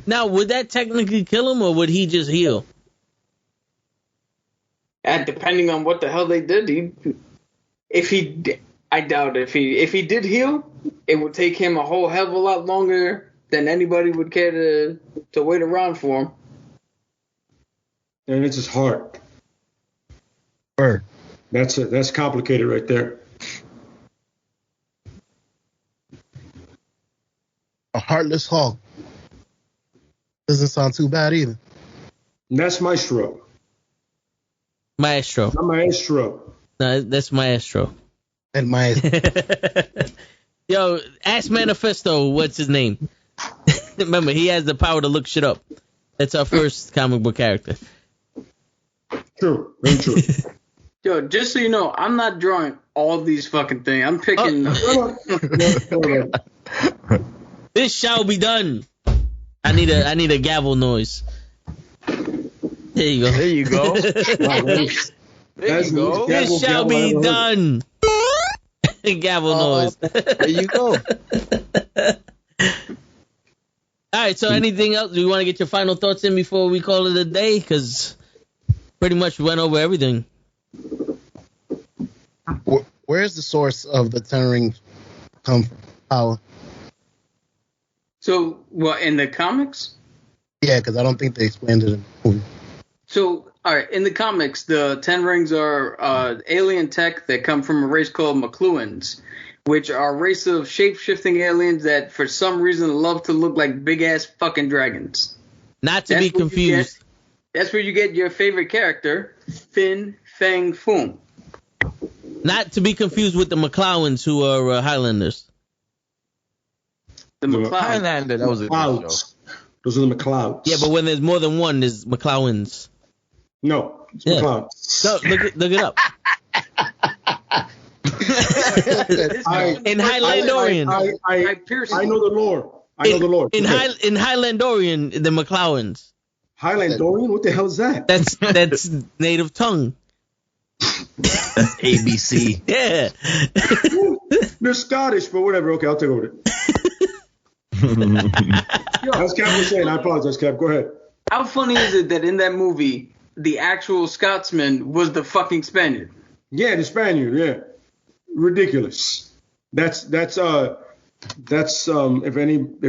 Now, would that technically kill him, or would he just heal? And depending on what the hell they did, I doubt if he did heal, it would take him a whole hell of a lot longer than anybody would care to wait around for him. And it's his heart. Word. That's complicated right there. A heartless Hulk. Doesn't sound too bad either. And that's Maestro. Maestro. Not Maestro. No, that's Maestro. And my Yo, ask Manifesto what's his name. Remember, he has the power to look shit up. That's our first comic book character. True. Very true. Yo, just so you know, I'm not drawing all these fucking things. I'm picking. This shall be done. I need a gavel noise. There you go. There you go. There you go. This shall be done. Gavel noise. There you go. All right, so anything else? Do you want to get your final thoughts in before we call it a day? Because pretty much we went over everything. Where's the source of the Ten Rings come from? Power? So, what, in the comics? Yeah, because I don't think they explained it in the movie. So, all right, in the comics, the Ten Rings are alien tech that come from a race called McLuhans, which are a race of shape-shifting aliens that, for some reason, love to look like big-ass fucking dragons. Not to be confused. That's where you get your favorite character, Fin Fang Foom. Not to be confused with the McClowans, who are Highlanders. The McClowans. Highlander, that was a good show. McClouds. Those are the McClouds. Yeah, but when there's more than one, there's McClowans. No, it's Yeah. McClouds. So look it up. In Highlandorian. I know the lore. I know the lore. In Highlandorian, the McClowans. Highlandorian? What the hell is that? That's native tongue. That's ABC. Yeah. They're Scottish, but whatever. Okay, I'll take over it. That's Cap was saying. I apologize, Cap. Go ahead. How funny is it that in that movie, the actual Scotsman was the fucking Spaniard? Yeah, the Spaniard. Yeah, ridiculous. That's if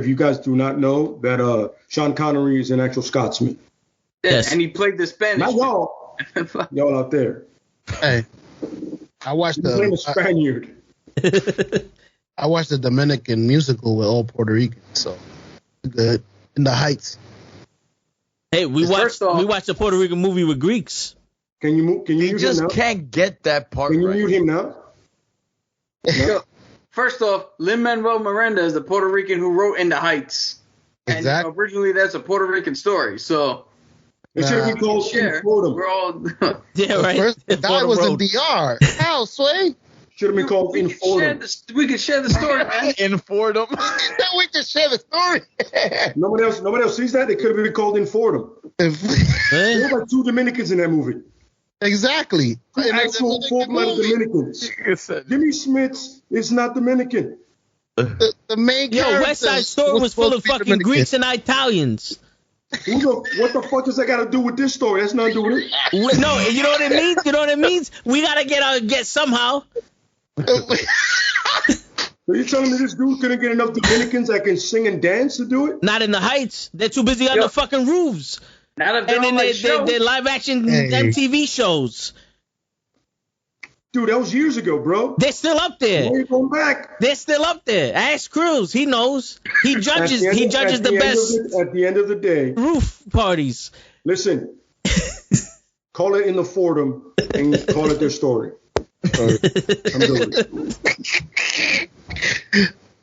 you guys do not know that Sean Connery is an actual Scotsman. Yes. And he played the Spanish. Not y'all out there. Hey, I watched He's playing a Spaniard. I watched the Dominican musical with all Puerto Ricans, so good. In the Heights. Hey, we watched a Puerto Rican movie with Greeks. Can you He mute him just now? can't get that part Can you right. mute him now? Yo, first off, Lin-Manuel Miranda is the Puerto Rican who wrote In the Heights. Exactly. And originally that's a Puerto Rican story, so It should be called share. Fordham. We're all Yeah, right. First, the guy Fordham was in Road. DR. How, Sway? Should have been called in Fordham. we could share the story, man. In Fordham. We can share the story. Nobody else sees that. It could have been called in Fordham. There Eh? were like two Dominicans in that movie. Exactly. Two actual full-blooded Dominicans. Jimmy Smits is not Dominican. The main Yo, character West Side Story was full supposed of to be fucking Dominican. Greeks and Italians. What the fuck does that got to do with this story? That's nothing to do with it. No, you know what it means? You know what it means? We gotta get somehow. So you telling me this dude couldn't get enough Dominicans that can sing and dance to do it? Not in the Heights. They're too busy on the fucking roofs. Not if they're And on then that show. they live action Hey. MTV shows. Dude, that was years ago, bro. They're still up there. Why are you going back? They're still up there. Ask Cruz. He knows. He judges the best At the end of the day, roof parties. listen, call it in the Fordham and call it their story. I'm doing it.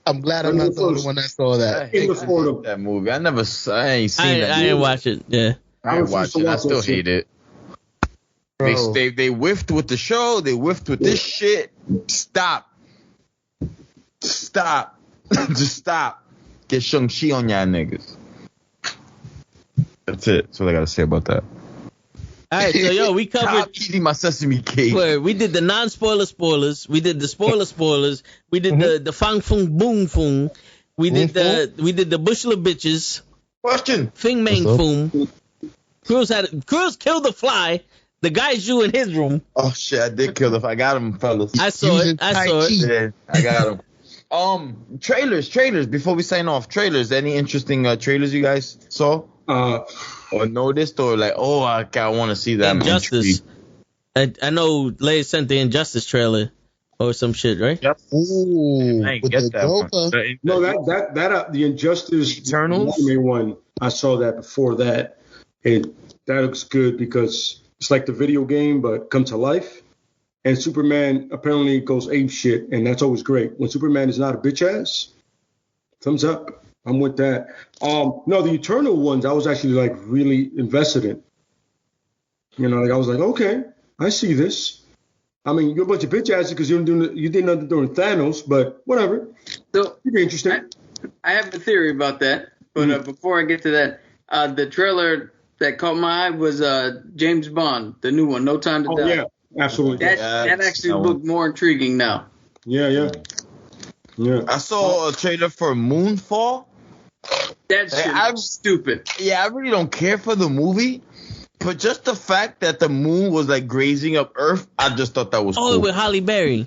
I'm glad I'm not the only one that saw that. In the photo. That movie. I ain't seen that. I didn't watch it. Yeah. I ain't watched it. I still hate it. Bro. They whiffed with the show. They whiffed with this shit. Stop. Just stop. Get Shang-Chi on y'all niggas. That's it. That's what I gotta say about that. All right, so yo, we covered. Stop eating my sesame cake. We did the non-spoiler spoilers. We did the spoiler spoilers. We did the fang fung boom fung. We did the bushel of bitches. Question. Fing mang foom. Cruz killed the fly. The guy's you in his room. Oh shit! I did kill the. I got him, fellas. I saw it. Yeah, I got him. Trailers. Before we sign off, trailers. Any interesting trailers you guys saw or noticed, or like, I want to see that. Injustice. I know Leia sent the Injustice trailer or some shit, right? Yep. Ooh, I ain't with get the that one. Joker. No, that the Injustice Eternals? anime one. I saw that before that. That looks good because it's like the video game, but come to life. And Superman apparently goes ape shit, and that's always great. When Superman is not a bitch ass, thumbs up. I'm with that. No, the Eternal ones, I was actually like really invested in. You know, like I was like, okay, I see this. I mean, you're a bunch of bitch asses because you did nothing during Thanos, but whatever. So It'd be interesting. I have a theory about that, but before I get to that, the trailer that caught my eye was James Bond, the new one, No Time to Die. Yeah, absolutely. That actually looked more intriguing now. Yeah. I saw a trailer for Moonfall. That shit was stupid. Yeah, I really don't care for the movie, but just the fact that the moon was like grazing up Earth, I just thought that was cool. With Halle Berry.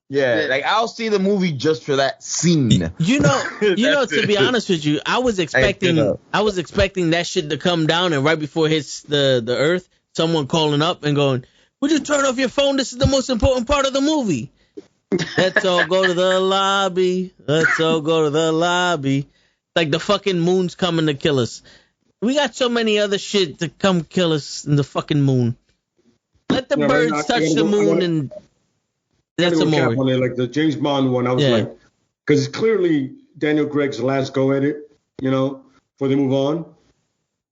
Yeah, like I'll see the movie just for that scene. You know, to be honest with you, I was expecting that shit to come down, and right before it hits the Earth, someone calling up and going, "Would you turn off your phone? This is the most important part of the movie." Let's all go to the lobby. Let's all go to the lobby. Like the fucking moon's coming to kill us. We got so many other shit to come kill us in the fucking moon. Let the birds touch the moon and that's a movie. Like the James Bond one, I was like, because it's clearly Daniel Craig's last go at it, you know, before they move on.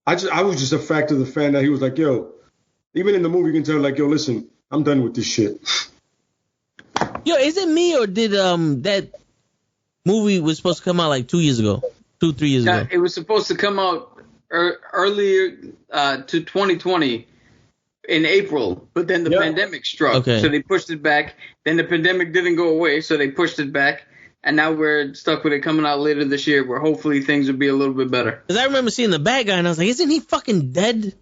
I was just a fact of the fan that he was like, yo, even in the movie you can tell like, yo, listen, I'm done with this shit. Yo, is it me or did that movie was supposed to come out like 3 years ago? It was supposed to come out earlier to 2020 in April, but then the pandemic struck, so they pushed it back. Then the pandemic didn't go away, so they pushed it back, and now we're stuck with it coming out later this year, where hopefully things will be a little bit better. Because I remember seeing the bad guy, and I was like, isn't he fucking dead?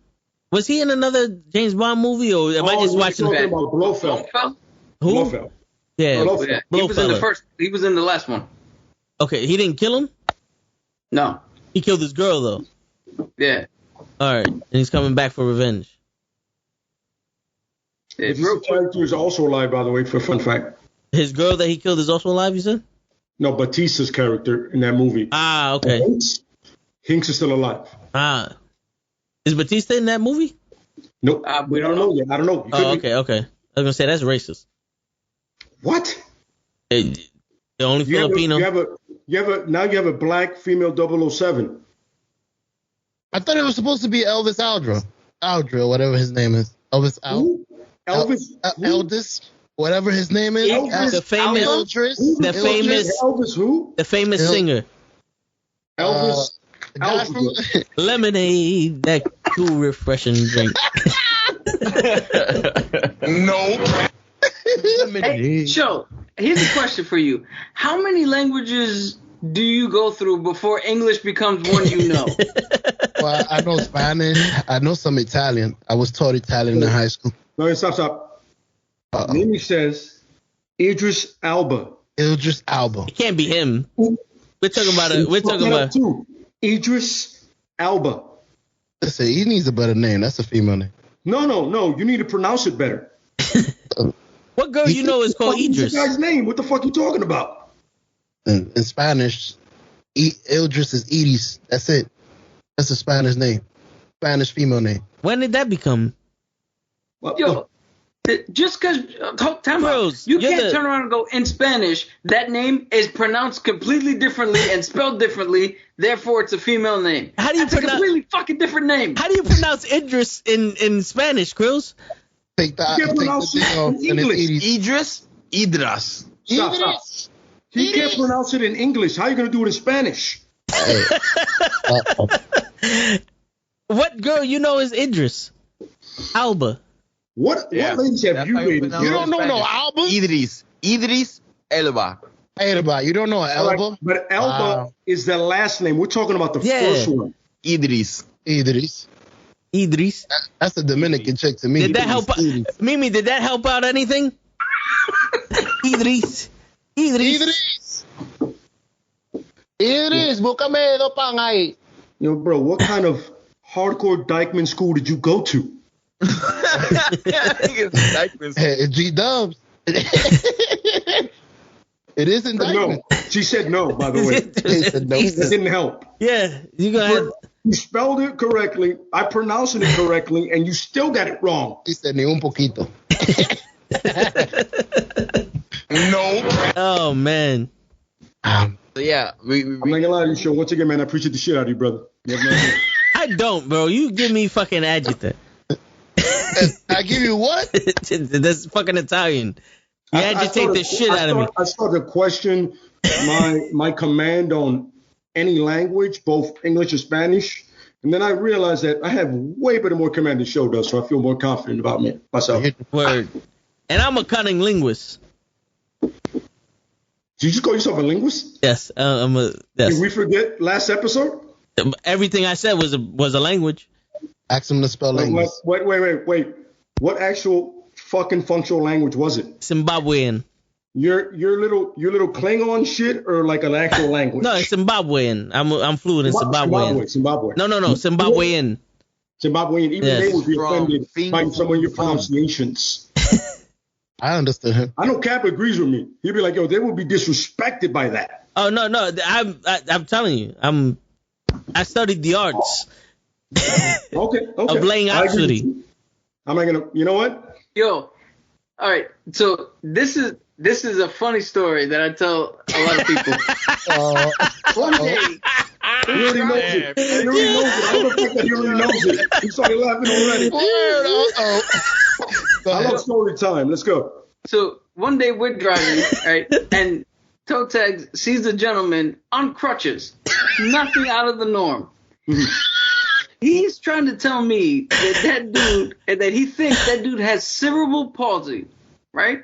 Was he in another James Bond movie, or am I just watching that? Blofeld. Who? Blofeld. Yeah, Blofeld. He was in the first. He was in the last one. Okay, he didn't kill him? No. He killed his girl, though. Yeah. All right, and he's coming back for revenge. His character is also alive, by the way, for a fun fact. His girl that he killed is also alive, you said? No, Batista's character in that movie. Ah, okay. Hinks is still alive. Ah. Is Batista in that movie? Nope. We don't know yet. I don't know. Oh, okay. I was going to say, that's racist. What? The only Filipino. You have a black female 007. I thought it was supposed to be Elvis Aldra, whatever his name is. Elvis Eldis, whatever his name is. The famous singer. Elvis. Lemonade, that cool, refreshing drink. No. Hey, Joe, here's a question for you. How many languages do you go through before English becomes one you know? Well, I know Spanish. I know some Italian. I was taught Italian in high school. No, stop. Mimi says Idris Elba. It can't be him. We're talking about Idris Elba. Listen, he needs a better name. That's a female name. No. You need to pronounce it better. What girl you know is called Idris? What's the guy's name? What the fuck you talking about? In Spanish, Idris is Edis. That's it. That's a Spanish name. Spanish female name. When did that become? Yo, Just because, you can't turn around and go, in Spanish, that name is pronounced completely differently and spelled differently, therefore it's a female name. How do you That's a completely fucking different name. How do you pronounce Idris in Spanish, Krills? You can't pronounce it in English. Idras. Stop. You can't pronounce it in English. How are you going to do it in Spanish? What girl you know is Idris? Alba. What ladies have you dated? You don't know no Alba? Idris Elba. You don't know Elba? Right, but Elba is the last name. We're talking about the first one. Idris. That's a Dominican chick to me. Did that help out? Mimi, did that help out anything? Idris. Búscame dos pan ahí. Yo, bro, what kind of hardcore Dykeman school did you go to? Hey, G-Dubs. It is in Dykeman. No, she said no, by the way. That didn't help. Yeah, you go ahead. You spelled it correctly, I pronounced it correctly, and you still got it wrong. He said, ni un poquito. No. Oh, man. So yeah, I'm not gonna lie to you, Sean. Once again, man, I appreciate the shit out of you, brother. You have no idea. I don't, bro. You give me fucking adjective. I give you what? That's fucking Italian. You agitate the shit out of me. I started to question my command on any language, both English and Spanish. And then I realized that I have way better more command than Show does, so I feel more confident about myself. Word. And I'm a cunning linguist. Did you just call yourself a linguist? Yes, yes. Did we forget last episode? Everything I said was a language. Ask him to spell language. Wait. What actual fucking functional language was it? Zimbabwean. Your little Klingon shit or like an actual language? No, it's Zimbabwean. I'm fluent in Zimbabwean. Zimbabwe. No, Zimbabwean. Zimbabwean. Even they would be offended by some of your pronunciations. I understood him. I know Cap agrees with me. He'd be like, yo, they would be disrespected by that. Oh no, I'm telling you, I studied the arts. Okay. Of laying out city. I'm not gonna. You know what? Yo, all right. So this is a funny story that I tell a lot of people. One day, he already knows it. He already knows it. I don't think that he already knows it. He started laughing already. I love story time. Let's go. So one day we're driving, right, and toe tags sees a gentleman on crutches, nothing out of the norm. He's trying to tell me that dude, and that he thinks that dude has cerebral palsy, right?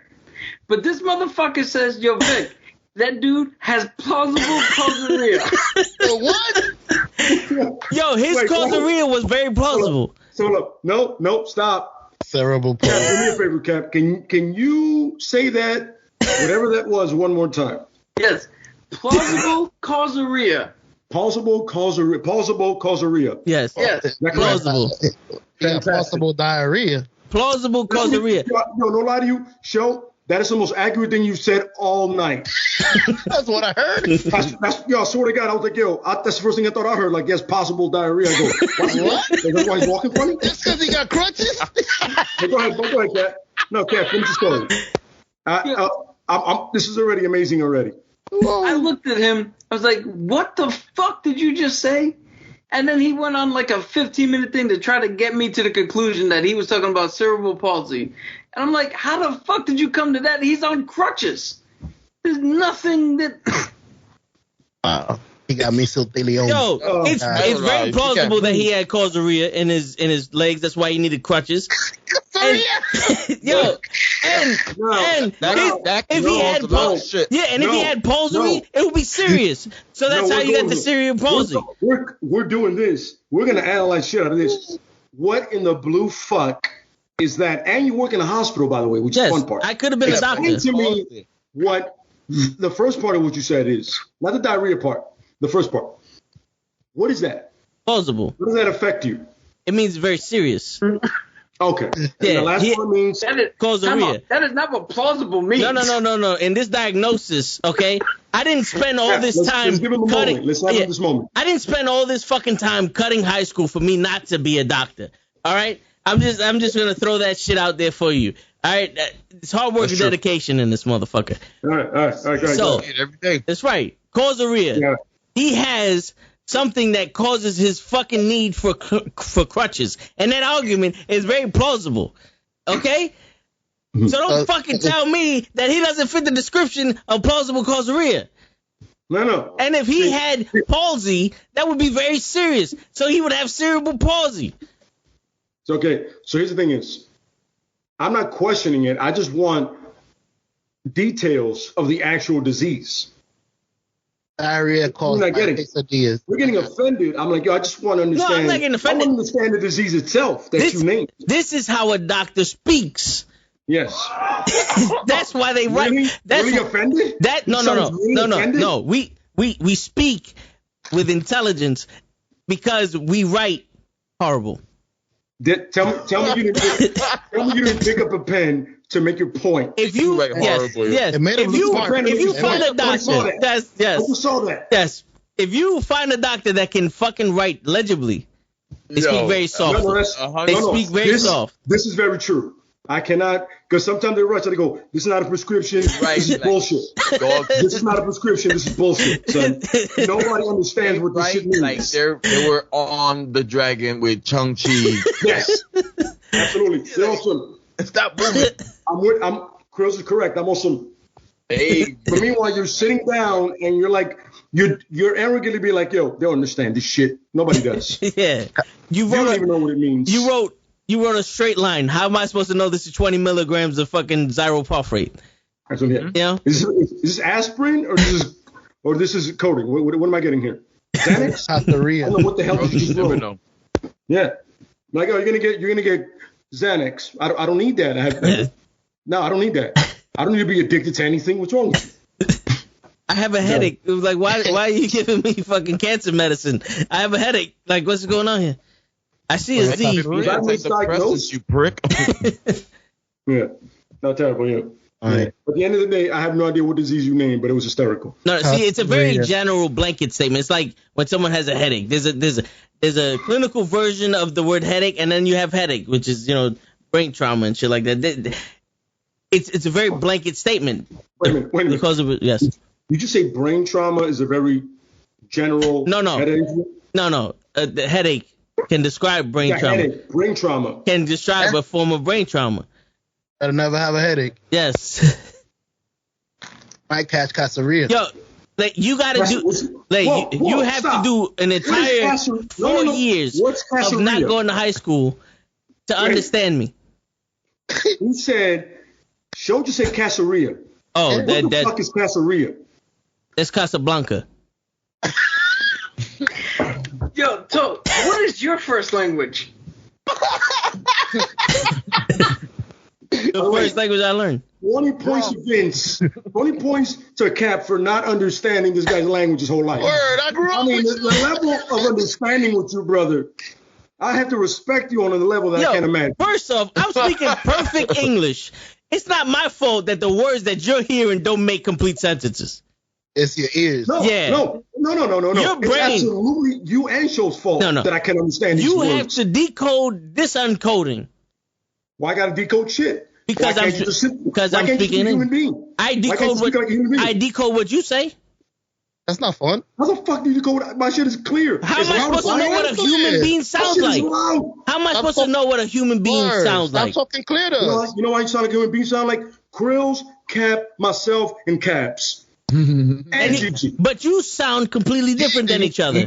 But this motherfucker says, yo, Vic, that dude has plausible causeria. What? Yo, his causeria was very plausible. So look, no, stop. Cerebral palsy. Cap, do me a favor, Cap. Can you say that, whatever that was, one more time? Yes. Plausible causeria. Plausible causeria. Yes. Plausible. Plausible diarrhea. Plausible causeria. Yo, no lie to you, Show. That is the most accurate thing you've said all night. That's what I heard. I swear to God, I was like, that's the first thing I thought I heard. Like, yes, possible diarrhea. I go, what? That's why he's walking funny? That's because he got crutches? Go ahead, Kat. No, Kat, finish the story. This is already amazing already. I looked at him. I was like, what the fuck did you just say? And then he went on like a 15-minute thing to try to get me to the conclusion that he was talking about cerebral palsy. And I'm like, how the fuck did you come to that? He's on crutches. There's nothing that... He got mesothelioma. Yo, it's very plausible that he had causeria in his legs. That's why he needed crutches. And if he had palsy, it would be serious. So that's how you got the cerebral palsy. We're doing this. We're gonna analyze shit out of this. What in the blue fuck is that? And you work in a hospital, by the way, which is the fun part. I could have been a doctor. Explain to me what the first part of what you said is. Not the diarrhea part. The first part. What is that? Plausible. What does that affect you? It means very serious. Okay. Yeah, the last one means causeria. That is not what plausible means. No. In this diagnosis, okay, I didn't spend all this time let's give him a cutting. Moment. Let's have this moment. I didn't spend all this fucking time cutting high school for me not to be a doctor. All right. I'm just gonna throw that shit out there for you. All right, it's hard work and dedication in this motherfucker. All right. So Every day. that's right. Causeria. Yeah. He has something that causes his fucking need for crutches, and that argument is very plausible. Okay. So don't fucking tell me that he doesn't fit the description of plausible causeria. No. And if he had palsy, that would be very serious. So he would have cerebral palsy. It's okay. So here's the thing is, I'm not questioning it. I just want details of the actual disease. Diarrhea caused by quesadillas. We're getting offended. I'm like, yo, I just want to understand. No, I'm not getting offended. I want to understand the disease itself that you named. This is how a doctor speaks. Yes. That's why they write. Really? That's Really offended? No. We speak with intelligence because we write horrible. Tell me you didn't pick up a pen to make your point. If you write horrible. yes. If you find a doctor, yes. I saw that. Yes. If you find a doctor that can fucking write legibly, they speak very soft. They speak very soft. This is very true. I cannot, because sometimes they rush and they go, this is not a prescription, this is bullshit. This is not a prescription, this is bullshit. So nobody understands what this shit means. Like they were on the dragon with Shang-Chi. Yes, absolutely. They're awesome. Stop moving. Chris is correct. I'm awesome. Hey. But meanwhile, you're sitting down and you're like, you're arrogantly be like, yo, they don't understand this shit. Nobody does. Yeah. You don't even know what it means. You wrote a straight line. How am I supposed to know this is 20 milligrams of fucking zyrophosphate? Actually, yeah. You know? Is this aspirin or this is coating? What am I getting here? Xanax? I don't know what the hell did you just know. Yeah. Like, oh, you're gonna get Xanax. I don't need that. I don't need that. I don't need to be addicted to anything. What's wrong with you? I have a headache. It was like, why are you giving me fucking cancer medicine? I have a headache. Like, what's going on here? I see a Z. That misdiagnosed, you prick. Yeah. Not terrible, yeah. All right. At the end of the day, I have no idea what disease you named, but it was hysterical. No, see, it's a very general blanket statement. It's like when someone has a headache. There's a clinical version of the word headache, and then you have headache, which is, brain trauma and shit like that. It's a very blanket statement. Wait a minute. Because of it, yes. Did you say brain trauma is a very general headache? No. The headache can describe brain trauma. Headache, brain trauma. Can describe a form of brain trauma. Better never have a headache. Yes. Might catch causeria. Yo, like, you gotta do, like, you have to do an entire 4 years of not going to high school to understand me. He said, Show just said Caesarea. Oh, what the fuck is Caesarea? That's Casablanca. Yo, Toad, what is your first language? The first language I learned. 20 points to Vince. 20 points to Cap for not understanding this guy's language his whole life. Word, I grew up with the level of understanding with you, brother, I have to respect you on a level that I can't imagine. First off, I'm speaking perfect English. It's not my fault that the words that you're hearing don't make complete sentences. It's your ears. No. Your brain. It's absolutely you and Show's fault that I can understand these words. You have to decode this uncoding. Why I gotta decode shit? Because I'm speaking English. I decode what you say. That's not fun. How the fuck do you decode? My shit is clear. How am I supposed to know what a human being sounds like? How am I supposed to know what a human being sounds like? I'm talking clear to us. You know why you sound like a human being sound like? Krills, Cap, myself, and Caps. And Gigi. But you sound completely different than each other.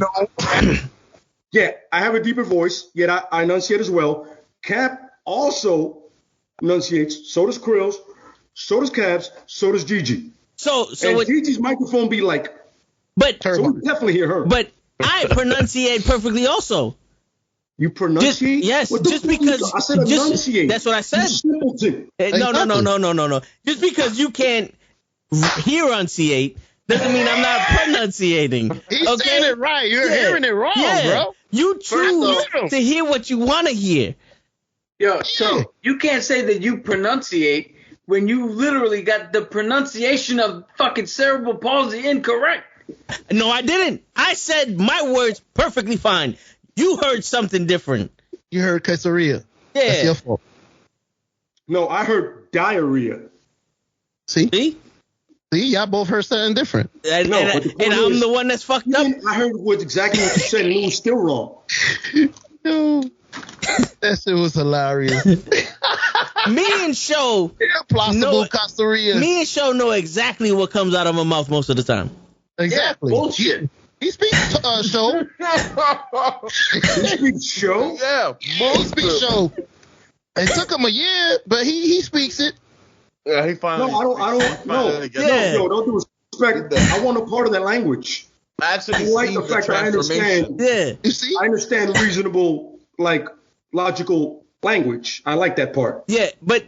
Yeah, I have a deeper voice, yet I enunciate as well. Cap also enunciates, so does Krills, so does Caps, so does Gigi. So Gigi's microphone be like, so we definitely hear her. But I pronunciate perfectly also. You pronunciate? Yes, just because I said enunciate. That's what I said. You No. Just because you can't hear enunciate doesn't mean I'm not pronunciating. He's saying it right. You're hearing it wrong, bro. You choose to hear what you want to hear. Yo, so you can't say that you pronunciate when you literally got the pronunciation of fucking cerebral palsy incorrect. No, I didn't. I said my words perfectly fine. You heard something different. You heard Caesarea. That's Yeah. your fault. No, I heard diarrhea. See? See? See, y'all both heard something different. And, No, and, but the point and I'm is- the one that's fucked up. I heard exactly what you said, and it was still wrong. Yo, that shit was hilarious. Me and Show, Plausible No, Costa Rica. me and Show know exactly what comes out of my mouth most of the time. Exactly. Yeah, bullshit. He speaks show. You speak show? Yeah, He speaks show. It took him a year, but he speaks it. yeah, he finally. No, I don't. No, Yeah. no, don't do respect. I want a part of that language. I actually I like see the fact that I transformation. understand. Yeah. You see? I understand reasonable, like logical language. I like that part. Yeah, but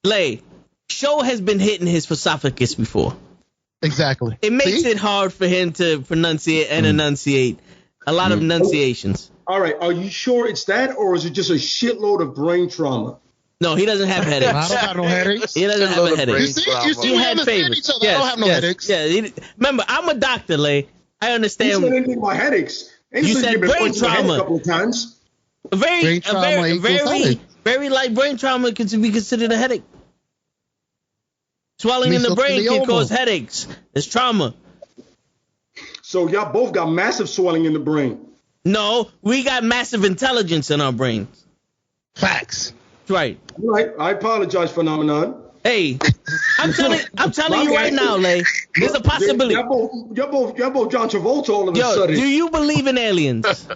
Lay, Show has been hitting his esophagus before. Exactly. It makes See? it hard for him to pronunciate and enunciate. A lot of enunciations. All right, are you sure it's that, or is it just a shitload of brain trauma? No, he doesn't have I headaches. don't have no headaches. He doesn't have a You headache. see? You see? He We had understand favors. each other. I don't have no headaches. Yeah, remember, I'm a doctor, Lay. I You understand. said anything about headaches? You said you've been brain punched in the head trauma. a couple of times. Brain trauma equals headache. very light brain trauma can be considered a headache. Swelling in the brain can Mesothelioma. cause headaches. It's trauma. So y'all both got massive swelling in the brain. No, we got massive intelligence in our brains. Facts. That's right. Right? I apologize, phenomenon. Hey, I'm telling you right now, Lay. There's a possibility. Y'all both John Travolta all of a Yo, sudden. do you believe in aliens?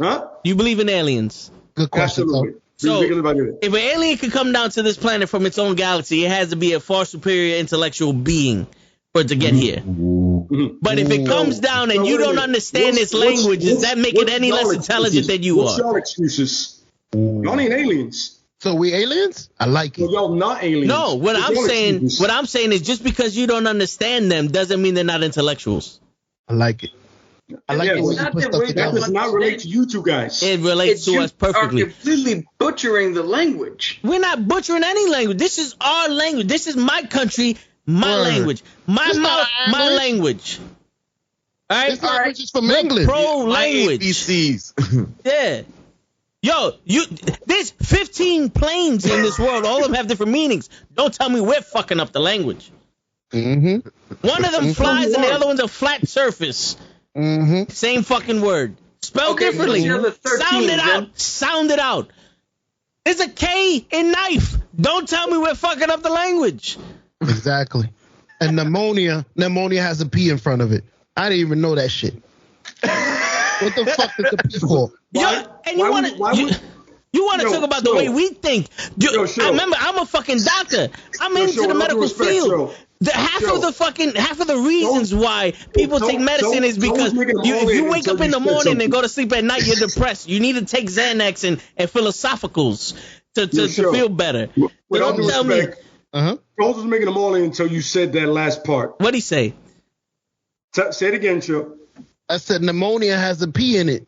Huh? You believe in aliens? Good question. Absolutely. So, Ridiculous about it. if an alien could come down to this planet from its own galaxy, it has to be a far superior intellectual being for it to get here. But if it comes down and So you wait a don't minute. understand its language, does that make it what's any y'all less intelligent excuses? than you What's are? y'all excuses? Y'all ain't aliens. So we aliens? I like So it. y'all not aliens. No, what What's I'm y'all saying, excuses? what I'm saying is just because you don't understand them doesn't mean they're not intellectuals. I like it. I like Yeah, it when but you put stuff that together. does not relate to you two guys. It relates to you us perfectly. are completely butchering the language. We're not butchering any language. This is our language. This is my country, my Word. language, my It's not mouth, our my language. language. All right, This language is from England. pro language. ABCs. Yeah. Yo, there's 15 planes in this world. All of them have different meanings. Don't tell me we're fucking up the language. Mm-hmm. One of them flies and the other one's a flat surface. Mm-hmm. Same fucking word. Spelled Okay, differently. what's the other 13 Sound it then? out. Sound it out. There's a K in knife. Don't tell me we're fucking up the language. Exactly. And pneumonia has a P in front of it. I didn't even know that shit. What the fuck is the P for? Yo, and you want to Yo, talk about the Joe. way we think. Yo, Joe. I remember, I'm a fucking doctor. I'm Yo, into Joe, the with all medical due respect, field. Joe. Half Joe. of the reasons why people Joe- take medicine Joe- is because Joe's making them if all you in wake until up in you the said morning and something. go to sleep at night, you're depressed. You need to take Xanax and philosophicals to Joe. feel better. With all Don't due tell me. respect, Uh-huh. Jones was making them all in until you said that last part. What'd he say? Say it again, Joe. I said pneumonia has a P in it.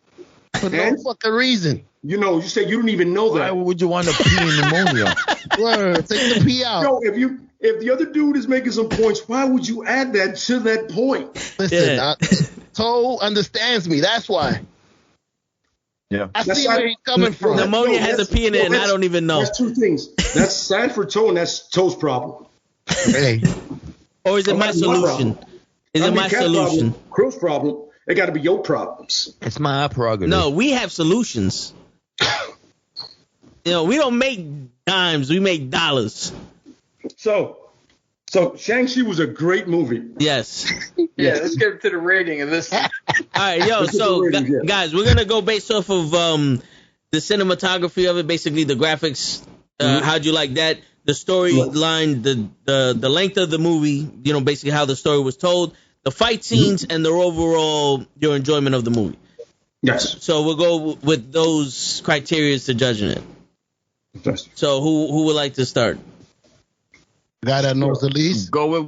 For no And? fucking reason. You know, you said you don't even know Why that. would you want to pee in pneumonia? Word. Take the P out. Yo, if the other dude is making some points, why would you add that to that point? Listen, Yeah. Toe understands me. That's why. Yeah. I That's see not- where he's coming from. No, Pneumonia has a that's- P in it, no, and I that's- don't even know. That's two things. That's sad for Toe, and that's Toe's problem. Hey, Or is it my That's my solution? problem. Is it my Cat's solution? problem, Crow's problem. It got to be your problems. It's my prerogative. No, we have solutions. We don't make dimes, we make dollars. So Shang-Chi was a great movie. Yes. Yeah, let's get to the rating of this. All right, yo, Let's get so the ratings, yeah. guys, we're gonna go based off of the cinematography of it, basically the graphics. How'd you like that? The storyline, the length of the movie, basically how the story was told, the fight scenes, and the overall your enjoyment of the movie. Yes. So we'll go with those criteria to judging it. So who would like to start? guy that knows the least. Go with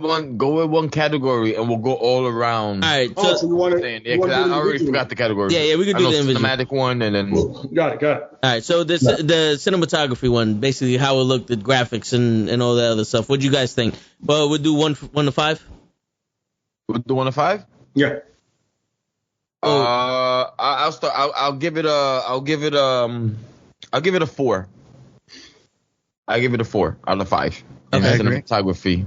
one category, and we'll go all around. All right. Oh, so you want to? Yeah, 'cause I already forgot the category. Yeah, we could do the individual. cinematic one, and then Got it. All right, so the cinematography one, basically how it looked, the graphics and all that other stuff. What do you guys think? Well, we'll do one to five. we'll do 1 to 5. Yeah. I'll start. I'll give it a 4. I give it a 4 out of 5. And Okay, that's cinematography.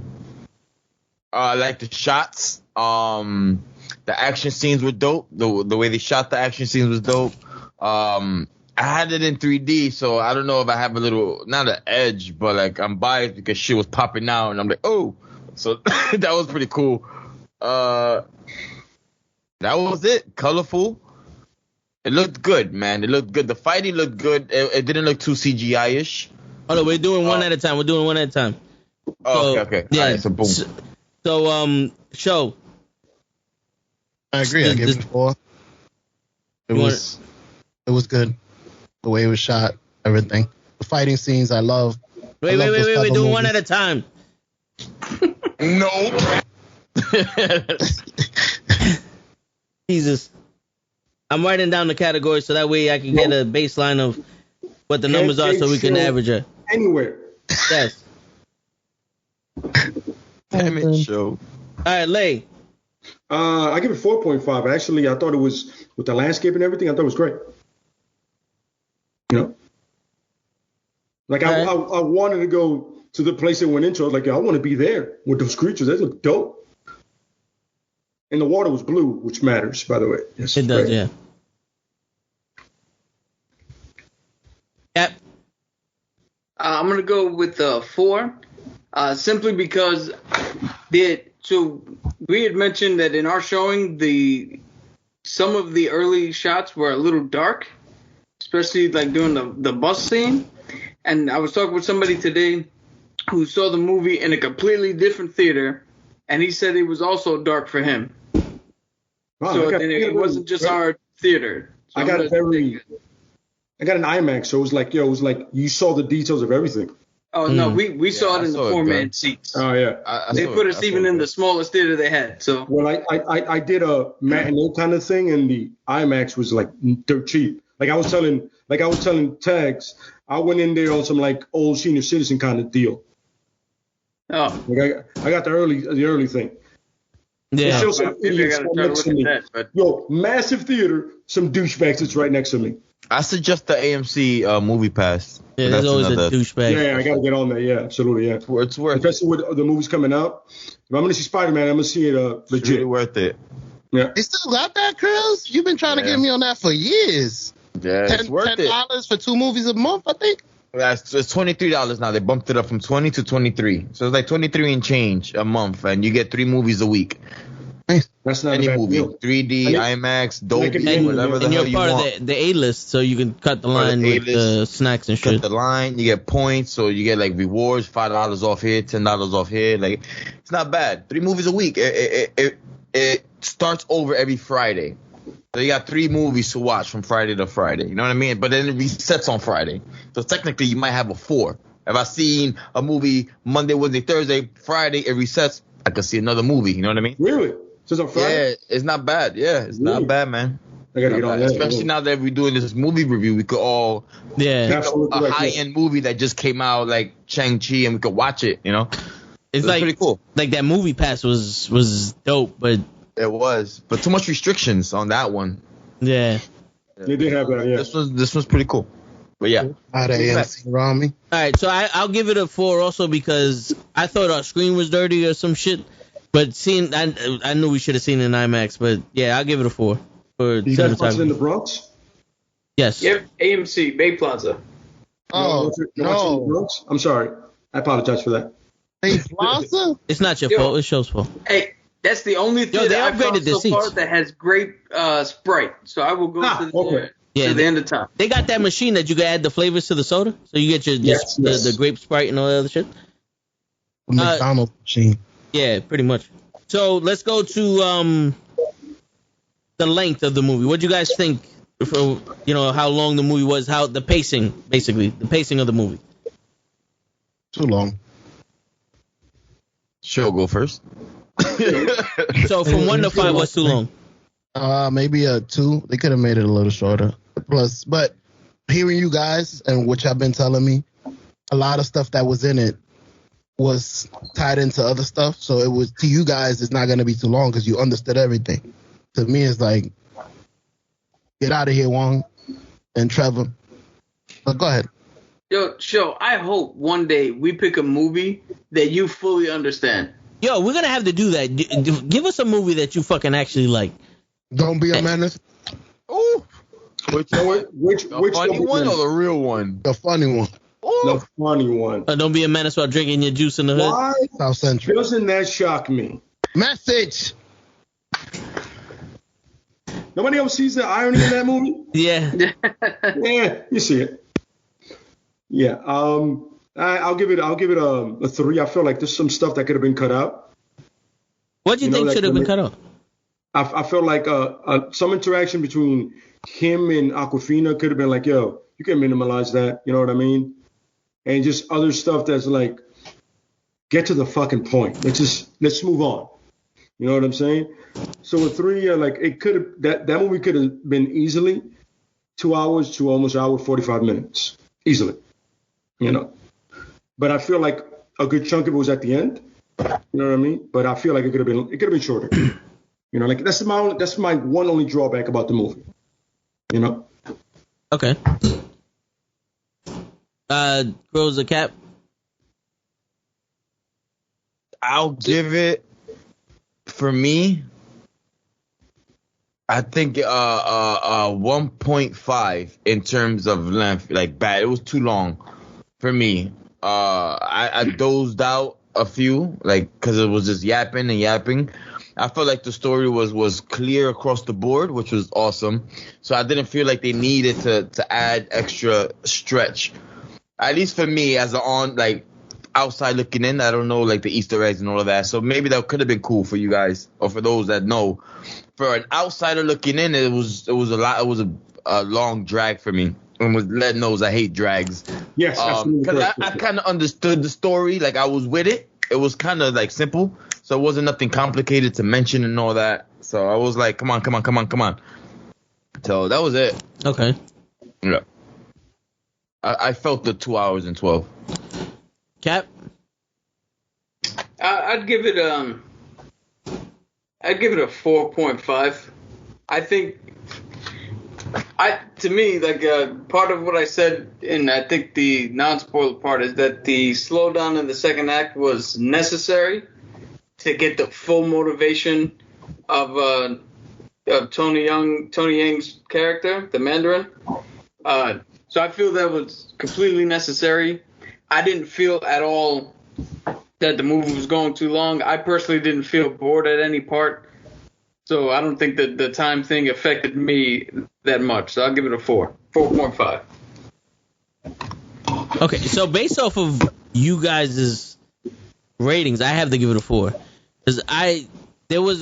I like the shots. The action scenes were dope. The way they shot the action scenes was dope. I had it in 3D, so I don't know if I have a little, not an edge, but like I'm biased because shit was popping out, and I'm like, oh. So that was pretty cool. That was it. Colorful. It looked good, man. It looked good. The fighting looked good. It didn't look too CGI-ish. Oh, no, we're doing one at a time. We're doing one at a time. Oh, So, okay. Yeah. All right, so boom. So, show. I agree. I give it a 4. It was good. The way it was shot, everything. The fighting scenes, I love. Wait. We're doing one at a time. No. Jesus. I'm writing down the categories so that way I can get a baseline of what the numbers are so we can average it. Anywhere. Yes. Damn it, show. All right, Lay. I give it 4.5. Actually, I thought it was, with the landscape and everything, I thought it was great. You know? Like, Okay. I wanted to go to the place it went into. I was like, I want to be there with those creatures. They look dope. And the water was blue, which matters, by the way. Yes, It does, great. yeah. Yep. I'm going to go with 4, simply because so we had mentioned that in our showing, some of the early shots were a little dark, especially like during the bus scene. And I was talking with somebody today who saw the movie in a completely different theater, and he said it was also dark for him. Wow, So it wasn't just our theater. So I got an IMAX, so it was like you saw the details of everything. Oh, no, we saw it in the saw it, 4-man man. seats. Oh, yeah. They put us even in the smallest theater they had. So Well, I did a matinee kind of thing, and the IMAX was like dirt cheap. Like I was telling Tags, I went in there on some like old senior citizen kind of deal. Oh, Like I got the early thing. Yeah. Show some maybe I idiots gotta right try to next look to at me. that. But Yo, massive theater, some douchebags that's right next to me. I suggest the AMC movie pass. Yeah, That's there's always another- a douchebag. Yeah, I got to get on that. Yeah, absolutely. Yeah. It's worth it. Especially with the movies coming out. If I'm going to see Spider-Man, I'm going to see it It's legit. really worth it. Yeah. They still got that, Chris? You've been trying to Yeah. get me on that for years. Yeah, it's worth it. $10 for 2 movies a month, I think. It's $23 now. They bumped it up from 20 to 23. So it's like 23 and change a month, and you get 3 movies a week. That's not Any a bad movie, deal. 3D, And it- IMAX, and- Dolby, whatever the And hell you're you part want. of the A-list, so you can cut the Part of line the with the A-list. snacks and Cut shit. the line, you get points, so you get like rewards, $5 off here, $10 off here. Like, it's not bad. 3 movies a week. It starts over every Friday. So you got 3 movies to watch from Friday to Friday. You know what I mean? But then it resets on Friday. So technically you might have a 4. If I seen a movie Monday, Wednesday, Thursday, Friday, it resets, I could see another movie. You know what I mean? Really? So it's on Friday? Yeah, it's not bad. Yeah, it's Really? not bad, man. I got to get on that. Especially now that we're doing this movie review, we could all Yeah. Absolutely a correct, high-end movie that just came out, like Shang-Chi, and we could watch it, you know? It's It was like pretty cool. Like that movie pass was dope, but It was. But too much restrictions on that one. yeah. They did have that, yeah. This was pretty cool. But yeah. Out of AMC around me. All right, so I'll give it a 4 also because I thought our screen was dirty or some shit. But I knew we should have seen it in IMAX. But yeah, I'll give it a 4 for You guys watched it in the cinematography. Bronx? Yes. yep, AMC Bay Plaza. Oh, You watched it in the no. Bronx? I'm sorry. I apologize for that. Hey, Plaza? It's not your Yo. fault. It's show's fault. Hey, that's the only thing they that I've upgraded found the so far seats. that has great Sprite. So I will go Okay. Yeah, to the end of time. They got that machine that you can add the flavors to the soda, so you get Yes. the grape Sprite and all that other shit. The McDonald's machine. Yeah, pretty much. So let's go to the length of the movie. What do you guys think? For how long the movie was, how the pacing, basically the pacing of the movie. Too long. Sure, go first. So from 1 to 5, what's too long? Maybe a 2. They could have made it a little shorter. Plus, but hearing you guys and what y'all been telling me, a lot of stuff that was in it was tied into other stuff. So it was, to you guys, it's not going to be too long because you understood everything. To me, it's like, get out of here, Wong and Trevor. But go ahead. Yo, I hope one day we pick a movie that you fully understand. Yo, we're gonna have to do that. Give us a movie that you fucking actually like. Don't Be a Menace. Ooh. Which The funny one or the real one? The funny one. The funny one. Don't be a menace while drinking your juice in the hood. Why South Central. doesn't that shock me? Message. Nobody else sees the irony in that movie? Yeah. Yeah, you see it. Yeah. I'll give it a 3. I feel like there's some stuff that could have been cut out. What do you think like should have been cut off? I felt like some interaction between him and Aquafina could have been like, yo, you can minimalize that. You know what I mean? And just other stuff that's like, get to the fucking point. Let's move on. You know what I'm saying? So a 3, like it could have that movie could have been easily 2 hours to almost an hour 45 minutes easily. You know, but I feel like a good chunk of it was at the end. You know what I mean? But I feel like it could have been shorter. You know, like that's my one only drawback about the movie. You know. Okay. Grows a cap. I'll give it, for me, I think 1.5 in terms of length. Like bad, it was too long for me. I dozed out a few, like, because it was just yapping and yapping. I felt like the story was clear across the board, which was awesome. So I didn't feel like they needed to add extra stretch. At least for me, as outside looking in, I don't know, like the Easter eggs and all of that. So maybe that could have been cool for you guys, or for those that know. For an outsider looking in, it was a long drag for me. And with Led knows I hate drags. Yes, absolutely. Because I kind of understood the story, like I was with it. It was kind of like simple, so it wasn't nothing complicated to mention and all that. So I was like, come on. So that was it. Okay. Yeah. I felt the 2 hours and 12. Cap. I'd give it a 4.5. I think, to me, like part of what I said, and I think the non-spoiler part is that the slowdown in the second act was necessary to get the full motivation of Tony Yang's character, the Mandarin. So I feel that was completely necessary. I didn't feel at all that the movie was going too long. I personally didn't feel bored at any part. So I don't think that the time thing affected me that much. So I'll give it a 4.5. Okay, so based off of you guys' ratings, I have to give it a 4. Because there was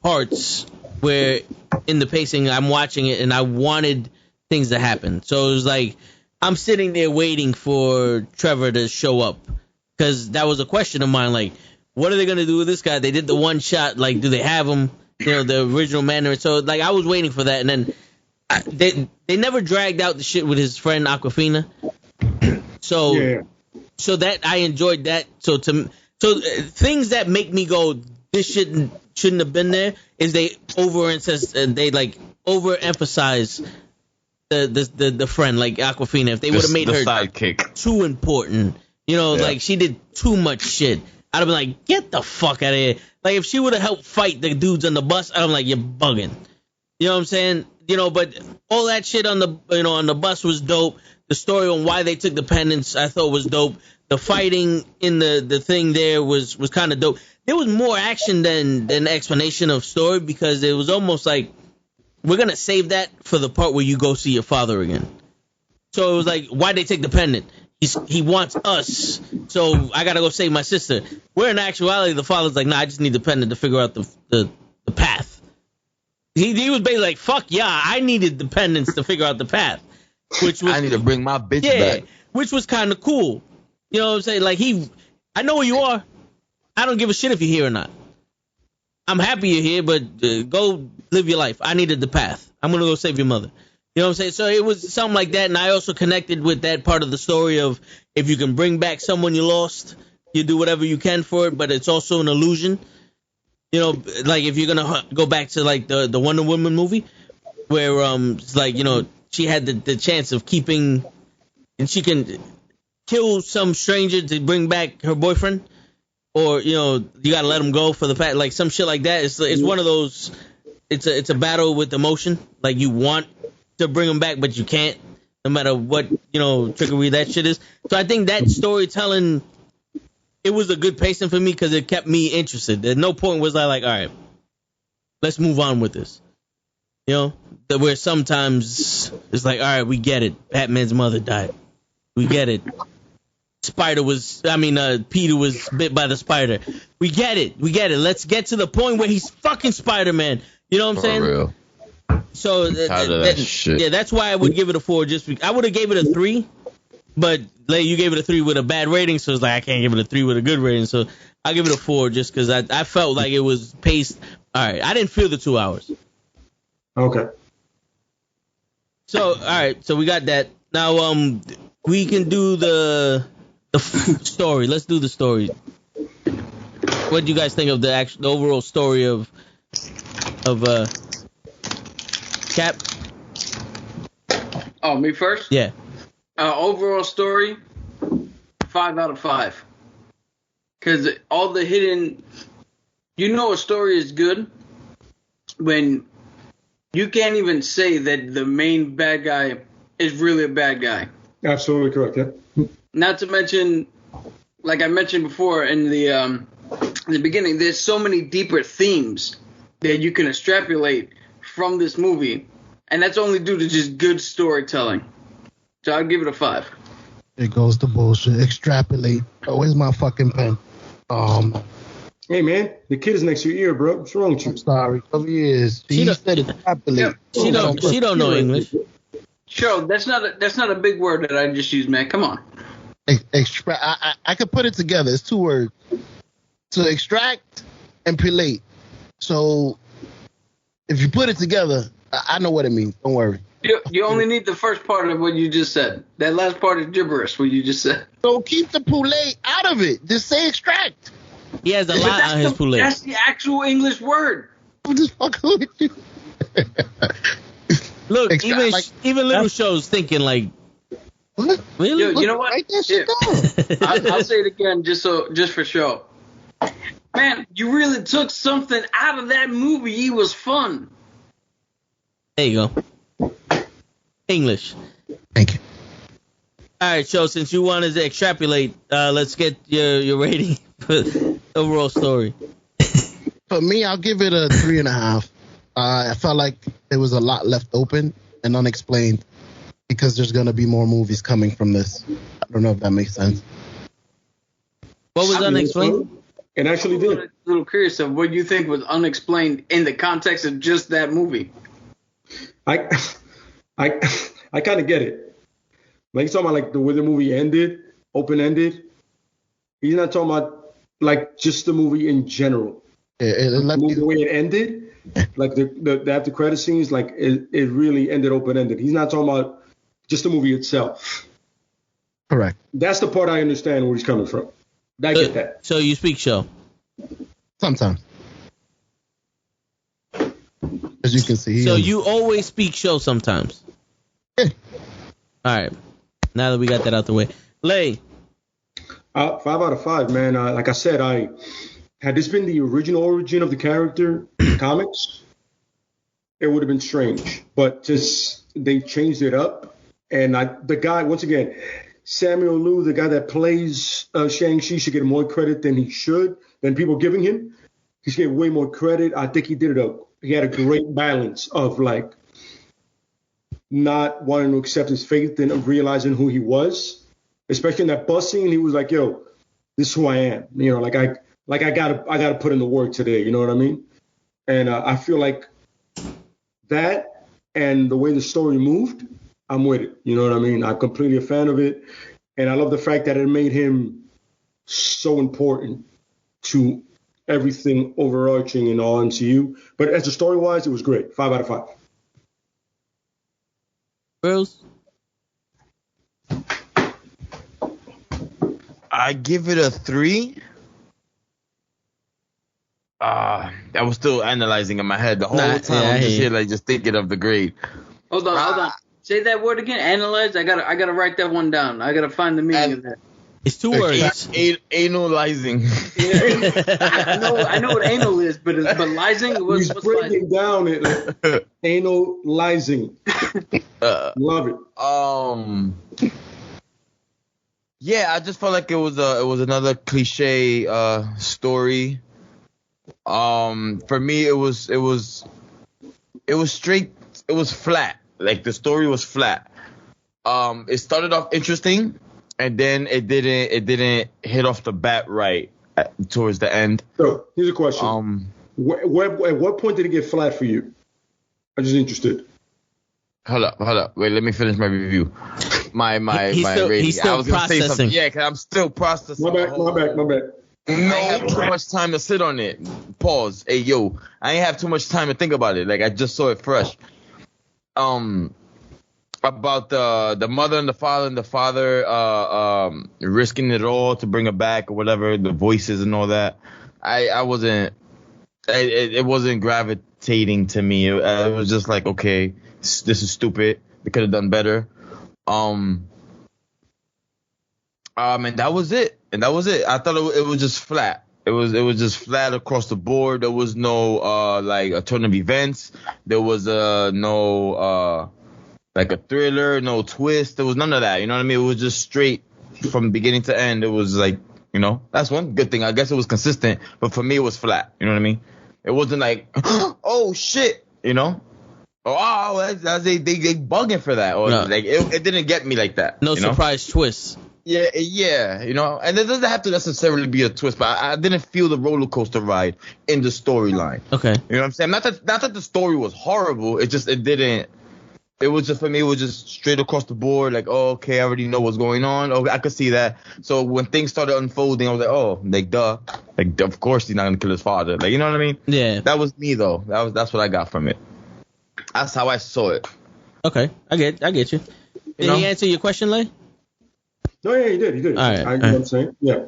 parts where in the pacing I'm watching it and I wanted things to happen. So it was like I'm sitting there waiting for Trevor to show up. Because that was a question of mine, like, what are they going to do with this guy? They did the one shot, like, do they have him? You know, the original Mandarin. So, like, I was waiting for that. And then they never dragged out the shit with his friend Aquafina. So, Yeah. so that I enjoyed that. So things that make me go, this shouldn't have been there, is they overemphasize the friend, like Aquafina. If they would have made her sidekick too important, you know, like she did too much shit, I'd have been like, get the fuck out of here. Like if she would have helped fight the dudes on the bus, I'm like, you're bugging. You know what I'm saying? You know, but all that shit on the bus was dope. The story on why they took the pendants, I thought was dope. The fighting in the thing there was kind of dope. There was more action than explanation of story, because it was almost like, we're going to save that for the part where you go see your father again. So it was like, why'd they take the pendant? He wants us, so I got to go save my sister. Where in actuality, the father's like, nah, I just need the pendant to figure out the path. He was basically like, fuck yeah, I needed the pendants to figure out the path. Which was, I need to bring my bitch back. Which was kind of cool. You know what I'm saying? Like, I know where you are. I don't give a shit if you're here or not. I'm happy you're here, but go live your life. I needed the path. I'm going to go save your mother. You know what I'm saying? So it was something like that, and I also connected with that part of the story of, if you can bring back someone you lost, you do whatever you can for it, but it's also an illusion. You know, like if you're going to go back to like the Wonder Woman movie, where it's like, you know, she had the chance of keeping and she can kill some stranger to bring back her boyfriend, or you gotta let him go for the fact, like some shit like that. It's one of those. It's a battle with emotion. Like you want to bring him back, but you can't, no matter what trickery that shit is. So I think that storytelling, it was a good pacing for me because it kept me interested. At no point was I like, all right, let's move on with this. Where sometimes it's like, all right, we get it. Batman's mother died. We get it. Peter was bit by the spider. We get it. Let's get to the point where he's fucking Spider-Man. You know what I'm saying? For real. So that shit. Yeah, that's why I would give it a 4. I would have gave it a 3, but you gave it a 3 with a bad rating, so it's like I can't give it a 3 with a good rating. So I'll give it a 4 just because I felt like it was paced. All right, I didn't feel the 2 hours. Okay. So all right, so we got that. Now we can do the story. Let's do the story. What do you guys think of the overall story of Cap? Oh, me first? Yeah. Overall story, 5 out of 5. Because all the hidden, a story is good when you can't even say that the main bad guy is really a bad guy. Absolutely correct. Yeah. Not to mention, like I mentioned before in the beginning, there's so many deeper themes that you can extrapolate from this movie, and that's only due to just good storytelling. So I'll give it a 5. It goes to bullshit. Extrapolate. Oh, where's my fucking pen? Hey man, the kid is next to your ear, bro. What's wrong with you? I'm sorry. Cover your ears. She said extrapolate. She don't know English. Sure, that's not a big word that I just used, man. Come on. I could put it together. It's 2 words. To extract and pelate. So if you put it together, I know what it means. Don't worry. You only need the first part of what you just said. That last part is gibberish, what you just said. So keep the pelate out of it. Just say extract. He has a lot on his poulet. That's the actual English word. I'm just fucking with you. Look, even little shows thinking like, what? Really? Yo, you know what? Write that shit down. I'll say it again just for show. Man, you really took something out of that movie. It was fun. There you go. English. Thank you. All right, so since you wanted to extrapolate, let's get your rating for the overall story. For me, I'll give it a 3.5. I felt like there was a lot left open and unexplained because there's going to be more movies coming from this. I don't know if that makes sense. What was unexplained? It actually did. I'm a little curious of what you think was unexplained in the context of just that movie. I kind of get it. Like he's talking about like the way the movie ended, open ended. He's not talking about like just the movie in general. The way it ended, like the after credit scenes, like it really ended open ended. He's not talking about just the movie itself. Correct. That's the part I understand where he's coming from. I get that. So you speak show? Sometimes. As you can see. So you always speak show sometimes? Yeah. All right. Now that we got that out the way. Lay. 5 out of 5, man. Like I said, had this been the original origin of the character in the comics, it would have been strange. But just they changed it up. And the guy, once again, Samuel Liu, the guy that plays Shang-Chi, should get more credit than people giving him. He should get way more credit. I think he had a great balance of like not wanting to accept his fate and of realizing who he was. Especially in that bus scene, he was like, "Yo, this is who I am." I gotta put in the work today. You know what I mean? And I feel like that and the way the story moved, I'm with it. You know what I mean? I'm completely a fan of it, and I love the fact that it made him so important to everything overarching in all MCU. But as the story wise, it was great. 5 out of 5. Bruce? I give it a 3. I was still analyzing in my head the whole time. I'm just here, like, just thinking of the grade. Hold on. Say that word again. Analyze. I gotta write that one down. I gotta find the meaning of that. It's 2 words. Analyzing. I know what anal is, but lysing. He's What's breaking lysing? down it like analyzing. Love it. Yeah, I just felt like it was another cliche story. For me, it was straight. It was flat. Like the story was flat. It started off interesting, and then it didn't hit off the bat right towards the end. So here's a question. At what point did it get flat for you? I'm just interested. Hold up. Wait, let me finish my review. My He's still rating. I was gonna say processing. something. Yeah, because I'm still processing. My bad. I ain't have too much time to sit on it. Pause. Hey, yo. I ain't have too much time to think about it. Like, I just saw it fresh. About the mother and the father risking it all to bring her back or whatever, the voices and all that. It wasn't gravitating to me. It was just like, okay, this is stupid. They could have done better. And that was it. I thought it was just flat. It was just flat across the board. There was no like a turn of events. There was no like a thriller, no twist. There was none of that. You know what I mean? It was just straight from beginning to end. It was like, you know, that's one good thing. I guess it was consistent, but for me it was flat. You know what I mean? It wasn't like, oh shit, you know? Oh, they bugging for that. Or like it didn't get me like that. No surprise twist. Yeah, you know, and it doesn't have to necessarily be a twist, but I didn't feel the roller coaster ride in the storyline. Okay. You know what I'm saying? Not that the story was horrible. It didn't. It was just, for me, it was just straight across the board. Like, oh, okay, I already know what's going on. Oh, I could see that. So when things started unfolding, I was like, oh, like, duh. Like, of course he's not going to kill his father. Like, you know what I mean? Yeah. That was me, though. That's what I got from it. That's how I saw it. Okay. I get you. Did he answer your question, Lay? No, yeah, he did. All right. I know what I'm saying. Yeah.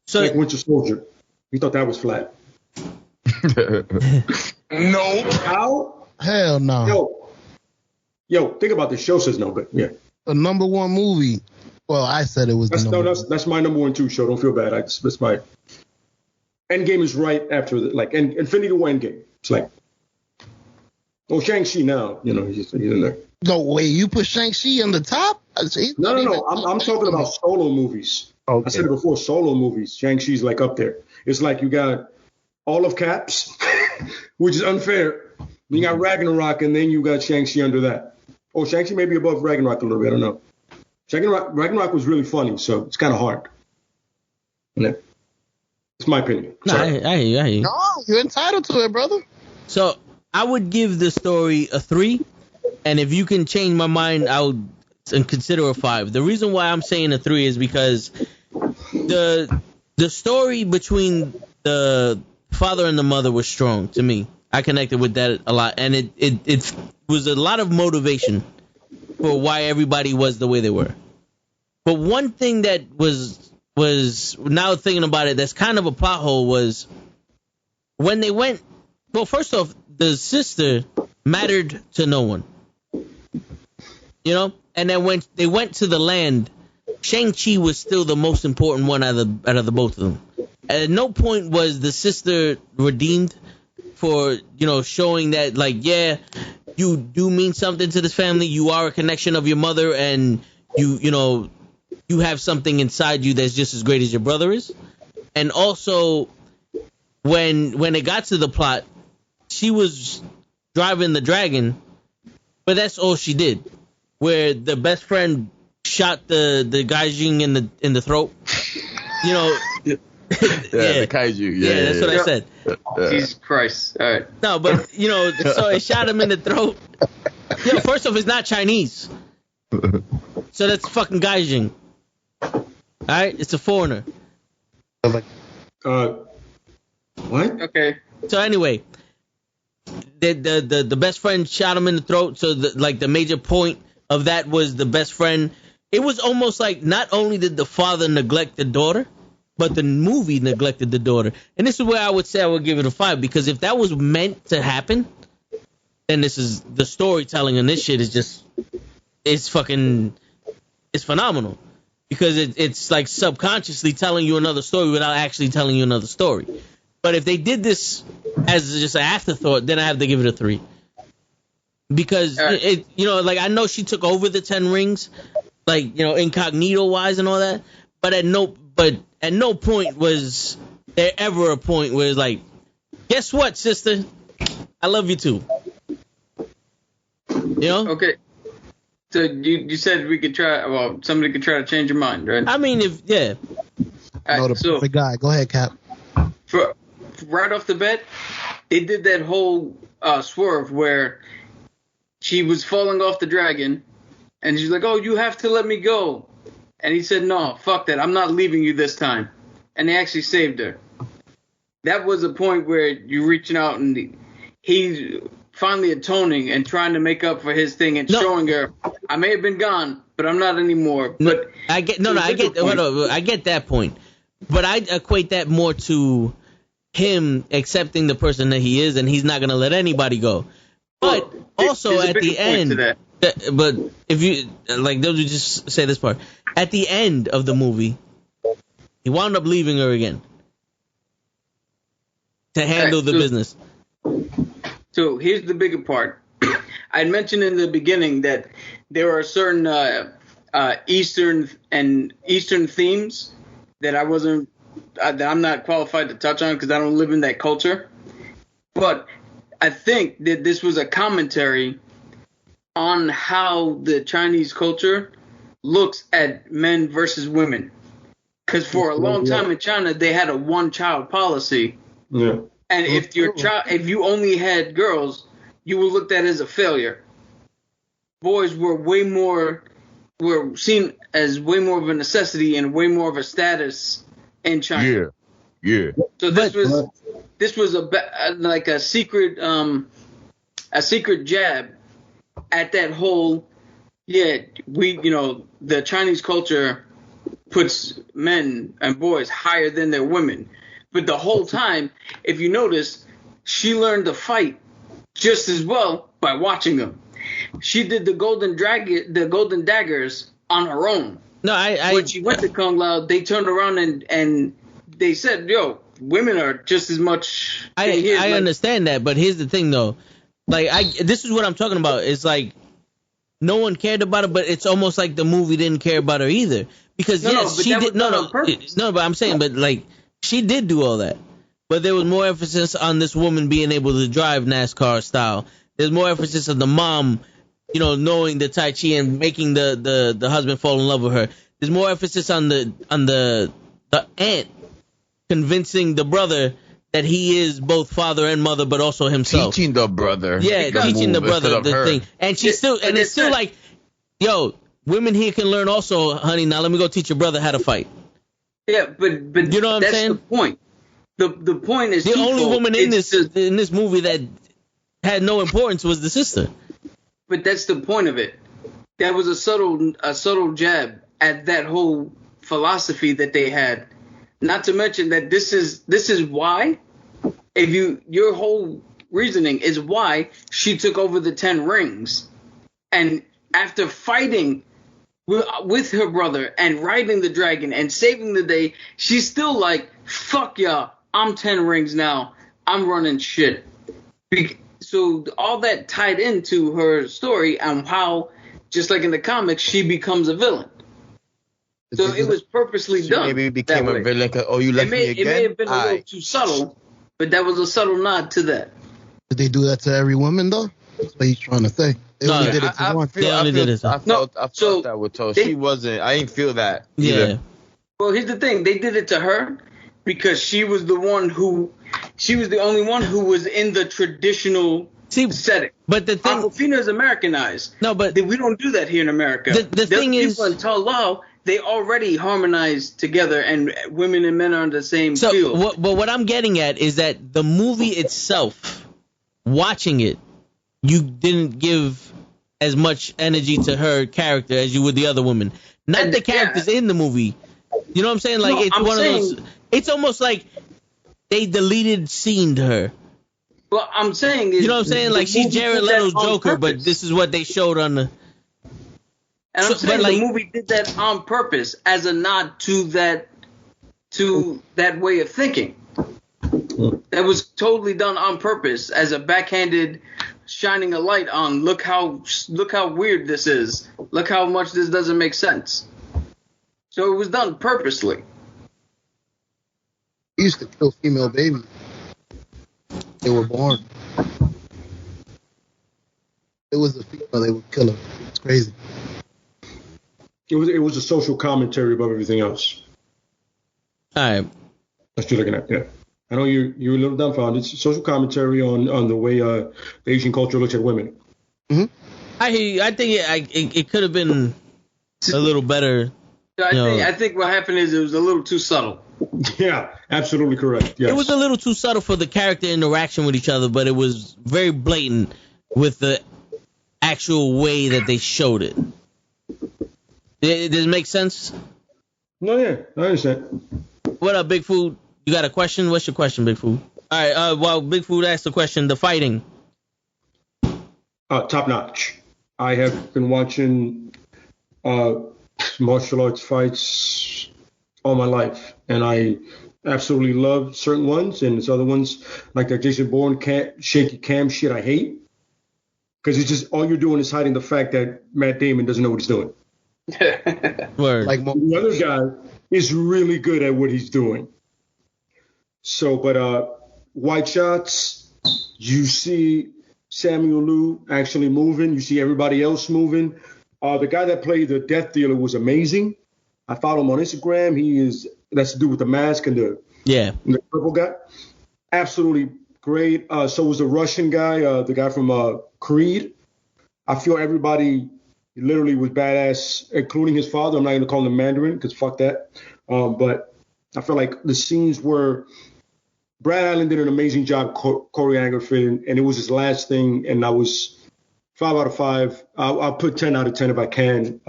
So, like Winter Soldier. You thought that was flat. No. How? Hell no. Yo, think about this. Show says no, but yeah. The number one movie. Well, I said it was that's my number one too. Show. Don't feel bad. That's my Endgame is right after Infinity War Endgame. It's like, oh, Shang-Chi now. You know, he's in there. No way, you put Shang-Chi on the top? No. I'm talking about solo movies. Okay. I said it before. Solo movies. Shang-Chi's like up there. It's like you got all of Caps, which is unfair. You got Ragnarok, and then you got Shang-Chi under that. Oh, Shang-Chi may be above Ragnarok a little bit. I don't know. Ragnarok was really funny, so it's kind of hard. Yeah. It's my opinion. no, I hear you. No, you're entitled to it, brother. So I would give the story a 3, and if you can change my mind, I would consider a 5. The reason why I'm saying a 3 is because the story between the father and the mother was strong to me. I connected with that a lot, and it was a lot of motivation for why everybody was the way they were. But one thing that was now thinking about it, that's kind of a plot hole, was when they went. Well, first off, the sister mattered to no one, you know. And then when they went to the land, Shang-Chi was still the most important one out of the both of them. At no point was the sister redeemed for, you know, showing that, like, yeah, you do mean something to this family. You are a connection of your mother, and you know, you have something inside you that's just as great as your brother is. And also, when it got to the plot, she was driving the dragon, but that's all she did. Where the best friend shot the gaijin in the throat, you know. The kaiju. Yeah, that's what I said. Jesus Christ. All right. No, but, you know, so it shot him in the throat. Yo, first off, it's not Chinese. So that's fucking gaijin. All right? It's a foreigner. What? Okay. So anyway, the best friend shot him in the throat. So the major point of that was the best friend. It was almost like not only did the father neglect the daughter, but the movie neglected the daughter. And this is where I would say I would give it a 5, because if that was meant to happen, then this is the storytelling, and this shit is just it's phenomenal because it's like subconsciously telling you another story without actually telling you another story. But if they did this as just an afterthought, then I have to give it a 3. Because like I know she took over the 10 rings, like, incognito wise and all that. But at no point was there ever a point where it's like, guess what, sister? I love you too. Okay. So you said we could try. Well, somebody could try to change your mind, right? I mean, All right, the perfect guy. Go ahead, Cap. Right off the bat, they did that whole swerve where she was falling off the dragon, and she's like, "Oh, you have to let me go," and he said, "No, fuck that. I'm not leaving you this time," and they actually saved her. That was a point where you're reaching out and he's finally atoning and trying to make up for his thing and showing her, I may have been gone, but I'm not anymore. But I get that point, but I equate that more to him accepting the person that he is, and he's not gonna let anybody go. But also at the end, but if you like, they'll just say this part at the end of the movie, he wound up leaving her again to handle the business. So here's the bigger part. I mentioned in the beginning that there are certain Eastern themes that that I'm not qualified to touch on because I don't live in that culture. But I think that this was a commentary on how the Chinese culture looks at men versus women. Because for a long time in China, they had a one-child policy. Yeah. And if if you only had girls, you were looked at as a failure. Boys were seen as way more of a necessity and way more of a status in China. Yeah. So this was a secret jab at that whole. Yeah, the Chinese culture puts men and boys higher than their women. But the whole time, if you notice, she learned to fight just as well by watching them. She did the golden daggers on her own. No, when she went to Kung Lao, they turned around and they said, "Yo, women are just as much." I understand that, but here's the thing, though. Like, this is what I'm talking about. It's like no one cared about it, but it's almost like the movie didn't care about her either. Because she did. But I'm saying, but like. She did do all that, but there was more emphasis on this woman being able to drive NASCAR style. There's more emphasis on the mom, knowing the Tai Chi and making the husband fall in love with her. There's more emphasis on the aunt convincing the brother that he is both father and mother, but also himself. Teaching the brother. Yeah, teaching the brother the thing. And it's still like, yo, women here can learn also, honey. Now let me go teach your brother how to fight. Yeah, but you know what I'm saying? That's the point. The point is the only woman in this movie that had no importance was the sister. But that's the point of it. That was a subtle jab at that whole philosophy that they had. Not to mention that this is why, your whole reasoning is why she took over the 10 rings, and after fighting with her brother and riding the dragon and saving the day, she's still like, fuck y'all, I'm 10 rings now, I'm running shit. So all that tied into her story and how, just like in the comics, she becomes a villain. So it was purposely done. Maybe became a villain because, you left me again? It may have been a little too subtle, but that was a subtle nod to that. Did they do that to every woman, though? That's what he's trying to say. They only did it to one. I felt that with her. She wasn't. I didn't feel that either. Yeah. Well, here's the thing. They did it to her because she was the only one who was in the traditional setting. But the thing, Aquafina is Americanized. No, but we don't do that here in America. The thing is, people in Talal, they already harmonize together, and women and men are on the same field. But what I'm getting at is that the movie itself, watching it, you didn't give as much energy to her character as you would the other women. Not the characters in the movie. You know what I'm saying? Like, it's one of those. It's almost like they deleted scene to her. Well, I'm saying, you know what I'm saying? Like, she's Jared Leto's Joker, but this is what they showed on the. And I'm saying like, the movie did that on purpose as a nod to that way of thinking. That was totally done on purpose as a backhanded shining a light on look how weird this is. Look how much this doesn't make sense. So it was done purposely. He used to kill female babies. They were born. It was a female, they would kill her. It's crazy. It was a social commentary above everything else. all right. That's what you're looking at, yeah. I know you're a little dumbfounded. It's a social commentary on the way the Asian culture looks at women. Mm-hmm. I hear you. I think it could have been a little better. I think what happened is it was a little too subtle. Yeah, absolutely correct. Yes. It was a little too subtle for the character interaction with each other, but it was very blatant with the actual way that they showed it. Does it make sense? No, yeah, I understand. What up, Big Food? You got a question? What's your question, Big Food? All right. While Big Food asked the question, the fighting. Top notch. I have been watching martial arts fights all my life, and I absolutely love certain ones, and there's other ones like that Jason Bourne shaky cam shit I hate, because it's just all you're doing is hiding the fact that Matt Damon doesn't know what he's doing. Word. Like the other guy is really good at what he's doing. So, but White Shots, you see Samuel Liu actually moving. You see everybody else moving. The guy that played the Death Dealer was amazing. I follow him on Instagram. That's to do with the mask and the purple guy. Absolutely great. So was the Russian guy, the guy from Creed. I feel everybody literally was badass, including his father. I'm not going to call him the Mandarin because fuck that. But I feel like the scenes were Brad Allen did an amazing job choreographing, and it was his last thing, and I was 5 out of 5. I'll put 10 out of 10 if I can.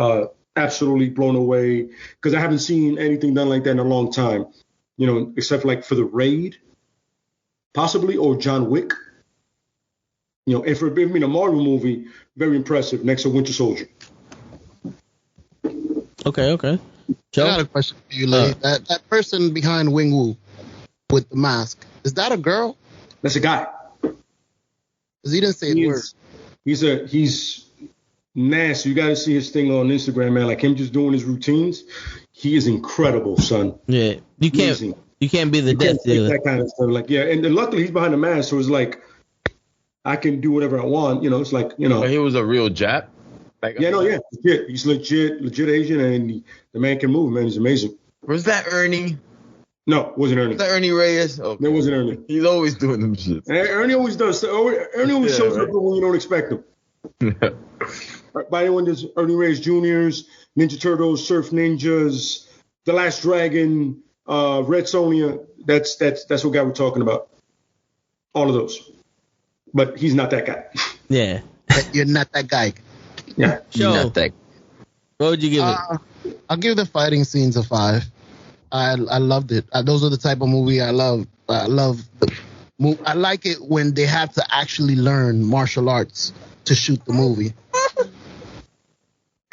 Absolutely blown away, because I haven't seen anything done like that in a long time, except like for The Raid, possibly, or John Wick. And for being a Marvel movie, very impressive, next to Winter Soldier. Okay. Joe? I got a question for you, Lee. That person behind Wing Wu with the mask, is that a girl? That's a guy. Because he didn't say a word. He's nasty. You got to see his thing on Instagram, man. Like him just doing his routines. He is incredible, son. Yeah, you can't be the Death Dealer. That kind of stuff. Like, yeah, and luckily he's behind the mask, so it's like I can do whatever I want. It's like But he was a real Jap. Legit. He's legit Asian, and the man can move, man. He's amazing. Was that Ernie? No, it wasn't Ernie. Was that Ernie Reyes? Okay. That wasn't Ernie. He's always doing them shit. Ernie always does. Ernie always shows up when you don't expect him. By anyone, there's Ernie Reyes Jr.'s, Ninja Turtles, Surf Ninjas, The Last Dragon, Red Sonja. That's what guy we're talking about. All of those. But he's not that guy. Yeah. You're not that guy. Yeah. Sure. Not that. What would you give it? I'll give the fighting scenes a 5. I loved it. Those are the type of movie I love. I like it when they have to actually learn martial arts to shoot the movie.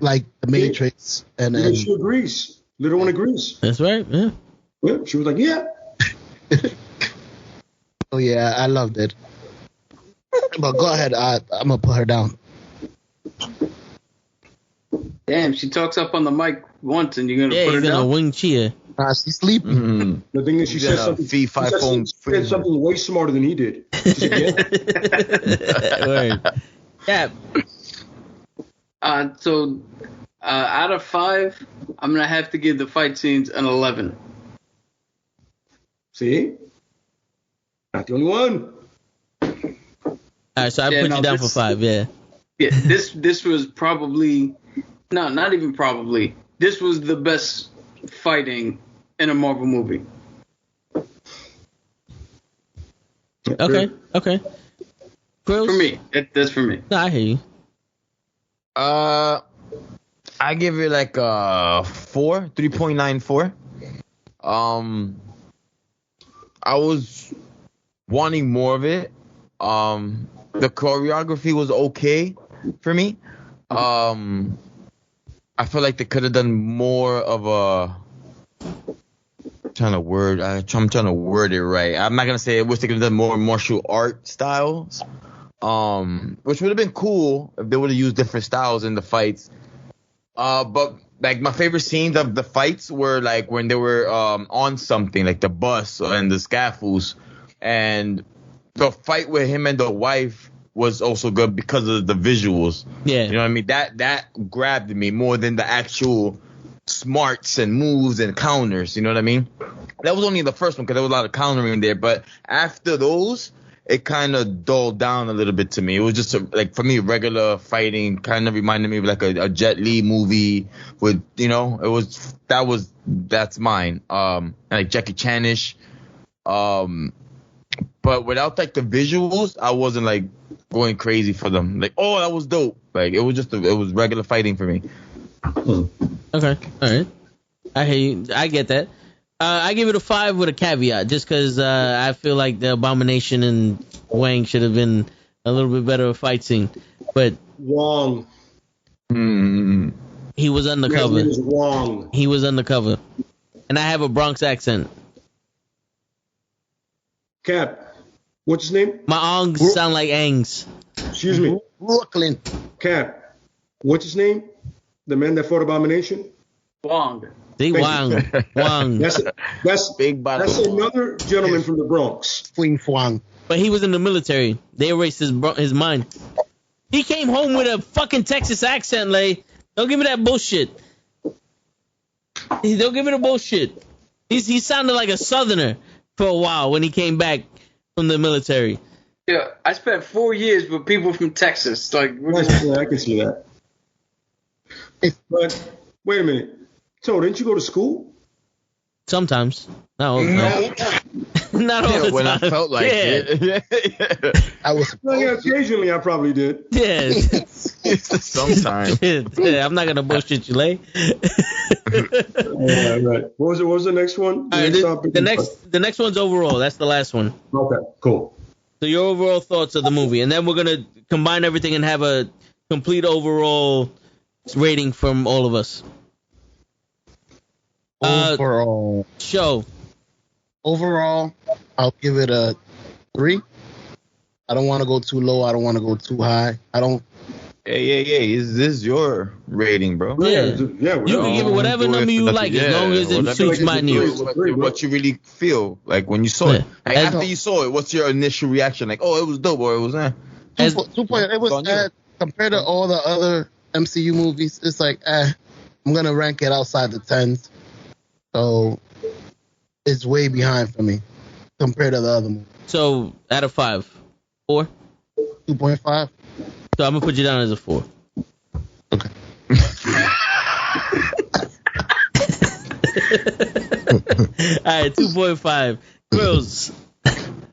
Like The Matrix. And she agrees. Little one agrees. That's right. Yeah. She was like, yeah. Oh, yeah. I loved it. But go ahead. I'm going to put her down. Damn, she talks up on the mic once and you're going to put her down? Yeah, down? wing cheer. She's sleeping. Mm-hmm. The thing is, she said something way smarter than he did. She said, yeah. So, out of 5, I'm going to have to give the fight scenes an 11. See? Not the only one. All right, so I put you down for 5, yeah. Yeah, this was probably... No, not even probably. This was the best fighting in a Marvel movie. Okay. Grills? For me. That's for me. No, I hear you. I give it like a 3.94. I was wanting more of it. The choreography was okay for me. I feel like they could have done more of a. I'm trying to word it right. I'm not gonna say I wish they could have done more martial art styles, which would have been cool if they would have used different styles in the fights. But like my favorite scenes of the fights were like when they were on something like the bus and the scaffolds, and the fight with him and the wife was also good because of the visuals. Yeah, you know what I mean. That grabbed me more than the actual smarts and moves and counters. You know what I mean. That was only the first one because there was a lot of countering there. But after those, it kind of dulled down a little bit to me. It was just like for me, regular fighting kind of reminded me of like a Jet Li movie with, you know, that's mine. Like Jackie Chanish. But without like the visuals, I wasn't like going crazy for them. Like, oh, that was dope. Like it was regular fighting for me. Okay, all right. I hear you. I get that. I give it a 5 with a caveat, just because I feel like the Abomination and Wang should have been a little bit better of a fight scene. But Wong. He was undercover. His name is Wong. He was undercover. And I have a Bronx accent. Cap, what's his name? My ongs sound like angs. Excuse me. Brooklyn. Cap, what's his name? The man that fought Abomination? Wong. See, Wang. Wang. That's Big bottle. That's another gentleman from the Bronx. Fling Fwang. But he was in the military. They erased his mind. He came home with a fucking Texas accent, Lay. Don't give me that bullshit. Don't give me the bullshit. He sounded like a Southerner for a while when he came back from the military. Yeah, I spent 4 years with people from Texas. Like, Yeah, I can see that. But wait a minute. So, didn't you go to school? Sometimes. Not all the time. Not all the when time. I felt like it. I was Well, yeah, occasionally I probably did. Yeah. Sometimes. Yeah, I'm not gonna bullshit you, Lay. Yeah, right. What was the next one? All right, the next one's overall. That's the last one. Okay, cool. So your overall thoughts of the movie, and then we're gonna combine everything and have a complete overall rating from all of us. Overall, I'll give it a 3. I don't want to go too low. I don't want to go too high. Hey, is this your rating, bro? Yeah. You can give it whatever number you like, as long as it suits my needs. What you really feel like when you saw it. Like, after you saw it, what's your initial reaction? Like, oh, it was dope, or it was It was compared to all the other MCU movies. It's like I'm gonna rank it outside the 10s, so it's way behind for me compared to the other movies. So out of 5, 4, 2.5. So I'm gonna put you down as a 4. Okay. All right, 2.5. Grills.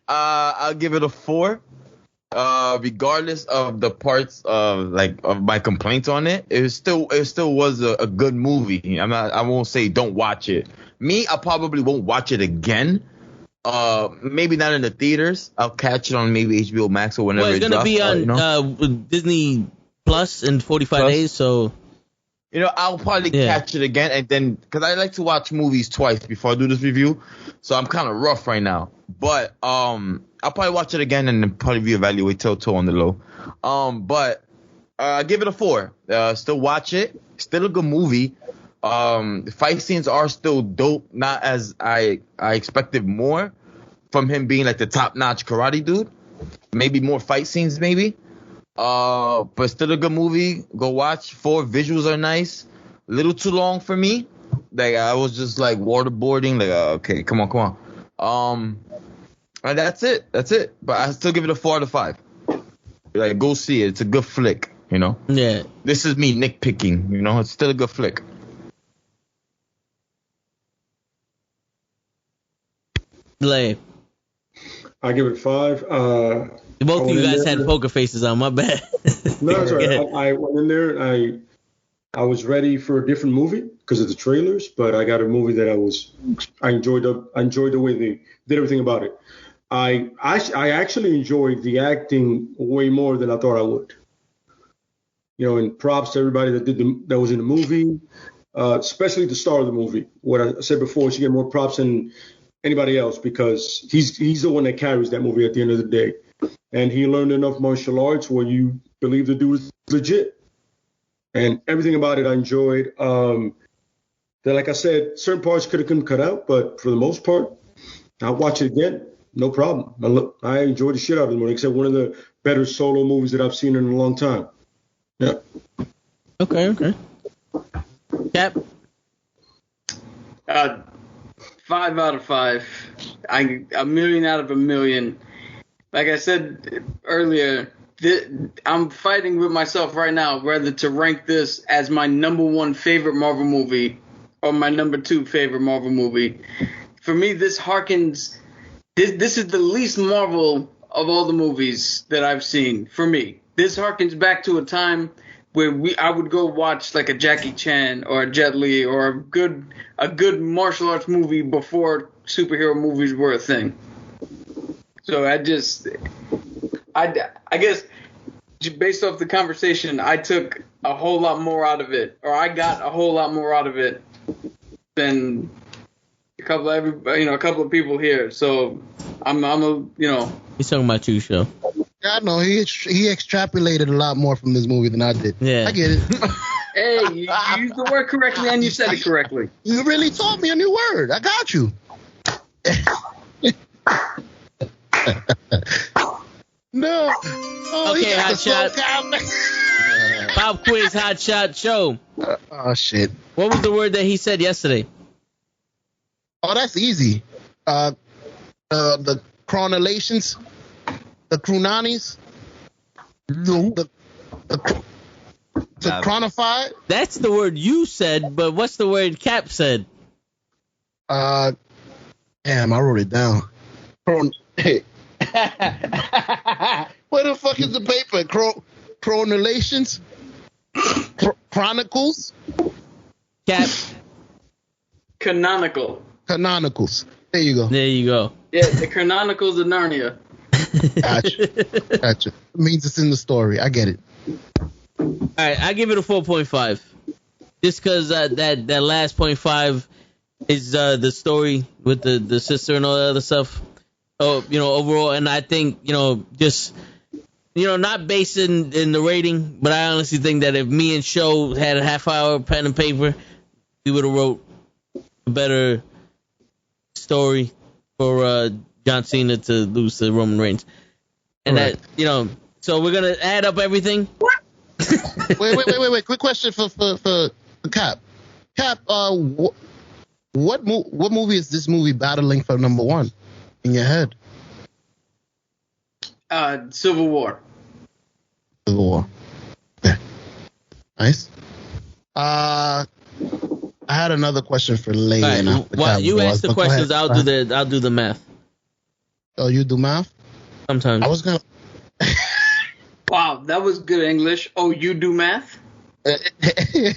I'll give it a 4. Regardless of the parts of my complaints on it, it still was a good movie. I won't say don't watch it. Me, I probably won't watch it again. Maybe not in the theaters. I'll catch it on maybe HBO Max or whenever Well, it's gonna be on Disney Plus in 45 days. So I'll probably catch it again, and then because I like to watch movies twice before I do this review, so I'm kind of rough right now. But I'll probably watch it again and then probably reevaluate Toto on the low. But I give it a 4. Still watch it. Still a good movie. The fight scenes are still dope. Not as I expected more from him being like the top-notch karate dude. Maybe more fight scenes, maybe. But still a good movie. Go watch. 4 visuals are nice. A little too long for me. Like I was just like waterboarding. Like okay, come on. And that's it. But I still give it a 4 out of 5. Like go see it. It's a good flick. Yeah. This is me nitpicking. It's still a good flick. Lay. I give it 5. Both of you guys had poker faces on. My bad. No, that's right. I went in there and I was ready for a different movie because of the trailers, but I got a movie that I enjoyed the way they did everything about it. I actually enjoyed the acting way more than I thought I would. and props to everybody that was in the movie, especially the star of the movie. What I said before, she get more props than anybody else because he's the one that carries that movie at the end of the day. And he learned enough martial arts where you believe the dude is legit. And everything about it I enjoyed. That, like I said, certain parts could have been cut out, but for the most part, I'll watch it again. No problem. I enjoyed the shit out of the movie, except one of the better solo movies that I've seen in a long time. Yeah. Okay. Cap? 5 out of 5. A million out of a million. Like I said earlier, I'm fighting with myself right now whether to rank this as my number 1 favorite Marvel movie or my number 2 favorite Marvel movie. For me, this harkens. This is the least Marvel of all the movies that I've seen. For me, this harkens back to a time where I would go watch like a Jackie Chan or a Jet Li or a good martial arts movie before superhero movies were a thing. So I guess based off the conversation, I took a whole lot more out of it, or I got a whole lot more out of it than a couple of people here. So I'm He's talking about you, show. Yeah, I know. He extrapolated a lot more from this movie than I did. Yeah. I get it. Hey, you used the word correctly and you said it correctly. You really taught me a new word. I got you. No. Oh, Okay, hot shot. Pop quiz, hot shot, show. Oh, shit. What was the word that he said yesterday? Oh, that's easy. The chronolations, the chronanis, the chronified. That's the word you said, but what's the word Cap said? Damn, I wrote it down. Hey. Where the fuck is the paper? Chronolations? Chronicles? Cap. Canonicals. There you go. There you go. Yeah, the Canonicals of Narnia. Gotcha. It means it's in the story. I get it. All right, I give it a 4.5. Just because that last 0.5 is the story with the sister and all the other stuff. Oh, overall, and I think just not based in the rating, but I honestly think that if me and Show had a half hour pen and paper, we would have wrote a better story for John Cena to lose to Roman Reigns. And right. that, so we're going to add up everything. Wait. Quick question for Cap. Cap, what movie is this movie battling for number 1 in your head? Civil War. Okay. Nice. I had another question for Lay. Right. Well, you ask the questions. I'll do the math. Oh, you do math? Sometimes. I was gonna. Wow, that was good English. Oh, you do math? Hey,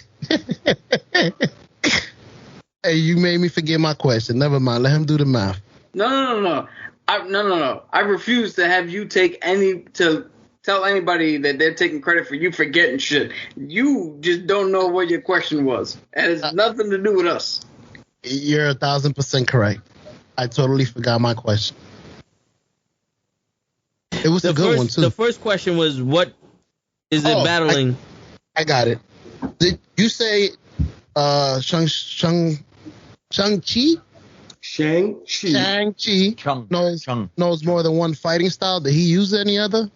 you made me forget my question. Never mind. Let him do the math. No. I refuse to have you tell anybody that they're taking credit for you forgetting shit. You just don't know what your question was. And it's nothing to do with us. You're 1,000% correct. I totally forgot my question. It was a good one, too. The first question was, what is it battling? I got it. Did you say Shang-Chi? Shang-Chi knows more than one fighting style. Did he use any other?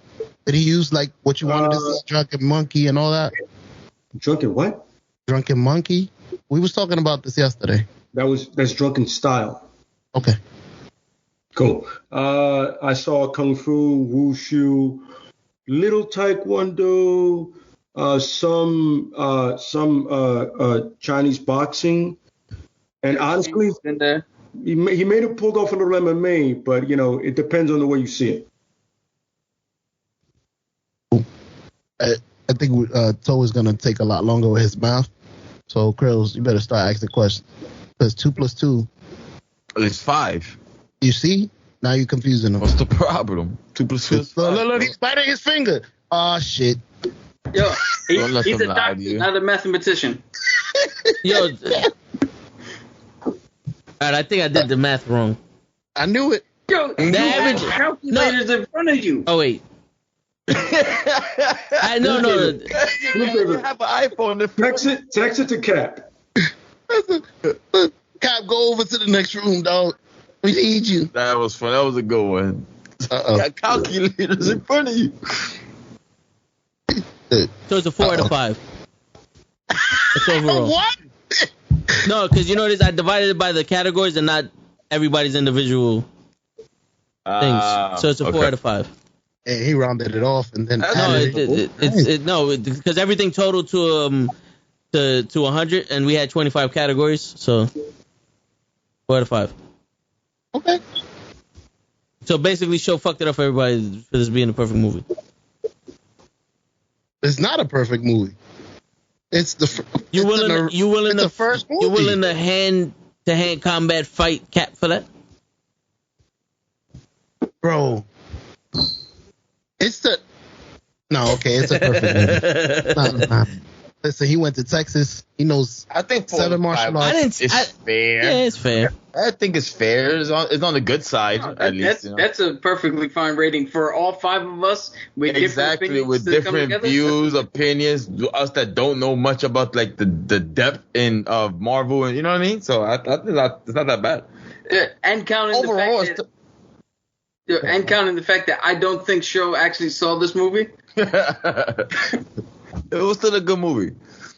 Did he use like what you wanted to say, Drunken Monkey and all that? Drunken what? Drunken Monkey? We was talking about this yesterday. That's Drunken Style. Okay. Cool. I saw Kung Fu, Wushu, little Taekwondo, some Chinese boxing, and honestly, he may have pulled off a little MMA, but it depends on the way you see it. I think Toe is gonna take a lot longer with his math. So, Krills, you better start asking questions. Because 2 + 2 is 5. You see? Now you're confusing him. What's the problem? 2 + 2 is 5. Look, he's biting his finger. Oh, shit. Yo, Don't let he's them a lie to doctor, you. not a mathematician. Yo. Alright, I think I did the math wrong. I knew it. Yo, you have calculators in front of you. Oh wait. I no. You have an iPhone. Text it to Cap. Cap, go over to the next room, dog. We need you. That was fun. That was a good one. Got calculators in front of you. So it's a 4 out of 5. It's overall. What? No, because you notice I divided it by the categories and not everybody's individual things. So it's a 4 out of 5. Hey, he rounded it off and then No, because everything totaled to 100 and we had 25 categories, so 4 out of 5. Okay. So basically, show fucked it up for everybody for this being a perfect movie. It's not a perfect movie. It's the You willing the first movie. You willing to hand-to-hand combat fight Cap for that? Bro. It's a perfect movie. Nah. Listen, he went to Texas. He knows I think 7 martial arts. It's fair. Yeah, it's fair. I think it's fair. It's on the good side, at least. That's a perfectly fine rating for all 5 of us. With Different views, opinions. Us that don't know much about like the depth of Marvel, and you know what I mean. So I think it's not that bad. And counting Overall, the fact that I don't think Show actually saw this movie. It was still a good movie.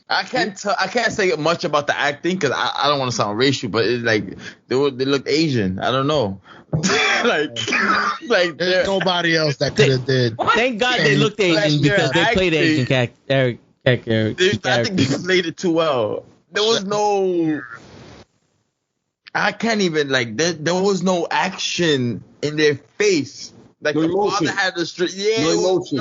I can't say much about the acting because I don't want to sound racial, but it's like they looked Asian. I don't know. like there's nobody else that could have did. Thank God they looked Asian because they played Asian character. I think they played it too well. There was no. I can't even there was no action in their face. Like no the emotion. father had the street. Yeah, no emotion.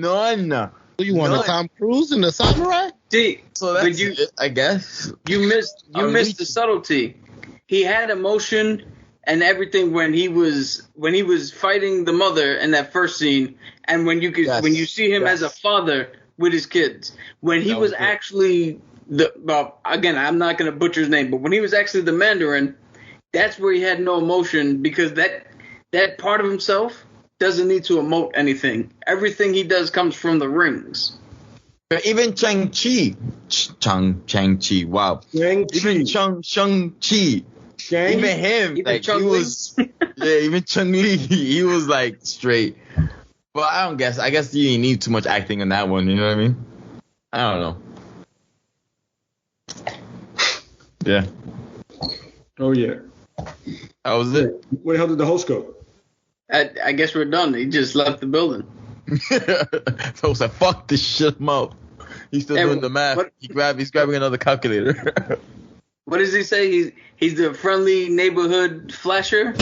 None. Who you want, a Tom Cruise and a samurai? See, so that's it, I guess. You missed the subtlety. He had emotion and everything when he was fighting the mother in that first scene, and when you see him as a father with his kids, when he was actually again, I'm not gonna butcher his name, but when he was actually the Mandarin, that's where he had no emotion because that part of himself doesn't need to emote anything. Everything he does comes from the rings. Even Shang-Chi. Wow. Even Shang-Chi. Even him. He was. Even Chun-Li. He was like straight. But I guess you didn't need too much acting in that one. You know what I mean? I don't know. Yeah. Oh, yeah. That was it. Where the hell did the host go? I guess we're done. He just left the building. So I was like, fuck this shit, I'm out. He's still doing the math. He's grabbing another calculator. What does he say? He's the friendly neighborhood flasher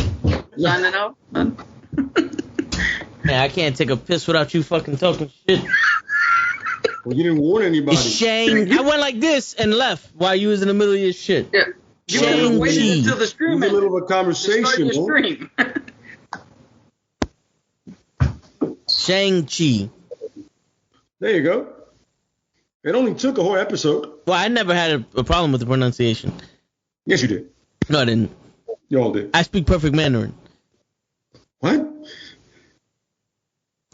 signing out? Man, I can't take a piss without you fucking talking shit. Well, you didn't warn anybody. Shang. I went like this and left while you was in the middle of your shit. Yeah. You were waiting until the stream in the middle of a conversation. Shang-Chi. There you go. It only took a whole episode. Well, I never had a problem with the pronunciation. Yes, you did. No, I didn't. You all did. I speak perfect Mandarin. What?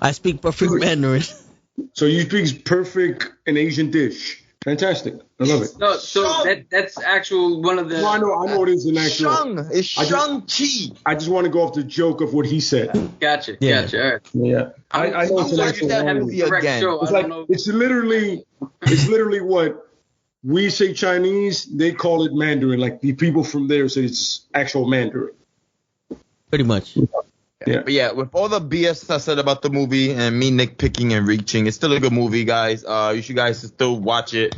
I speak perfect Mandarin. So you speak perfect an Asian dish. Fantastic. I love it. No, so that's actual one of the. No, I know it is an actual. It's Shang-Chi. I just want to go off the joke of what he said. Gotcha. All right. Yeah. I know it's an actual. It's literally what we say Chinese. They call it Mandarin. Like the people from there say it's actual Mandarin. Pretty much. Yeah. But yeah, with all the BS I said about the movie and me nitpicking and reaching, it's still a good movie, guys. You should guys still watch it.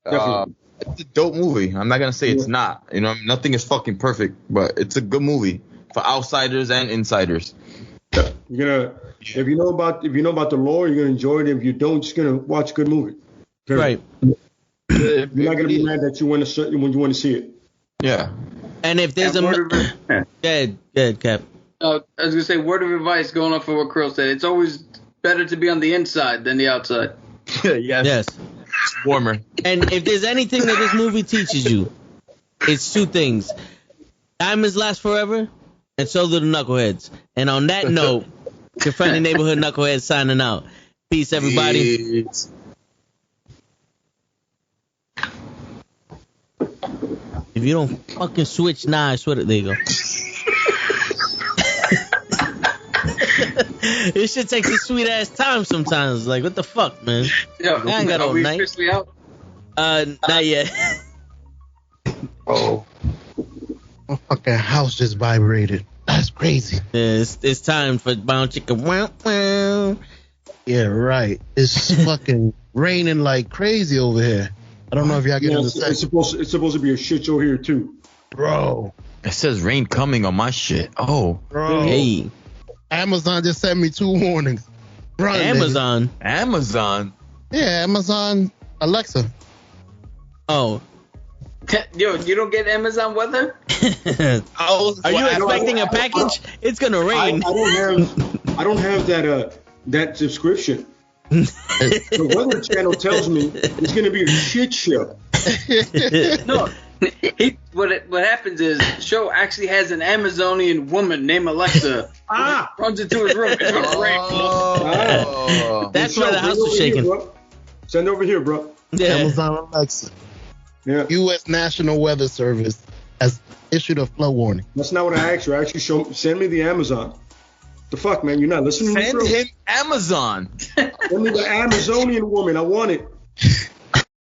It's a dope movie. I'm not gonna say it's not. You know, nothing is fucking perfect, but it's a good movie for outsiders and insiders. You're gonna, if you know about the lore, you're gonna enjoy it. If you don't, just gonna watch a good movie. Right. You're not gonna be mad that you want to see it. Yeah. And if there's good, Cap. I was gonna say, word of advice going off of what Krill said. It's always better to be on the inside than the outside. Yes. It's warmer. And if there's anything that this movie teaches you, it's two things. Diamonds last forever, and so do the knuckleheads. And on that note, your friendly neighborhood knucklehead signing out. Peace, everybody. Peace. If you don't fucking switch now, I swear to there you go. This shit takes a sweet ass time sometimes. Like, what the fuck, man? Yo, I ain't got all are we night. officially out? Not yet. Oh, my fucking house just vibrated. That's crazy. Yeah, it's time for bound chicken. Wow, wow. Yeah, right. It's fucking raining like crazy over here. I don't know if y'all get Yeah, in it's supposed to be a shit show here too. Bro. It says rain coming on my shit. Oh. Bro. Hey, Amazon just sent me 2 warnings. Run, Amazon. Amazon. nigga. Yeah, Amazon Alexa. Oh. Yo, you don't get Amazon weather? Are you expecting a package? It's gonna rain. I don't have that subscription. The Weather Channel tells me it's going to be a shit show. No. What happens is the show actually has an Amazonian woman named Alexa. Runs into his room. It's gonna rain. Oh. That's why the house was shaking. Send over here, bro. Yeah. Amazon Alexa. Yeah. U.S. National Weather Service has issued a flood warning. That's not what I asked you. I actually send me the Amazon. The fuck, man? You're not listening to me, Send bro? him Amazon. Send me the Amazonian woman. I want it.